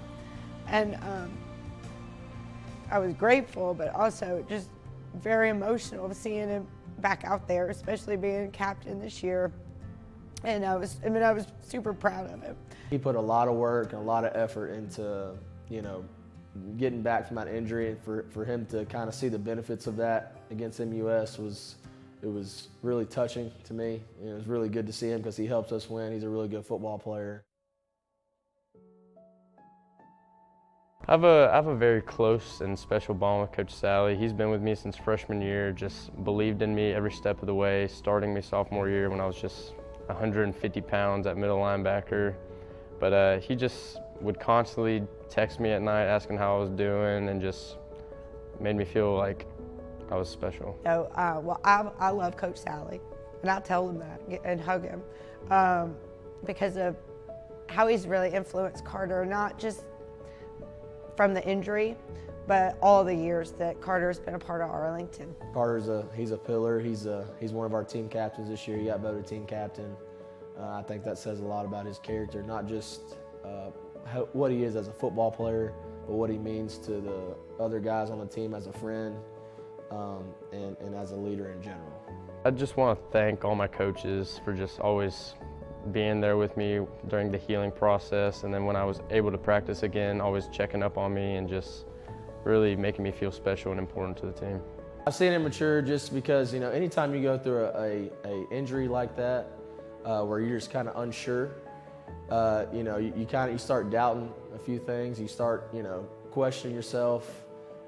and I was grateful, but also just very emotional seeing him back out there, especially being captain this year. And I was super proud of him. He put a lot of work and a lot of effort into, getting back from that injury, and for him to kind of see the benefits of that against MUS was really touching to me. It was really good to see him because he helps us win. He's a really good football player. I have a very close and special bond with Coach Sally. He's been with me since freshman year, just believed in me every step of the way, starting me sophomore year when I was just 150 pounds at middle linebacker. But he just would constantly text me at night asking how I was doing and just made me feel like I was special. So, I love Coach Sally, and I tell him that and hug him because of how he's really influenced Carter, not just from the injury, but all the years that Carter's been a part of Arlington. Carter's he's a pillar. He's one of our team captains this year. He got voted team captain. I think that says a lot about his character, not just what he is as a football player, but what he means to the other guys on the team as a friend and as a leader in general. I just want to thank all my coaches for just always being there with me during the healing process, and then when I was able to practice again, always checking up on me and just really making me feel special and important to the team. I've seen him mature just because, anytime you go through a injury like that, where you're just kind of unsure, you start doubting a few things. You start, questioning yourself.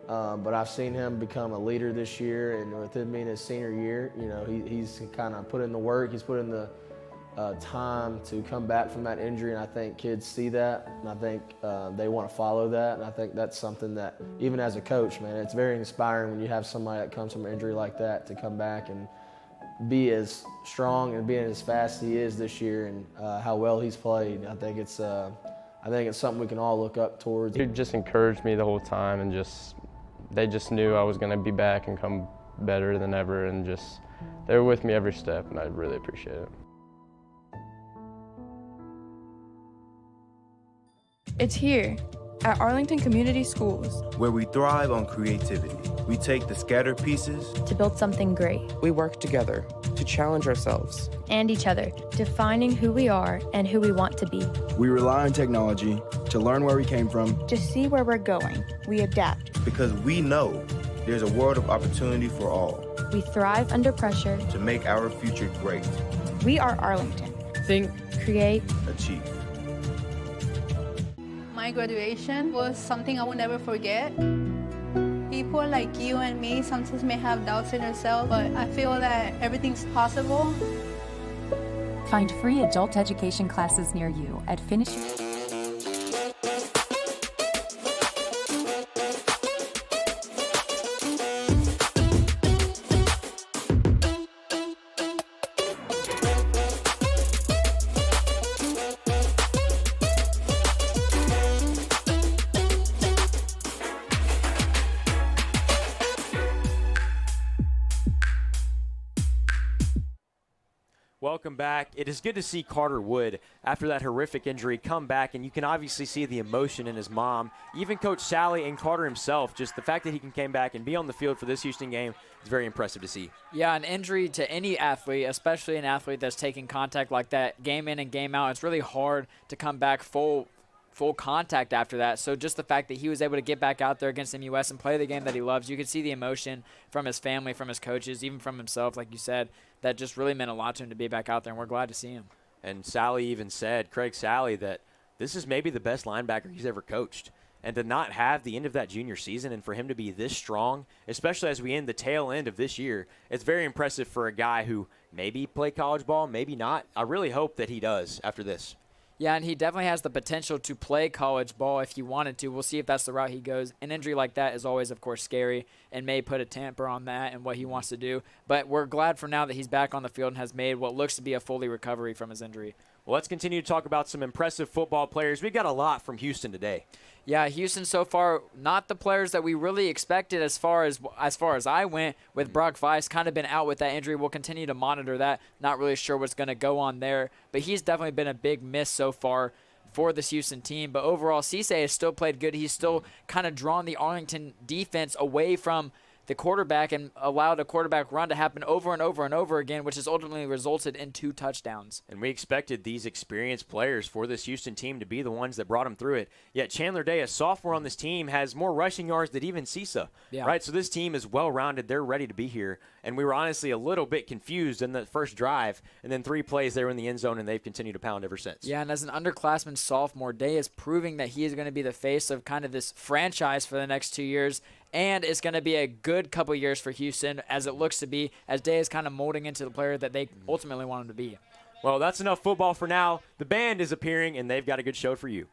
But I've seen him become a leader this year, and with him being his senior year, he's kind of put in the work. He's put in the time to come back from that injury, and I think kids see that, and I think they want to follow that, and I think that's something that, even as a coach, man, it's very inspiring when you have somebody that comes from an injury like that to come back and be as strong and being as fast as he is this year, and how well he's played. I think it's something we can all look up towards. He just encouraged me the whole time, and they just knew I was going to be back and come better than ever, and they were with me every step, and I really appreciate it. It's here, at Arlington Community Schools, where we thrive on creativity. We take the scattered pieces to build something great. We work together to challenge ourselves and each other, defining who we are and who we want to be. We rely on technology to learn where we came from, to see where we're going. We adapt because we know there's a world of opportunity for all. We thrive under pressure to make our future great. We are Arlington. Think, create, achieve. My graduation was something I will never forget. People like you and me sometimes may have doubts in yourself, but I feel that everything's possible. Find free adult education classes near you at Finish. Welcome back. It is good to see Carter Wood, after that horrific injury, come back, and you can obviously see the emotion in his mom, even Coach Sally and Carter himself. Just the fact that he can come back and be on the field for this Houston game is very impressive to see. Yeah, an injury to any athlete, especially an athlete that's taking contact like that, game in and game out, it's really hard to come back full contact after that. So just the fact that he was able to get back out there against MUS and play the game that he loves, you could see the emotion from his family, from his coaches, even from himself, like you said. That just really meant a lot to him to be back out there, and we're glad to see him. And Sally even said, Craig Sally, that this is maybe the best linebacker he's ever coached. And to not have the end of that junior season and for him to be this strong, especially as we end the tail end of this year, it's very impressive for a guy who maybe played college ball, maybe not. I really hope that he does after this. Yeah, and he definitely has the potential to play college ball if he wanted to. We'll see if that's the route he goes. An injury like that is always, of course, scary and may put a tamper on that and what he wants to do. But we're glad for now that he's back on the field and has made what looks to be a fully recovery from his injury. Well, let's continue to talk about some impressive football players. We got a lot from Houston today. Yeah, Houston so far, not the players that we really expected as far as I went with Brock Weiss. Kind of been out with that injury. We'll continue to monitor that. Not really sure what's going to go on there. But he's definitely been a big miss so far for this Houston team. But overall, Cisse has still played good. He's still kind of drawn the Arlington defense away from the quarterback and allowed a quarterback run to happen over and over and over again, which has ultimately resulted in 2 touchdowns. And we expected these experienced players for this Houston team to be the ones that brought them through it. Yet Chandler Day, a sophomore on this team, has more rushing yards than even Cisse. Yeah. Right? So this team is well-rounded. They're ready to be here. And we were honestly a little bit confused in the first drive. And then 3 plays they were in the end zone, and they've continued to pound ever since. Yeah, and as an underclassman sophomore, Day is proving that he is going to be the face of kind of this franchise for the next 2 years. And it's going to be a good couple years for Houston, as it looks to be, as Day is kind of molding into the player that they ultimately want him to be. Well, that's enough football for now. The band is appearing, and they've got a good show for you.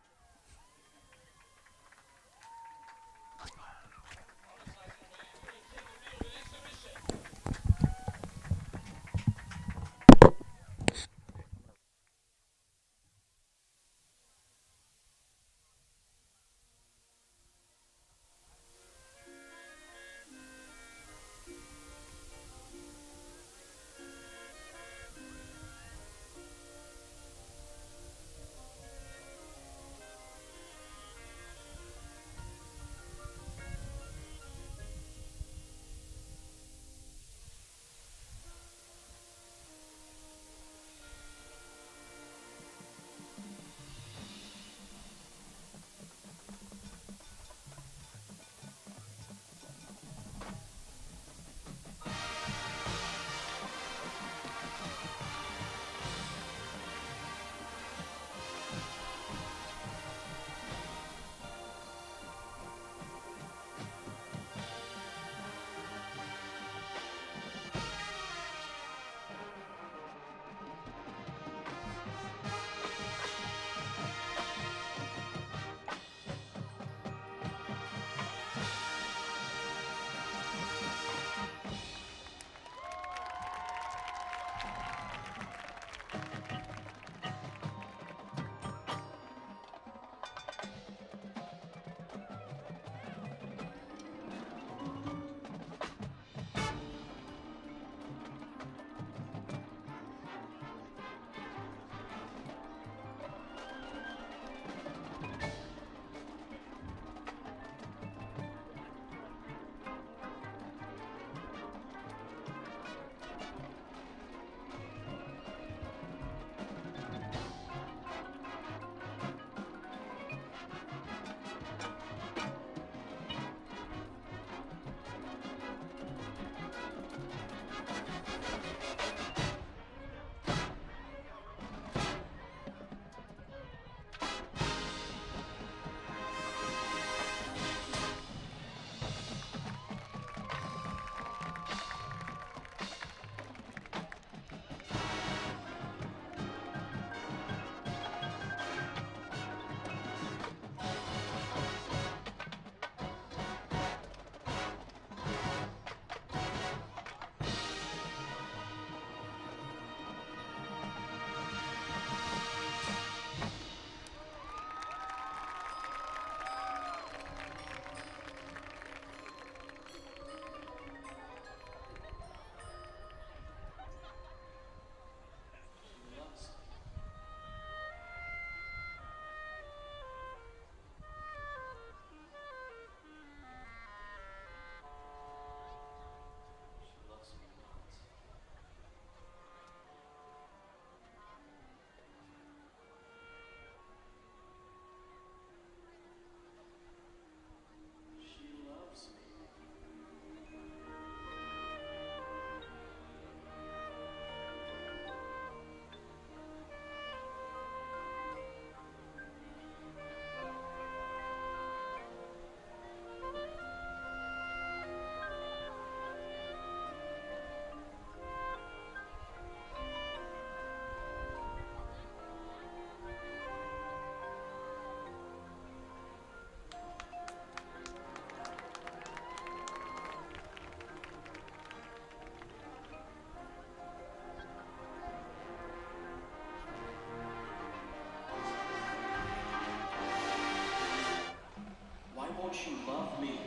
You Love Me.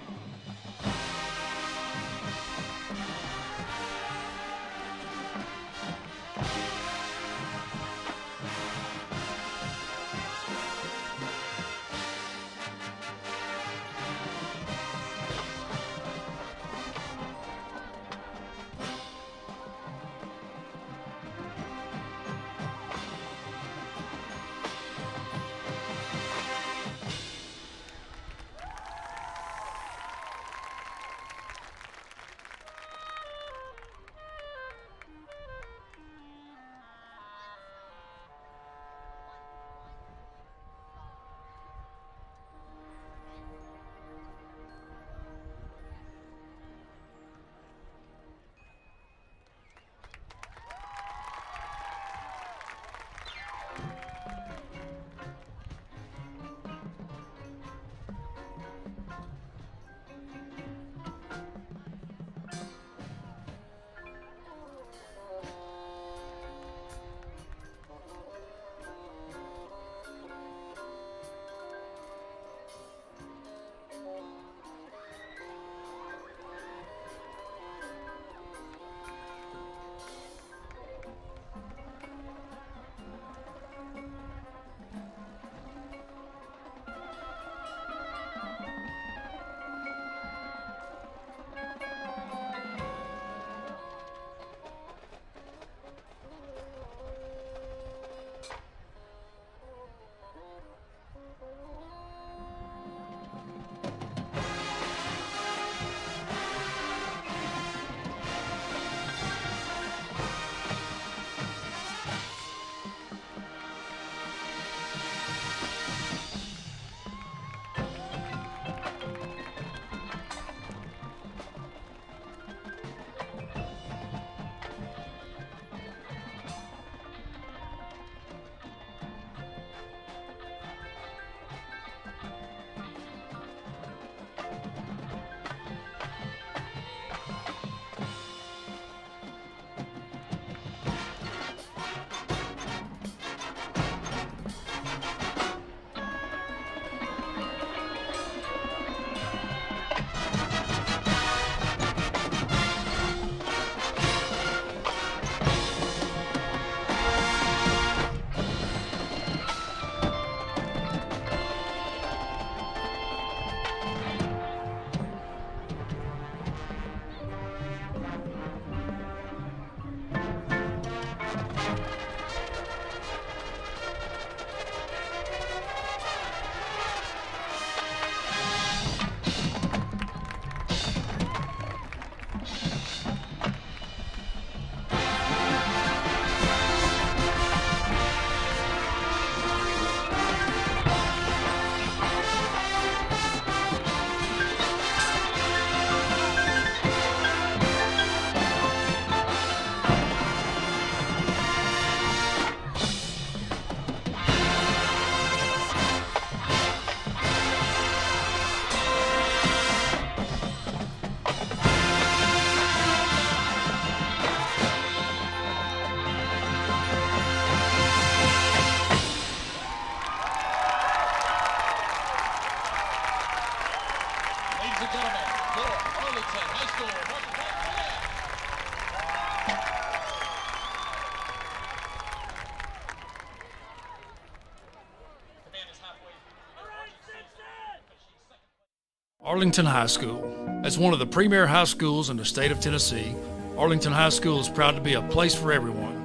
Arlington High School. As one of the premier high schools in the state of Tennessee, Arlington High School is proud to be a place for everyone.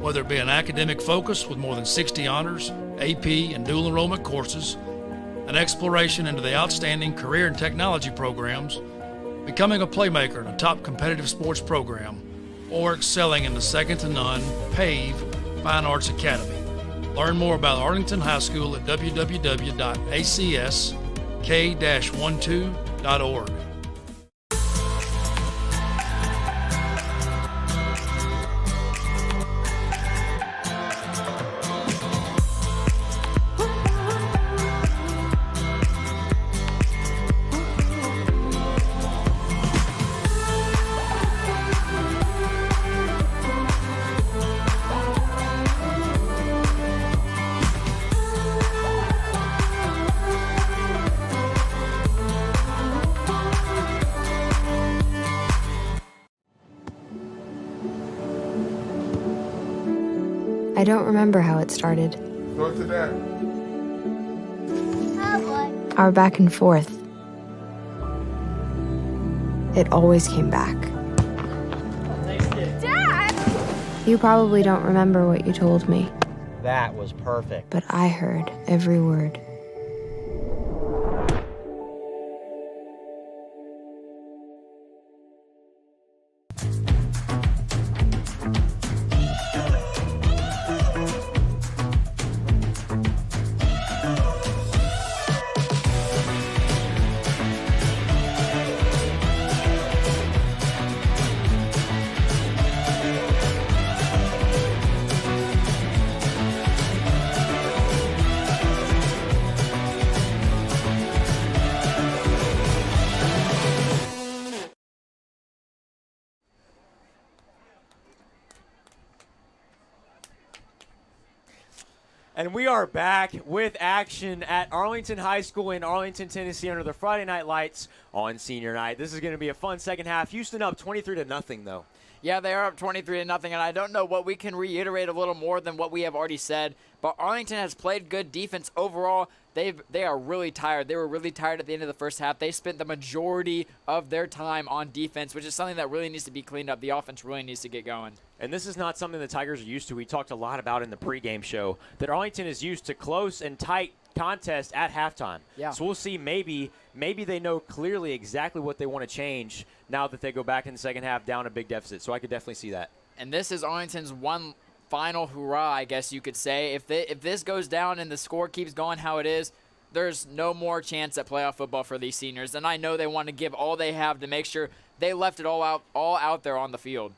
Whether it be an academic focus with more than 60 honors, AP, and dual enrollment courses, an exploration into the outstanding career and technology programs, becoming a playmaker in a top competitive sports program, or excelling in the second-to-none PAVE Fine Arts Academy. Learn more about Arlington High School at www.acsk-12.org. I don't remember how it started. Go to that. Our back and forth. It always came back. Dad! You probably don't remember what you told me, That was perfect. but I heard every word. And we are back with action at Arlington High School in Arlington, Tennessee under the Friday night lights on senior night. This is going to be a fun second half. Houston up 23-0 though. Yeah, they are up 23-0, and I don't know what we can reiterate a little more than what we have already said, but Arlington has played good defense overall. They are really tired. They were really tired at the end of the first half. They spent the majority of their time on defense, which is something that really needs to be cleaned up. The offense really needs to get going. And this is not something the Tigers are used to. We talked a lot about in the pregame show that Arlington is used to close and tight contests at halftime. Yeah. So we'll see maybe they know clearly exactly what they want to change now that they go back in the second half down a big deficit. So I could definitely see that. And this is Arlington's one final hurrah, I guess you could say. If this goes down and the score keeps going how it is, there's no more chance at playoff football for these seniors. And I know they want to give all they have to make sure they left it all out there on the field.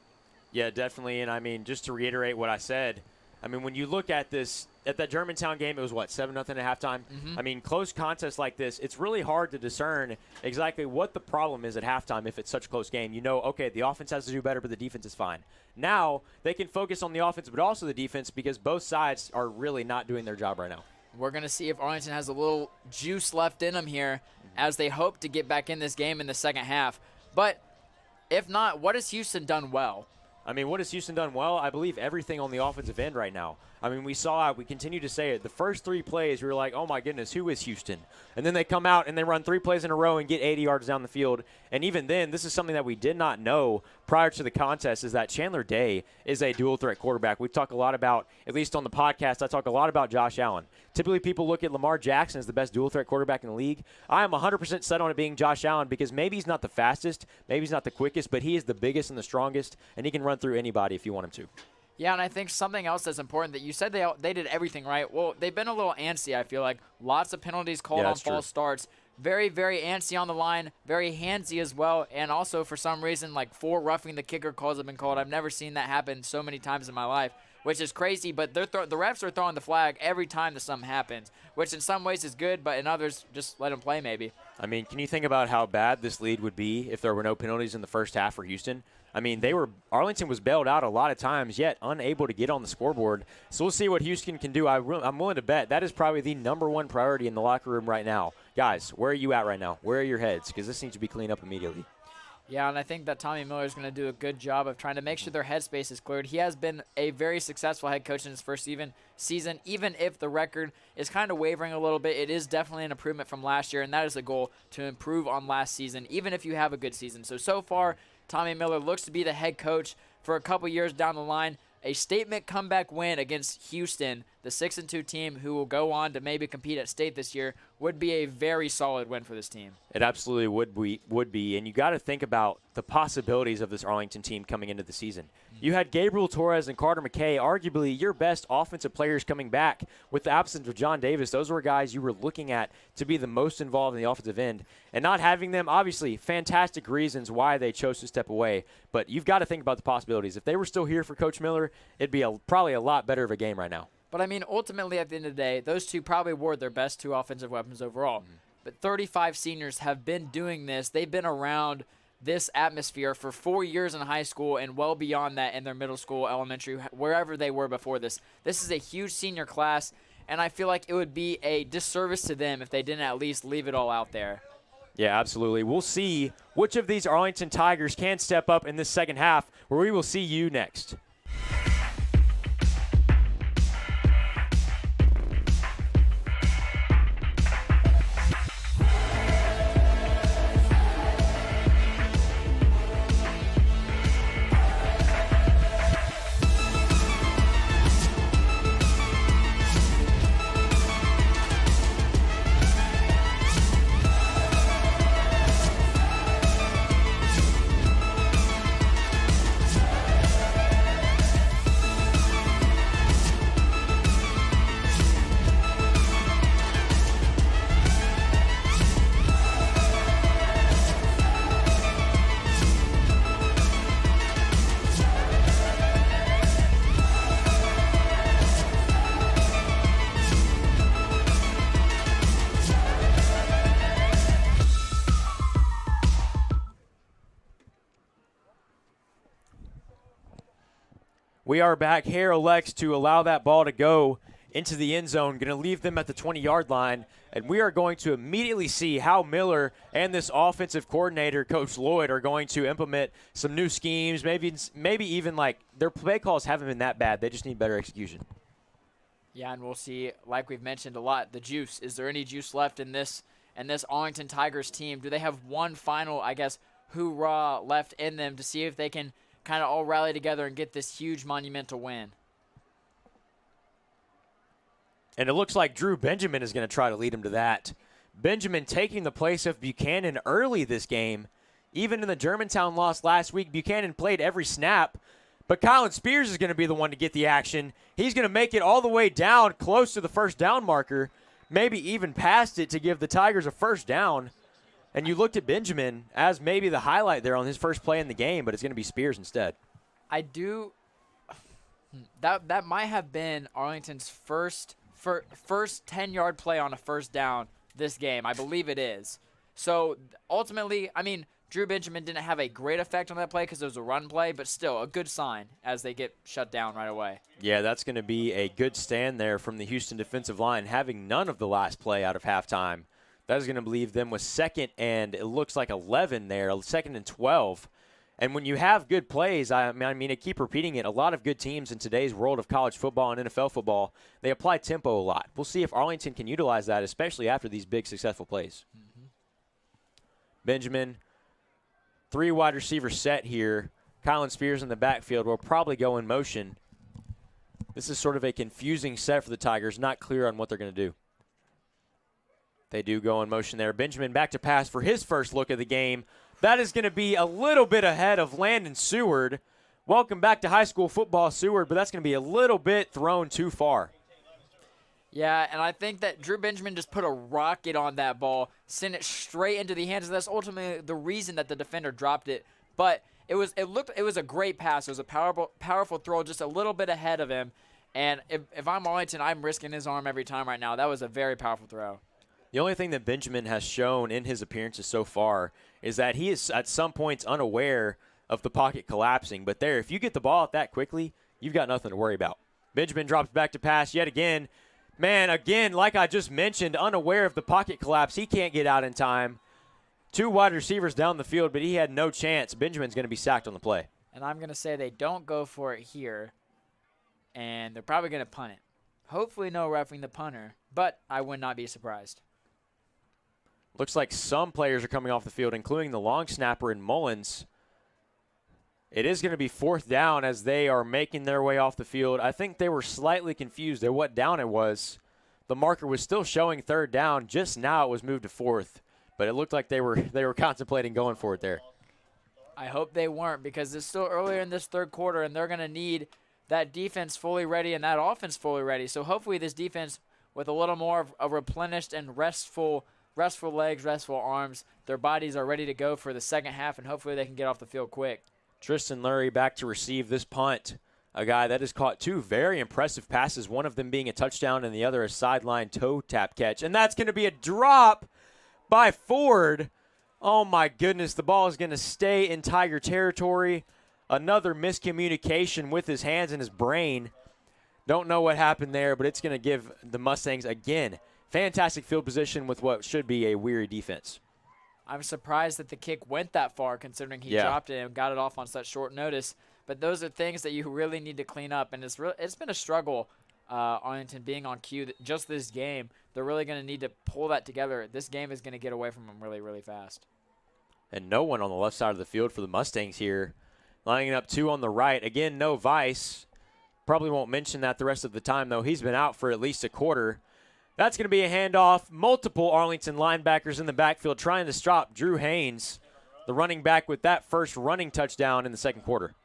Yeah, definitely. And, I mean, just to reiterate what I said, I mean, when you look at this, at that Germantown game, it was, 7-0 at halftime? Mm-hmm. I mean, close contests like this, it's really hard to discern exactly what the problem is at halftime if it's such a close game. You know, okay, the offense has to do better, but the defense is fine. Now they can focus on the offense but also the defense because both sides are really not doing their job right now. We're going to see if Arlington has a little juice left in them here as they hope to get back in this game in the second half. But if not, what has Houston done well? I mean, what has Houston done well? I believe everything on the offensive end right now. I mean, we continue to say it. The first 3 plays, we were like, oh, my goodness, who is Houston? And then they come out and they run 3 plays in a row and get 80 yards down the field. And even then, this is something that we did not know prior to the contest is that Chandler Day is a dual-threat quarterback. We talk a lot about, at least on the podcast, I talk a lot about Josh Allen. Typically, people look at Lamar Jackson as the best dual-threat quarterback in the league. I am 100% set on it being Josh Allen because maybe he's not the fastest, maybe he's not the quickest, but he is the biggest and the strongest, and he can run through anybody if you want him to. Yeah, and I think something else that's important that you said they did everything right. Well, they've been a little antsy, I feel like. Lots of penalties called on false starts. Very, very antsy on the line. Very handsy as well. And also, for some reason, 4 roughing the kicker calls have been called. I've never seen that happen so many times in my life, which is crazy. But the refs are throwing the flag every time that something happens, which in some ways is good, but in others, just let them play maybe. I mean, can you think about how bad this lead would be if there were no penalties in the first half for Houston? I mean, Arlington was bailed out a lot of times, yet unable to get on the scoreboard. So we'll see what Houston can do. I'm willing to bet that is probably the #1 priority in the locker room right now. Guys, where are you at right now? Where are your heads? Because this needs to be cleaned up immediately. Yeah, and I think that Tommy Miller is going to do a good job of trying to make sure their headspace is cleared. He has been a very successful head coach in his first season. Even if the record is kind of wavering a little bit, it is definitely an improvement from last year, and that is the goal, to improve on last season, even if you have a good season. So far, Tommy Miller looks to be the head coach for a couple years down the line. A statement comeback win against Houston, the 6-2 team who will go on to maybe compete at state this year, would be a very solid win for this team. It absolutely would be, and you got to think about the possibilities of this Arlington team coming into the season. You had Gabriel Torres and Carter McKay, arguably your best offensive players coming back. With the absence of John Davis, those were guys you were looking at to be the most involved in the offensive end. And not having them, obviously, fantastic reasons why they chose to step away. But you've got to think about the possibilities. If they were still here for Coach Miller, it'd be probably a lot better of a game right now. But, I mean, ultimately, at the end of the day, those two probably were their best 2 offensive weapons overall. But 35 seniors have been doing this. They've been around this atmosphere for 4 years in high school and well beyond that in their middle school, elementary, wherever they were before this. This is a huge senior class, and I feel like it would be a disservice to them if they didn't at least leave it all out there. Yeah, absolutely. We'll see which of these Arlington Tigers can step up in this second half, where we will see you next. We are back. Hare elects to allow that ball to go into the end zone, going to leave them at the 20-yard line, and we are going to immediately see how Miller and this offensive coordinator, Coach Lloyd, are going to implement some new schemes. Maybe even like their play calls haven't been that bad. They just need better execution. Yeah, and we'll see, like we've mentioned a lot, the juice. Is there any juice left in this Arlington Tigers team? Do they have one final, I guess, hoorah left in them to see if they can kind of all rally together and get this huge monumental win? And it looks like Drew Benjamin is going to try to lead him to that. Benjamin taking the place of Buchanan early this game. Even in the Germantown loss last week, Buchanan played every snap. But Kylan Spears is going to be the one to get the action. He's going to make it all the way down close to the first down marker, maybe even past it to give the Tigers a first down. And you looked at Benjamin as maybe the highlight there on his first play in the game, but it's going to be Spears instead. That might have been Arlington's first 10-yard play on a first down this game. I believe it is. So ultimately, I mean, Drew Benjamin didn't have a great effect on that play because it was a run play, but still a good sign as they get shut down right away. Yeah, that's going to be a good stand there from the Houston defensive line, having none of the last play out of halftime. That is going to leave them with second and it looks like 11 there, second and 12. And when you have good plays, I mean, I keep repeating it, a lot of good teams in today's world of college football and NFL football, they apply tempo a lot. We'll see if Arlington can utilize that, especially after these big successful plays. Mm-hmm. Benjamin, 3 wide receiver set here. Kylan Spears in the backfield will probably go in motion. This is sort of a confusing set for the Tigers, not clear on what they're going to do. They do go in motion there. Benjamin back to pass for his first look of the game. That is going to be a little bit ahead of Landon Seward. Welcome back to high school football, Seward, but that's going to be a little bit thrown too far. Yeah, and I think that Drew Benjamin just put a rocket on that ball, sent it straight into the hands, and that's ultimately the reason that the defender dropped it. But it was a great pass. It was a powerful throw, just a little bit ahead of him. And if I'm Arlington, I'm risking his arm every time right now. That was a very powerful throw. The only thing that Benjamin has shown in his appearances so far is that he is at some points unaware of the pocket collapsing. But there, if you get the ball out that quickly, you've got nothing to worry about. Benjamin drops back to pass yet again. Man, again, like I just mentioned, unaware of the pocket collapse. He can't get out in time. 2 wide receivers down the field, but he had no chance. Benjamin's going to be sacked on the play. And I'm going to say they don't go for it here, and they're probably going to punt it. Hopefully no roughing the punter, but I would not be surprised. Looks like some players are coming off the field, including the long snapper in Mullins. It is going to be 4th down as they are making their way off the field. I think they were slightly confused at what down it was. The marker was still showing 3rd down. Just now it was moved to 4th, but it looked like they were contemplating going for it there. I hope they weren't because it's still earlier in this 3rd quarter, and they're going to need that defense fully ready and that offense fully ready. So hopefully this defense, with a little more of a replenished and restful legs, restful arms, their bodies are ready to go for the second half, and hopefully they can get off the field quick. Tristan Lurie back to receive this punt. A guy that has caught 2 very impressive passes, one of them being a touchdown and the other a sideline toe tap catch. And that's going to be a drop by Ford. Oh, my goodness. The ball is going to stay in Tiger territory. Another miscommunication with his hands and his brain. Don't know what happened there, but it's going to give the Mustangs, again, fantastic field position with what should be a weary defense. I'm surprised that the kick went that far considering he dropped it and got it off on such short notice. But those are things that you really need to clean up, and it's been a struggle, Arlington being on cue just this game. They're really going to need to pull that together. This game is going to get away from them really, really fast. And no one on the left side of the field for the Mustangs here. Lining up 2 on the right. Again, no Vice. Probably won't mention that the rest of the time, though. He's been out for at least a quarter. That's going to be a handoff. Multiple Arlington linebackers in the backfield trying to stop Drew Haynes, the running back, with that first running touchdown in the 2nd quarter.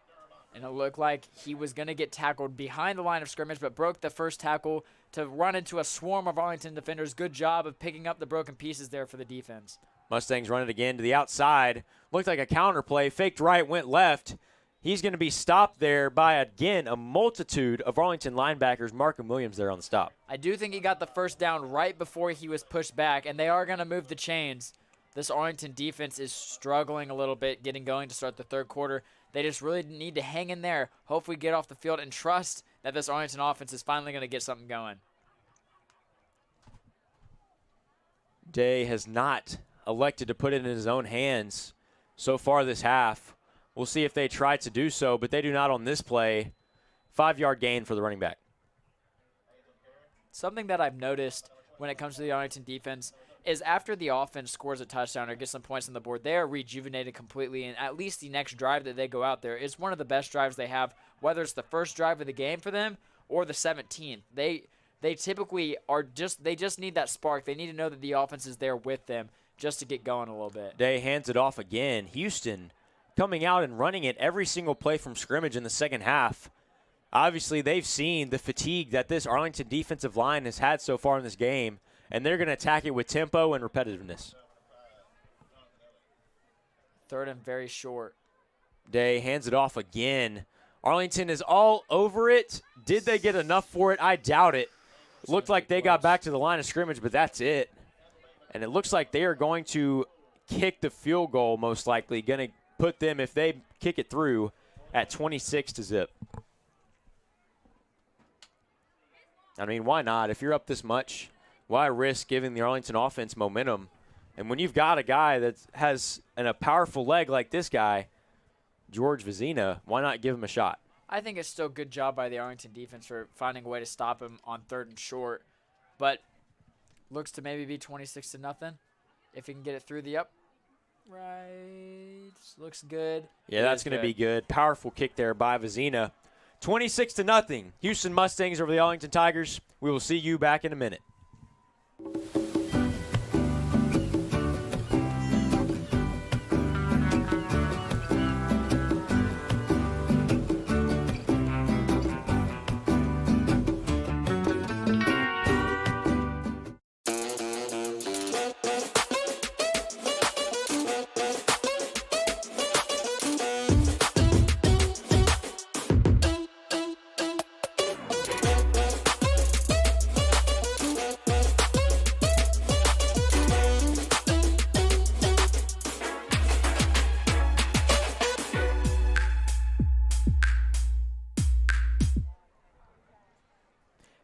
And it looked like he was going to get tackled behind the line of scrimmage, but broke the first tackle to run into a swarm of Arlington defenders. Good job of picking up the broken pieces there for the defense. Mustangs run it again to the outside. Looked like a counter play. Faked right, went left. He's going to be stopped there by, again, a multitude of Arlington linebackers. Markham Williams there on the stop. I do think he got the first down right before he was pushed back, and they are going to move the chains. This Arlington defense is struggling a little bit getting going to start the third quarter. They just really need to hang in there, hopefully get off the field, and trust that this Arlington offense is finally going to get something going. Day has not elected to put it in his own hands so far this half. We'll see if they try to do so, but they do not on this play. 5-yard gain for the running back. Something that I've noticed when it comes to the Arlington defense is after the offense scores a touchdown or gets some points on the board, they are rejuvenated completely, and at least the next drive that they go out there is one of the best drives they have, whether it's the first drive of the game for them or the 17th. They typically they just need that spark. They need to know that the offense is there with them just to get going a little bit. Day hands it off again. Houston coming out and running it every single play from scrimmage in the second half. Obviously, they've seen the fatigue that this Arlington defensive line has had so far in this game, and they're going to attack it with tempo and repetitiveness. Third and very short. Day hands it off again. Arlington is all over it. Did they get enough for it? I doubt it. Looked like they got back to the line of scrimmage, but that's it. And it looks like they are going to kick the field goal, most likely. Going to put them, if they kick it through, at 26-0. I mean, why not? If you're up this much, why risk giving the Arlington offense momentum? And when you've got a guy that has a powerful leg like this guy, George Vizina, why not give him a shot? I think it's still a good job by the Arlington defense for finding a way to stop him on 3rd and short. But looks to maybe be 26-0 if he can get it through the right. Looks good. Yeah, that's going to be good. Powerful kick there by Vizina. 26-0. Houston Mustangs over the Arlington Tigers. We will see you back in a minute.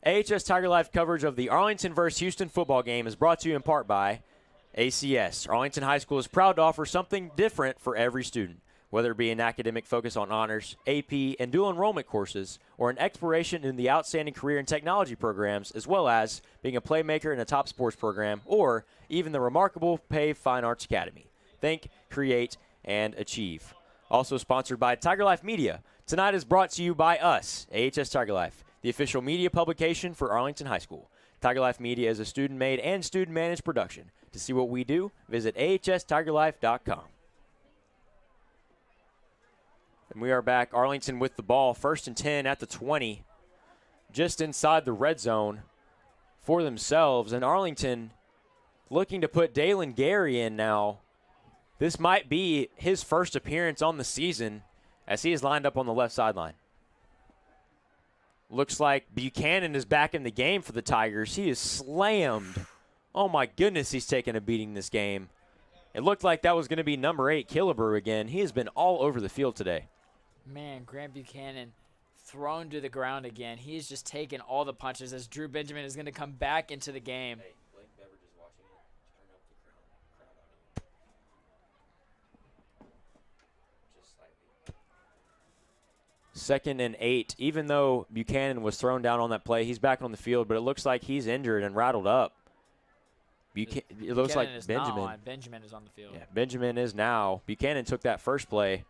AHS Tiger Life coverage of the Arlington vs. Houston football game is brought to you in part by ACS. Arlington High School is proud to offer something different for every student, whether it be an academic focus on honors, AP, and dual enrollment courses, or an exploration in the outstanding career and technology programs, as well as being a playmaker in a top sports program, or even the remarkable PAVE Fine Arts Academy. Think, create, and achieve. Also sponsored by Tiger Life Media. Tonight is brought to you by us, AHS Tiger Life, the official media publication for Arlington High School. Tiger Life Media is a student-made and student-managed production. To see what we do, visit ahstigerlife.com. And we are back. Arlington with the ball. 1st and 10 at the 20. Just inside the red zone for themselves. And Arlington looking to put Dalen Gary in now. This might be his first appearance on the season as he is lined up on the left sideline. Looks like Buchanan is back in the game for the Tigers. He is slammed. Oh, my goodness, he's taken a beating this game. It looked like that was going to be number 8, Killebrew again. He has been all over the field today. Man, Grant Buchanan thrown to the ground again. He's just taken all the punches as Drew Benjamin is going to come back into the game. Hey, Blake Beveridge is watching it. Turn up the crowd on you. Just slightly. 2nd and 8. Even though Buchanan was thrown down on that play, he's back on the field, but it looks like he's injured and rattled up. It looks like Benjamin. Benjamin is on the field. Yeah, Benjamin is now. Buchanan took that first play.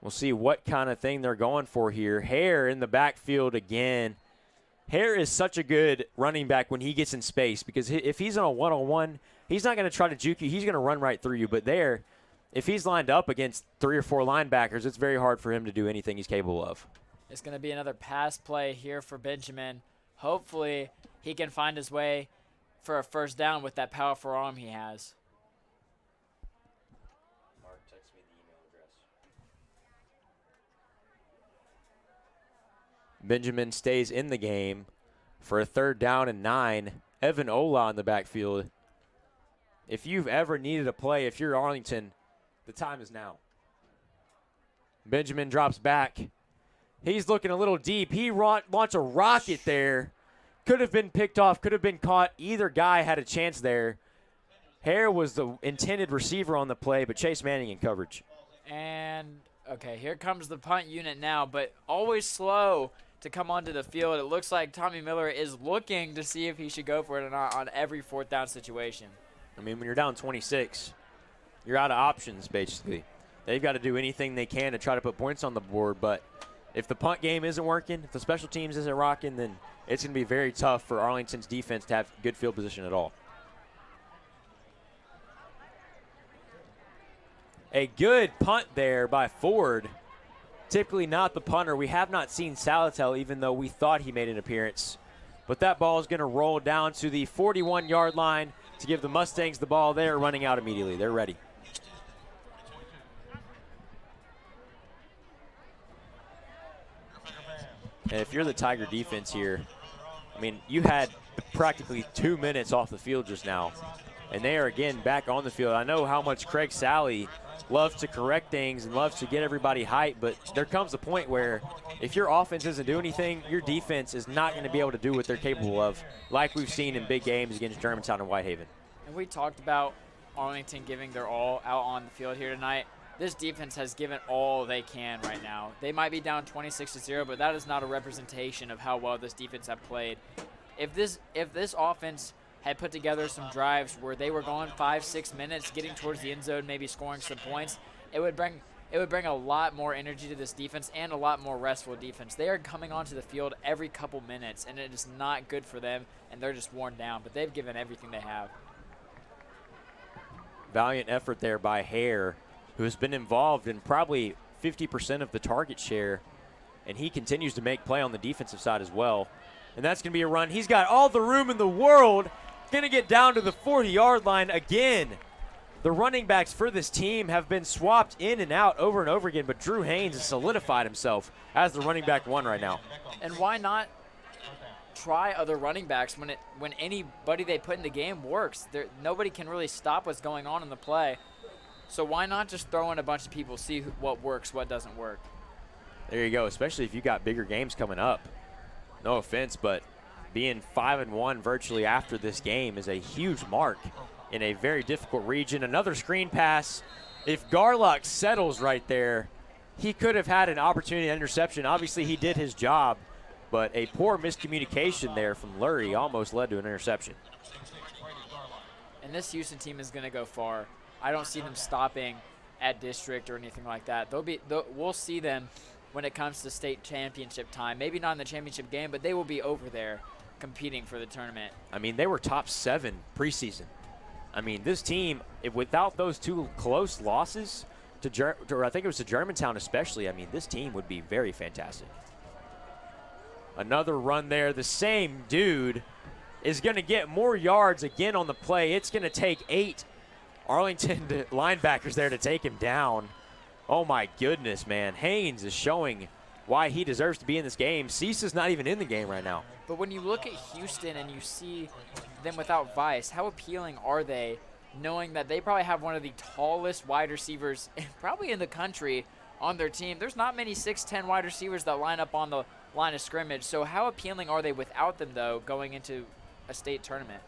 We'll see what kind of thing they're going for here. Hare in the backfield again. Hare is such a good running back when he gets in space because if he's on a one-on-one, he's not going to try to juke you. He's going to run right through you. But there, if he's lined up against 3 or 4 linebackers, it's very hard for him to do anything he's capable of. It's going to be another pass play here for Benjamin. Hopefully he can find his way for a first down with that powerful arm he has. Mark, text me the email address. Benjamin stays in the game for a 3rd down and 9. Evan Ola in the backfield. if you've ever needed a play, if you're Arlington, the time is now. Benjamin drops back. He's looking a little deep. He launched a rocket there. Could have been picked off, could have been caught. Either guy had a chance there. Hare was the intended receiver on the play, but Chase Manning in coverage. And, okay, here comes the punt unit now, but always slow to come onto the field. It looks like Tommy Miller is looking to see if he should go for it or not on every fourth down situation. I mean, when you're down 26, you're out of options, basically. They've got to do anything they can to try to put points on the board, but if the punt game isn't working, if the special teams isn't rocking, then it's going to be very tough for Arlington's defense to have good field position at all. A good punt there by Ford. Typically not the punter. We have not seen Salatel, even though we thought he made an appearance. But that ball is going to roll down to the 41-yard line to give the Mustangs the ball. They're running out immediately. They're ready. And if you're the Tiger defense here, I mean, you had practically 2 minutes off the field just now, and they are again back on the field. I know how much Craig Sally loves to correct things and loves to get everybody hyped, but there comes a point where if your offense doesn't do anything, your defense is not going to be able to do what they're capable of, like we've seen in big games against Germantown and Whitehaven. And we talked about Arlington giving their all out on the field here tonight. This defense has given all they can right now. They might be down 26-0, but that is not a representation of how well this defense have played. If this offense had put together some drives where they were going 5-6 minutes, getting towards the end zone, maybe scoring some points, it would bring a lot more energy to this defense and a lot more restful defense. They are coming onto the field every couple minutes, and it is not good for them, and they're just worn down. But they've given everything they have. Valiant effort there by Hare, who has been involved in probably 50% of the target share, and he continues to make play on the defensive side as well. And that's going to be a run. He's got all the room in the world. Going to get down to the 40-yard line again. The running backs for this team have been swapped in and out over and over again, but Drew Haynes has solidified himself as the running back one right now. And why not try other running backs when anybody they put in the game works? Nobody can really stop what's going on in the play. So why not just throw in a bunch of people, see what works, what doesn't work? There you go, especially if you got bigger games coming up. No offense, but being 5-1 virtually after this game is a huge mark in a very difficult region. Another screen pass. If Garlock settles right there, he could have had an opportunity at interception. Obviously, he did his job, but a poor miscommunication there from Lurie almost led to an interception. And this Houston team is going to go far. I don't see them stopping at district or anything like that. We'll see them when it comes to state championship time. Maybe not in the championship game, but they will be over there competing for the tournament. I mean, they were top 7 preseason. I mean, this team, without those 2 close losses to I think it was to Germantown especially, I mean, this team would be very fantastic. Another run there. The same dude is going to get more yards again on the play. It's going to take 8 Arlington linebackers there to take him down. Oh, my goodness, man. Haynes is showing why he deserves to be in this game. Ceasa's not even in the game right now. But when you look at Houston and you see them without Vice, how appealing are they, knowing that they probably have one of the tallest wide receivers probably in the country on their team? There's not many 6'10" wide receivers that line up on the line of scrimmage. So how appealing are they without them, though, going into a state tournament?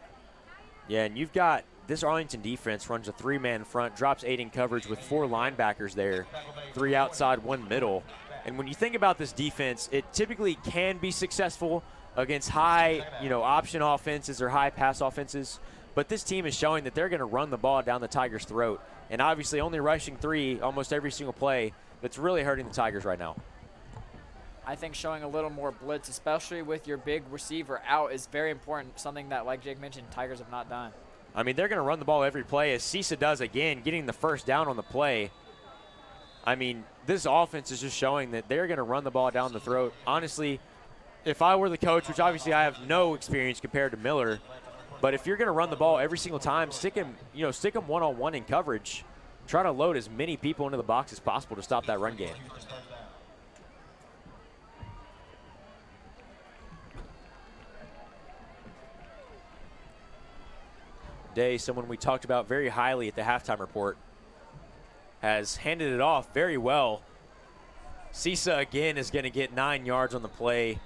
Yeah, and you've got this Arlington defense runs a 3-man front, drops 8 in coverage with 4 linebackers there, 3 outside, 1 middle. And when you think about this defense, it typically can be successful against high, option offenses or high pass offenses. But this team is showing that they're going to run the ball down the Tigers' throat. And obviously only rushing 3 almost every single play. That's really hurting the Tigers right now. I think showing a little more blitz, especially with your big receiver out, is very important, something that, like Jake mentioned, Tigers have not done. I mean, they're going to run the ball every play, as Cisa does again, getting the first down on the play. I mean, this offense is just showing that they're going to run the ball down the throat. Honestly, if I were the coach, which obviously I have no experience compared to Miller, but if you're going to run the ball every single time, stick him one-on-one in coverage. Try to load as many people into the box as possible to stop that run game. Day, someone we talked about very highly at the halftime report, has handed it off very well. Cisa again is going to get 9 yards on the play.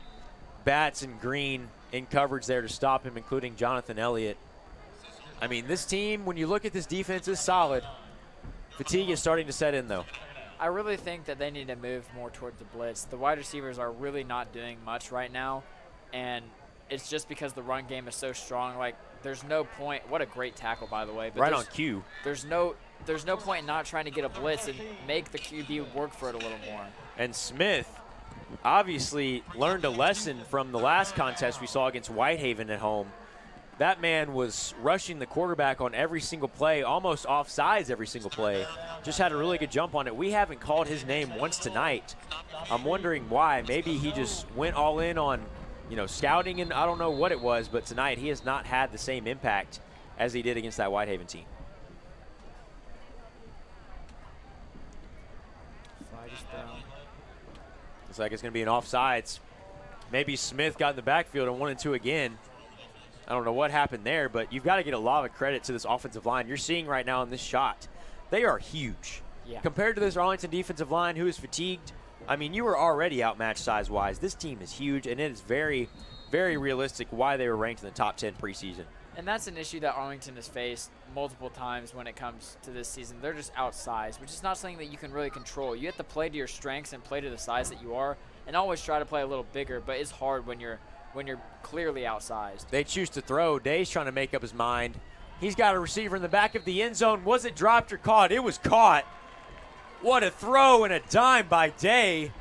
Bats and Green in coverage there to stop him, including Jonathan Elliott. I mean, this team, when you look at this defense, is solid. Fatigue is starting to set in, though. I really think that they need to move more towards the blitz. The wide receivers are really not doing much right now, and it's just because the run game is so strong. Like, there's no point. What a great tackle, by the way. But right on cue. There's no point in not trying to get a blitz and make the QB work for it a little more. And Smith obviously learned a lesson from the last contest we saw against Whitehaven at home. That man was rushing the quarterback on every single play, almost offsides every single play. Just had a really good jump on it. We haven't called his name once tonight. I'm wondering why. Maybe he just went all in on, scouting, and I don't know what it was, but tonight he has not had the same impact as he did against that Whitehaven team. Looks like it's going to be an offsides. Maybe Smith got in the backfield and 1 and 2 again. I don't know what happened there, but you've got to get a lot of credit to this offensive line. You're seeing right now in this shot, they are huge. Yeah. Compared to this Arlington defensive line who is fatigued, I mean, you were already outmatched size-wise. This team is huge, and it is very, very realistic why they were ranked in the top 10 preseason. And that's an issue that Arlington has faced multiple times when it comes to this season. They're just outsized, which is not something that you can really control. You have to play to your strengths and play to the size that you are, and always try to play a little bigger, but it's hard when you're clearly outsized. They choose to throw. Day's trying to make up his mind. He's got a receiver in the back of the end zone. Was it dropped or caught? It was caught. What a throw and a dime by Day.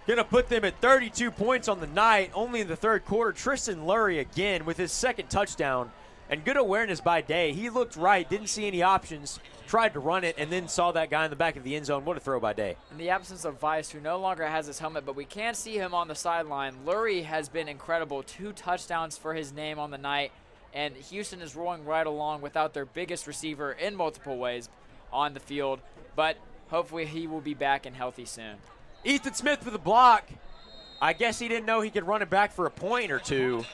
Going to put them at 32 points on the night, only in the third quarter. Tristan Lurie again with his second touchdown. And good awareness by Day. He looked right, didn't see any options, tried to run it, and then saw that guy in the back of the end zone. What a throw by Day. In the absence of Vice, who no longer has his helmet, but we can see him on the sideline, Lurie has been incredible. 2 touchdowns for his name on the night, and Houston is rolling right along without their biggest receiver in multiple ways on the field, but hopefully he will be back and healthy soon. Ethan Smith with a block. I guess he didn't know he could run it back for a point or two.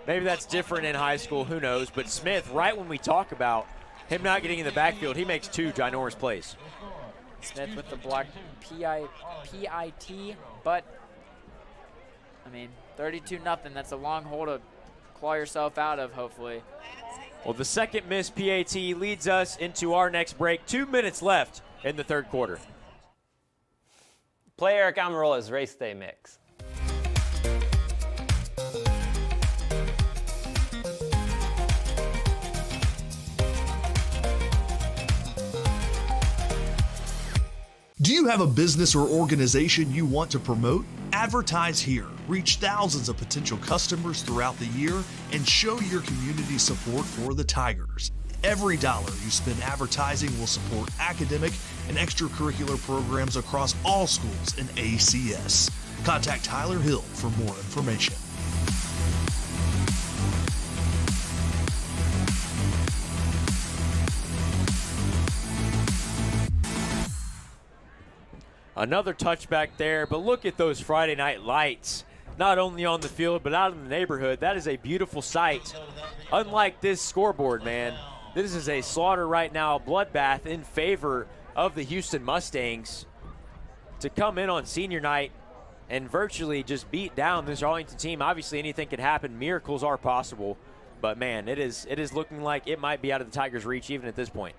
Maybe that's different in high school, who knows. But Smith, right when we talk about him not getting in the backfield, he makes 2 ginormous plays. Smith with the block, PIT, but, 32-0. That's a long hole to claw yourself out of, hopefully. Well, the second missed PAT leads us into our next break. 2 minutes left in the third quarter. Play Eric Amarola's race day mix. Do you have a business or organization you want to promote? Advertise here. Reach thousands of potential customers throughout the year and show your community support for the Tigers. Every dollar you spend advertising will support academic and extracurricular programs across all schools in ACS. Contact Tyler Hill for more information. Another touchback there, but look at those Friday night lights. Not only on the field, but out in the neighborhood. That is a beautiful sight. Unlike this scoreboard, man, this is a slaughter right now, a bloodbath in favor of the Houston Mustangs to come in on senior night and virtually just beat down this Arlington team. Obviously, anything can happen. Miracles are possible. But, man, it is looking like it might be out of the Tigers' reach even at this point.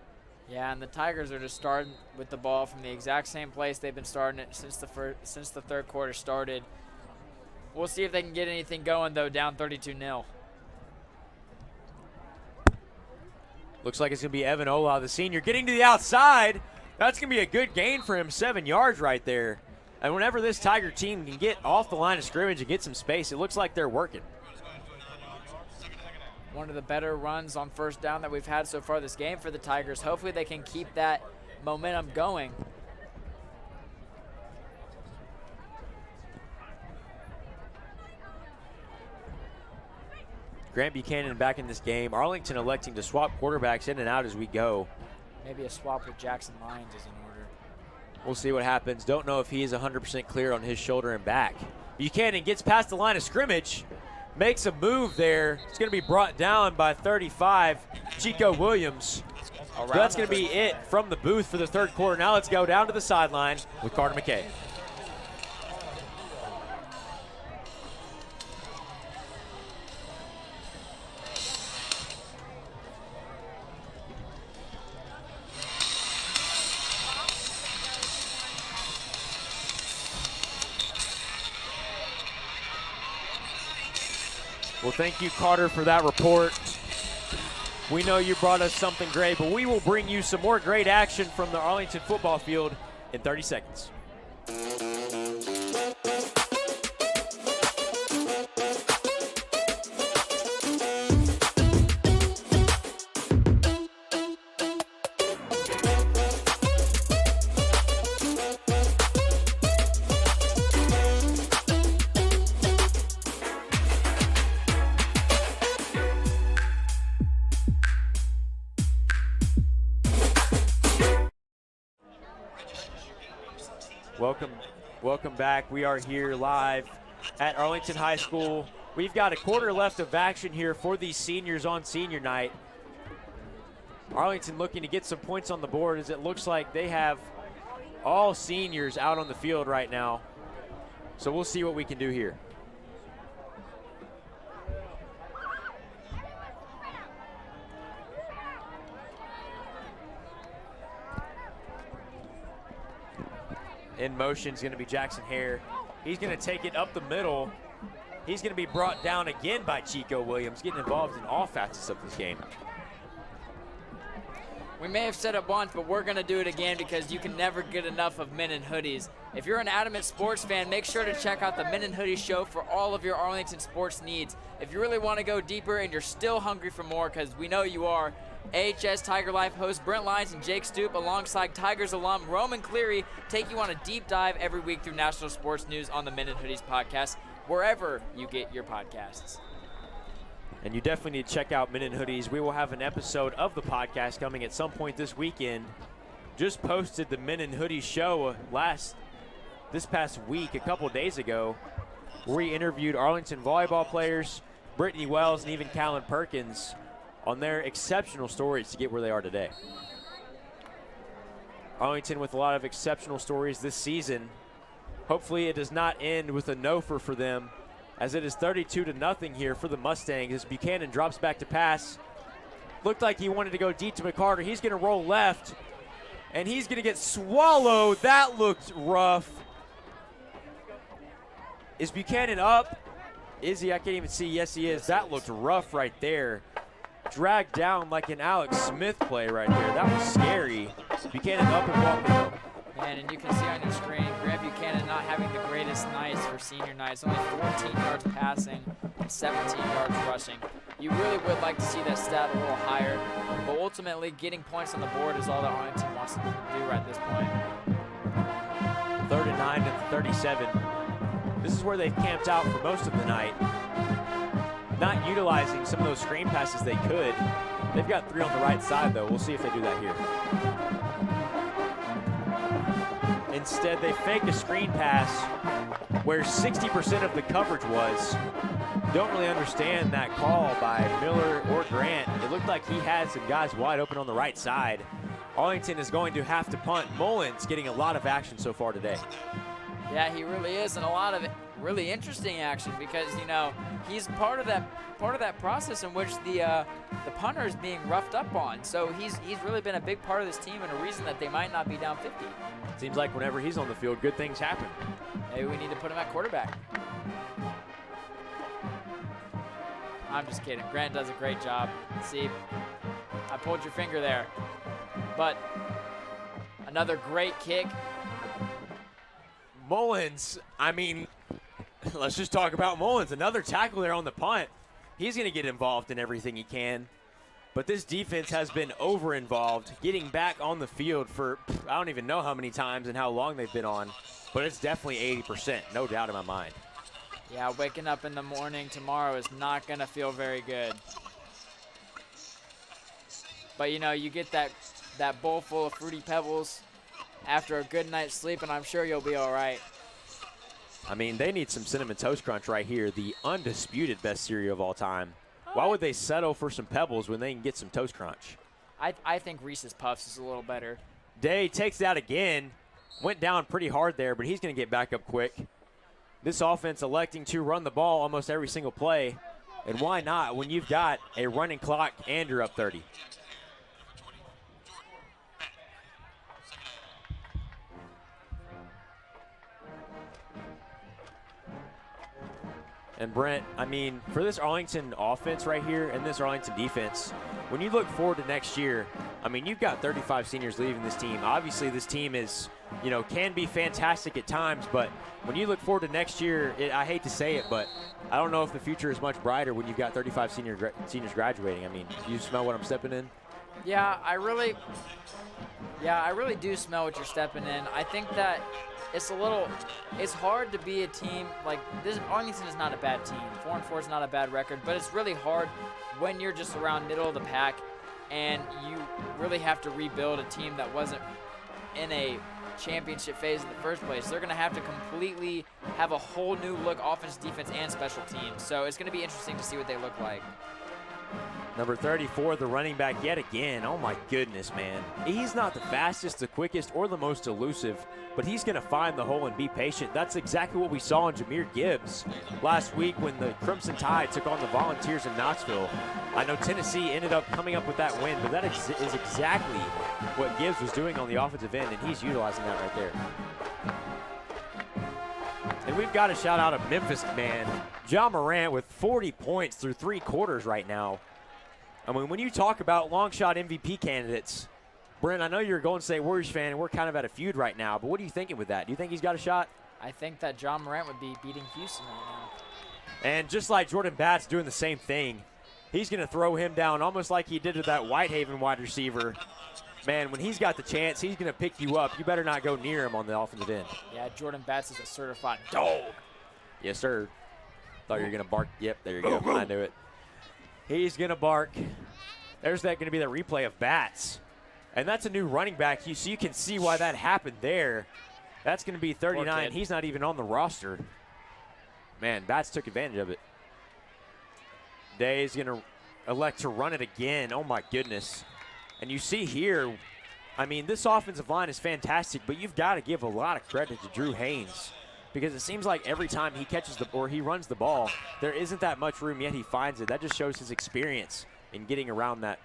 Yeah, and the Tigers are just starting with the ball from the exact same place they've been starting it since the third quarter started. We'll see if they can get anything going, though, down 32-0. Looks like it's going to be Evan Ola, the senior, getting to the outside. That's going to be a good gain for him, 7 yards right there. And whenever this Tiger team can get off the line of scrimmage and get some space, it looks like they're working. One of the better runs on first down that we've had so far this game for the Tigers. Hopefully they can keep that momentum going. Grant Buchanan back in this game. Arlington electing to swap quarterbacks in and out as we go. Maybe a swap with Jackson Lyons is in order. We'll see what happens. Don't know if he is 100% clear on his shoulder and back. Buchanan gets past the line of scrimmage. makes a move there. It's going to be brought down by 35, Chico Williams. So that's going to be it from the booth for the third quarter. Now let's go down to the sideline with Carter McKay. Well, thank you, Carter, for that report. We know you brought us something great, but we will bring you some more great action from the Arlington football field in 30 seconds. Welcome back. We are here live at Arlington High School. We've got a quarter left of action here for these seniors on senior night. Arlington looking to get some points on the board as it looks like they have all seniors out on the field right now. So we'll see what we can do here. In motion is going to be Jackson Hare. He's going to take it up the middle. He's going to be brought down again by Chico Williams, getting involved in all facets of this game. We may have said it once, but we're going to do it again because you can never get enough of Men in Hoodies. If you're an adamant sports fan, make sure to check out the Men in Hoodies show for all of your Arlington sports needs. If you really want to go deeper and you're still hungry for more, because we know you are, AHS Tiger Life hosts Brent Lyons and Jake Stoop alongside Tigers alum Roman Cleary take you on a deep dive every week through national sports news on the Men in Hoodies podcast, wherever you get your podcasts. And you definitely need to check out Men in Hoodies. We will have an episode of the podcast coming at some point this weekend. Just posted the Men in Hoodies show this past week, a couple days ago, where we interviewed Arlington volleyball players, Brittany Wells, and even Callan Perkins on their exceptional stories to get where they are today. Arlington with a lot of exceptional stories this season. Hopefully it does not end with a no-for for them, as it is 32-0 here for the Mustangs as Buchanan drops back to pass. Looked like he wanted to go deep to McCarter. He's going to roll left, and he's going to get swallowed. That looked rough. Is Buchanan up? Is he? I can't even see. Yes, he is. That looked rough right there. Dragged down like an Alex Smith play right there. That was scary. Buchanan up and walking up. Man, and you can see on your screen, Grant Buchanan not having the greatest nights for senior nights. Only 14 yards passing and 17 yards rushing. You really would like to see that stat a little higher, but ultimately getting points on the board is all that Arlington wants to do at this point. 3rd and 9 at the 37. This is where they've camped out for most of the night. Not utilizing some of those screen passes they could. They've got 3 on the right side, though. We'll see if they do that here. Instead, they fake a screen pass where 60% of the coverage was. Don't really understand that call by Miller or Grant. It looked like he had some guys wide open on the right side. Arlington is going to have to punt. Mullins getting a lot of action so far today. Yeah, he really is, and a lot of really interesting action because, you know, he's part of that process in which the punter is being roughed up on. So he's really been a big part of this team and a reason that they might not be down 50. Seems like whenever he's on the field, good things happen. Maybe we need to put him at quarterback. I'm just kidding. Grant does a great job. See, I pulled your finger there. But another great kick. Mullins, I mean, let's just talk about Mullins. Another tackle there on the punt. He's going to get involved in everything he can. But this defense has been over-involved, getting back on the field for I don't even know how many times and how long they've been on. But it's definitely 80%, no doubt in my mind. Yeah, waking up in the morning tomorrow is not going to feel very good. But, you know, you get that bowl full of Fruity Pebbles after a good night's sleep, and I'm sure you'll be all right. I mean, they need some Cinnamon Toast Crunch right here, the undisputed best cereal of all time. Why would they settle for some Pebbles when they can get some Toast Crunch? I think Reese's Puffs is a little better. Day takes it out again. Went down pretty hard there, but he's going to get back up quick. This offense electing to run the ball almost every single play. And why not when you've got a running clock and you're up 30? And Brent, I mean, for this Arlington offense right here and this Arlington defense, when you look forward to next year, I mean, you've got 35 seniors leaving this team. Obviously, this team is, can be fantastic at times, but when you look forward to next year, I hate to say it, but I don't know if the future is much brighter when you've got 35 seniors graduating. I mean, do you smell what I'm stepping in? Yeah, I really do smell what you're stepping in. I think that it's hard to be a team like this. Arlington is not a bad team. 4-4 is not a bad record, but it's really hard when you're just around middle of the pack and you really have to rebuild a team that wasn't in a championship phase in the first place. They're going to have to completely have a whole new look offense, defense, and special teams. So it's going to be interesting to see what they look like. Number 34, the running back yet again. Oh, my goodness, man. He's not the fastest, the quickest, or the most elusive, but he's going to find the hole and be patient. That's exactly what we saw in Jameer Gibbs last week when the Crimson Tide took on the Volunteers in Knoxville. I know Tennessee ended up coming up with that win, but that is exactly what Gibbs was doing on the offensive end, and he's utilizing that right there. And we've got to shout out a Memphis man, John Morant, with 40 points through 3 quarters right now. I mean, when you talk about long shot MVP candidates, Brent, I know you're a Golden State Warriors fan, and we're kind of at a feud right now, but what are you thinking with that? Do you think he's got a shot? I think that John Morant would be beating Houston right now. And just like Jordan Batts doing the same thing, he's going to throw him down almost like he did to that Whitehaven wide receiver. Man, when he's got the chance, he's going to pick you up. You better not go near him on the offensive end. Yeah, Jordan Batts is a certified dog. Yes, sir. Thought you were going to bark. Yep, there you go. I knew it. He's going to bark. There's that going to be the replay of Batts. And that's a new running back. So you can see why that happened there. That's going to be 39. He's not even on the roster. Man, Batts took advantage of it. Day's going to elect to run it again. Oh, my goodness. And you see here, I mean, this offensive line is fantastic, but you've got to give a lot of credit to Drew Haynes, because it seems like every time he catches he runs the ball, there isn't that much room, yet he finds it. That just shows his experience in getting around that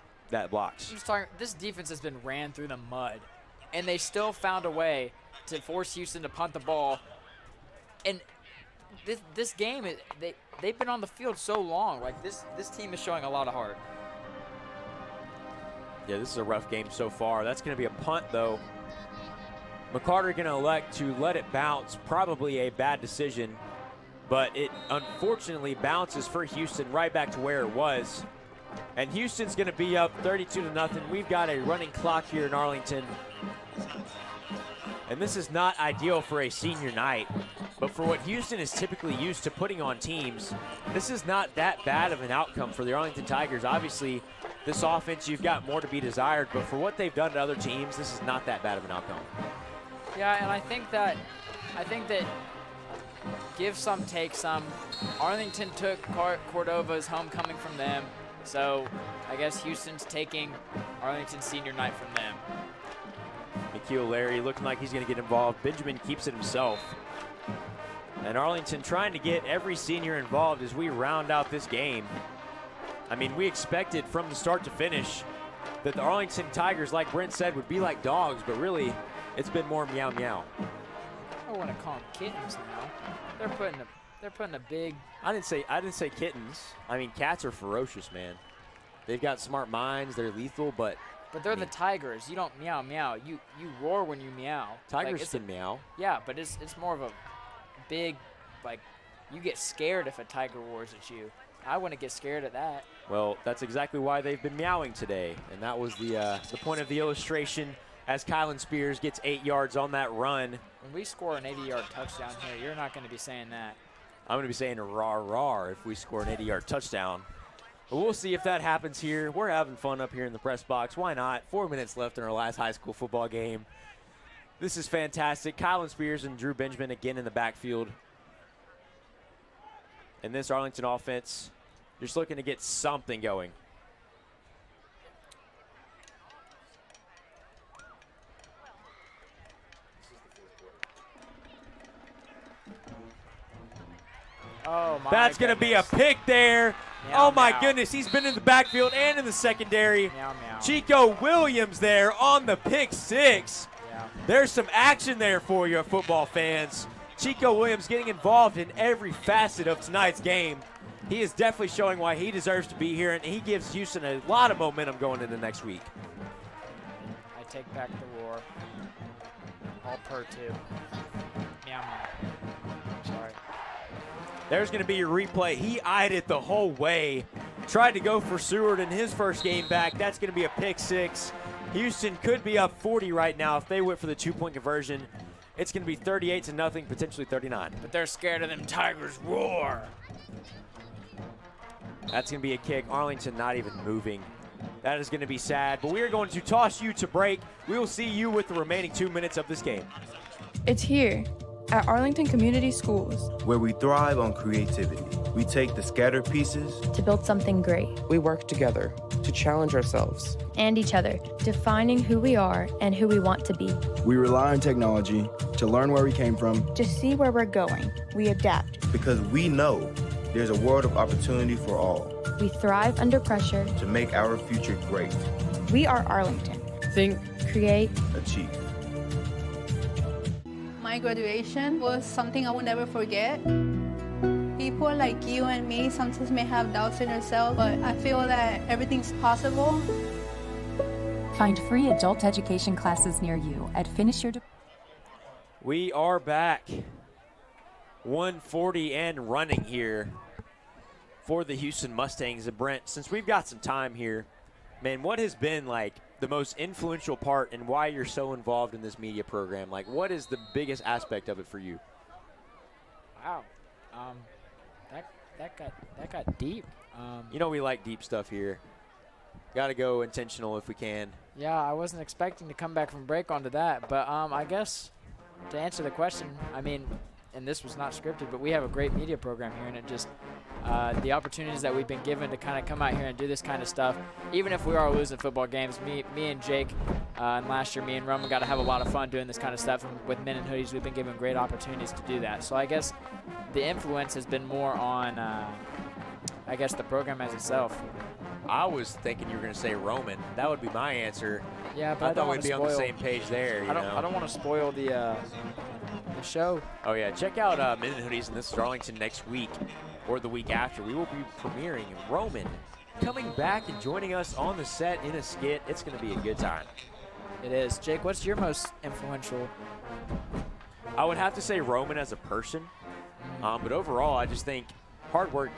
box. I'm just talking, this defense has been ran through the mud, and they still found a way to force Houston to punt the ball. And this game, they've been on the field so long. Like this team is showing a lot of heart. Yeah, this is a rough game so far. That's going to be a punt, though. McCarter going to elect to let it bounce. Probably a bad decision, but it unfortunately bounces for Houston right back to where it was. And Houston's going to be up 32-0. We've got a running clock here in Arlington. And this is not ideal for a senior night, but for what Houston is typically used to putting on teams, this is not that bad of an outcome for the Arlington Tigers. Obviously, this offense, you've got more to be desired, but for what they've done to other teams, this is not that bad of an outcome. Yeah, and I think that give some, take some. Arlington took Cordova's homecoming from them, so I guess Houston's taking Arlington senior night from them. Nikhil Larry looking like he's going to get involved. Benjamin keeps it himself. And Arlington trying to get every senior involved as we round out this game. I mean, we expected from the start to finish that the Arlington Tigers, like Brent said, would be like dogs, but really, it's been more meow meow. I want to call them kittens now. They're putting a big. I didn't say kittens. I mean, cats are ferocious, man. They've got smart minds. They're lethal, but they're the Tigers. You don't meow meow. You roar when you meow. Tigers can meow. Yeah, but it's more of a big, like, you get scared if a tiger roars at you. I wouldn't get scared at that. Well, that's exactly why they've been meowing today, and that was the point of the illustration as Kylan Spears gets 8 yards on that run. When we score an 80-yard touchdown here, you're not going to be saying that. I'm going to be saying rah, rah if we score an 80-yard touchdown. But we'll see if that happens here. We're having fun up here in the press box. Why not? 4 minutes left in our last high school football game. This is fantastic. Kylan Spears and Drew Benjamin again in the backfield. And this Arlington offense just looking to get something going. Oh, my That's going to be a pick there. Meow, oh, my meow. goodness. He's been in the backfield and in the secondary. Meow, meow. Chico Williams there on the pick six. Yeah. There's some action there for you, football fans. Chico Williams getting involved in every facet of tonight's game. He is definitely showing why he deserves to be here, and he gives Houston a lot of momentum going into next week. I take back the roar. All per two. Meow, meow. Sorry. There's going to be your replay. He eyed it the whole way. Tried to go for Seward in his first game back. That's going to be a pick six. Houston could be up 40 right now if they went for the two-point conversion. It's going to be 38-0, potentially 39. But they're scared of them Tigers roar. That's going to be a kick. Arlington not even moving. That is going to be sad. But we are going to toss you to break. We will see you with the remaining 2 minutes of this game. It's here at Arlington Community Schools, where we thrive on creativity. We take the scattered pieces To build something great. We work together to challenge ourselves. And each other, defining who we are and who we want to be. We rely on technology to learn where we came from. To see where we're going, we adapt. because we know there's a world of opportunity for all We thrive under pressure. to make our future great. We are Arlington. Think, create, Achieve. My graduation was something I will never forget. People like you and me sometimes may have doubts in yourself, but I feel that everything's possible. Find free adult education classes near you at Finish Your We are back. 140 and running here for the Houston Mustangs. And Brent, since we've got some time here, man, what has been like the most influential part and why you're so involved in this media program? Like, what is the biggest aspect of it for you? Wow. That got deep. You know we like deep stuff here. Got to go intentional if we can. Yeah, I wasn't expecting to come back from break onto that, but I guess to answer the question, I mean, and this was not scripted, but we have a great media program here, and it just the opportunities that we've been given to kind of come out here and do this kind of stuff, even if we are losing football games. Me and Jake, and last year me and Roman got to have a lot of fun doing this kind of stuff, and with Men in Hoodies, we've been given great opportunities to do that. So I guess the influence has been more on, I guess, the program as itself. I was thinking you were going to say Roman. That would be my answer. Yeah, but I thought we'd be on the same page there. I don't want to spoil the show. Oh yeah, check out Men in Hoodies and This is Arlington next week or the week after. We will be premiering Roman coming back and joining us on the set in a skit. It's going to be a good time. It is. Jake, what's your most influential? I would have to say Roman as a person, but overall, I just think hard work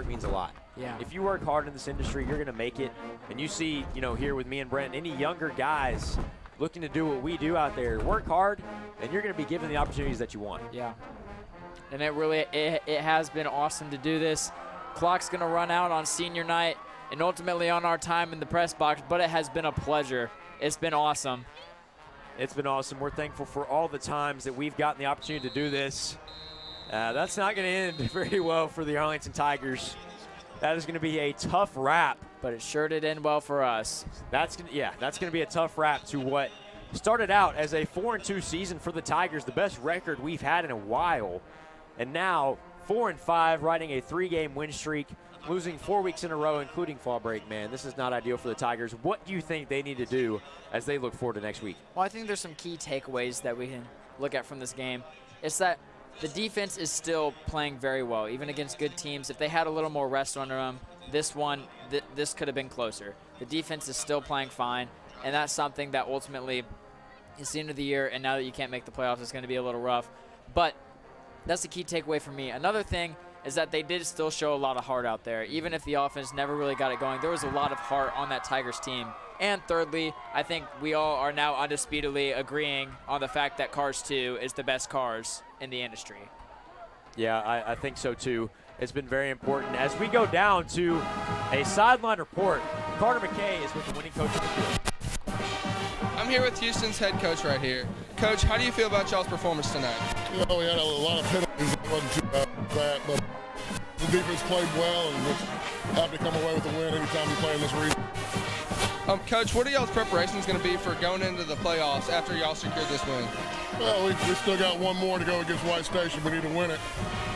means a lot. Yeah. If you work hard in this industry, you're going to make it. And you see, here with me and Brent, any younger guys looking to do what we do out there, work hard, and you're going to be given the opportunities that you want. Yeah. And it has been awesome to do this. Clock's going to run out on senior night and ultimately on our time in the press box, but it has been a pleasure. It's been awesome. It's been awesome. We're thankful for all the times that we've gotten the opportunity to do this. That's not going to end very well for the Arlington Tigers. That is going to be a tough wrap. But it sure did end well for us. That's going to be a tough wrap to what started out as a 4-2 season for the Tigers, the best record we've had in a while. And now 4-5, riding a 3-game win streak, losing 4 weeks in a row, including fall break. Man, this is not ideal for the Tigers. What do you think they need to do as they look forward to next week? Well, I think there's some key takeaways that we can look at from this game. It's that the defense is still playing very well, even against good teams. If they had a little more rest under them, this could have been closer. The defense is still playing fine, and that's something that ultimately is the end of the year, and now that you can't make the playoffs, it's going to be a little rough. But that's the key takeaway for me. Another thing is that they did still show a lot of heart out there. Even if the offense never really got it going, there was a lot of heart on that Tigers team. And thirdly, I think we all are now undisputedly agreeing on the fact that Cars 2 is the best cars in the industry. Yeah, I think so too. It's been very important. As we go down to a sideline report, Carter McKay is with the winning coach of the field. I'm here with Houston's head coach right here. Coach, how do you feel about y'all's performance tonight? We had a lot of penalties. It wasn't too bad, but The defense played well, and just happy to come away with a win anytime you play in this region. Coach, what are y'all's preparations going to be for going into the playoffs after y'all secured this win? Well, we still got one more to go against White Station. We need to win it,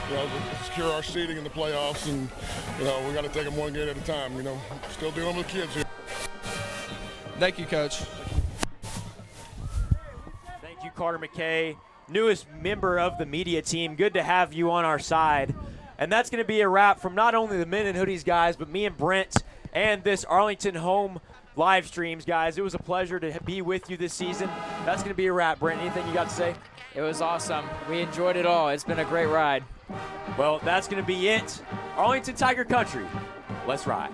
to secure our seeding in the playoffs, and we got to take them one game at a time. Still dealing with kids here. Thank you, Coach. Thank you, Carter McKay, newest member of the media team. Good to have you on our side. And that's going to be a wrap from not only the Men in Hoodies guys, but me and Brent and this Arlington home live streams, guys. It was a pleasure to be with you this season. That's going to be a wrap. Brent, anything you got to say? It was awesome. We enjoyed it all. It's been a great ride. Well, that's going to be it. Arlington Tiger Country. Let's ride.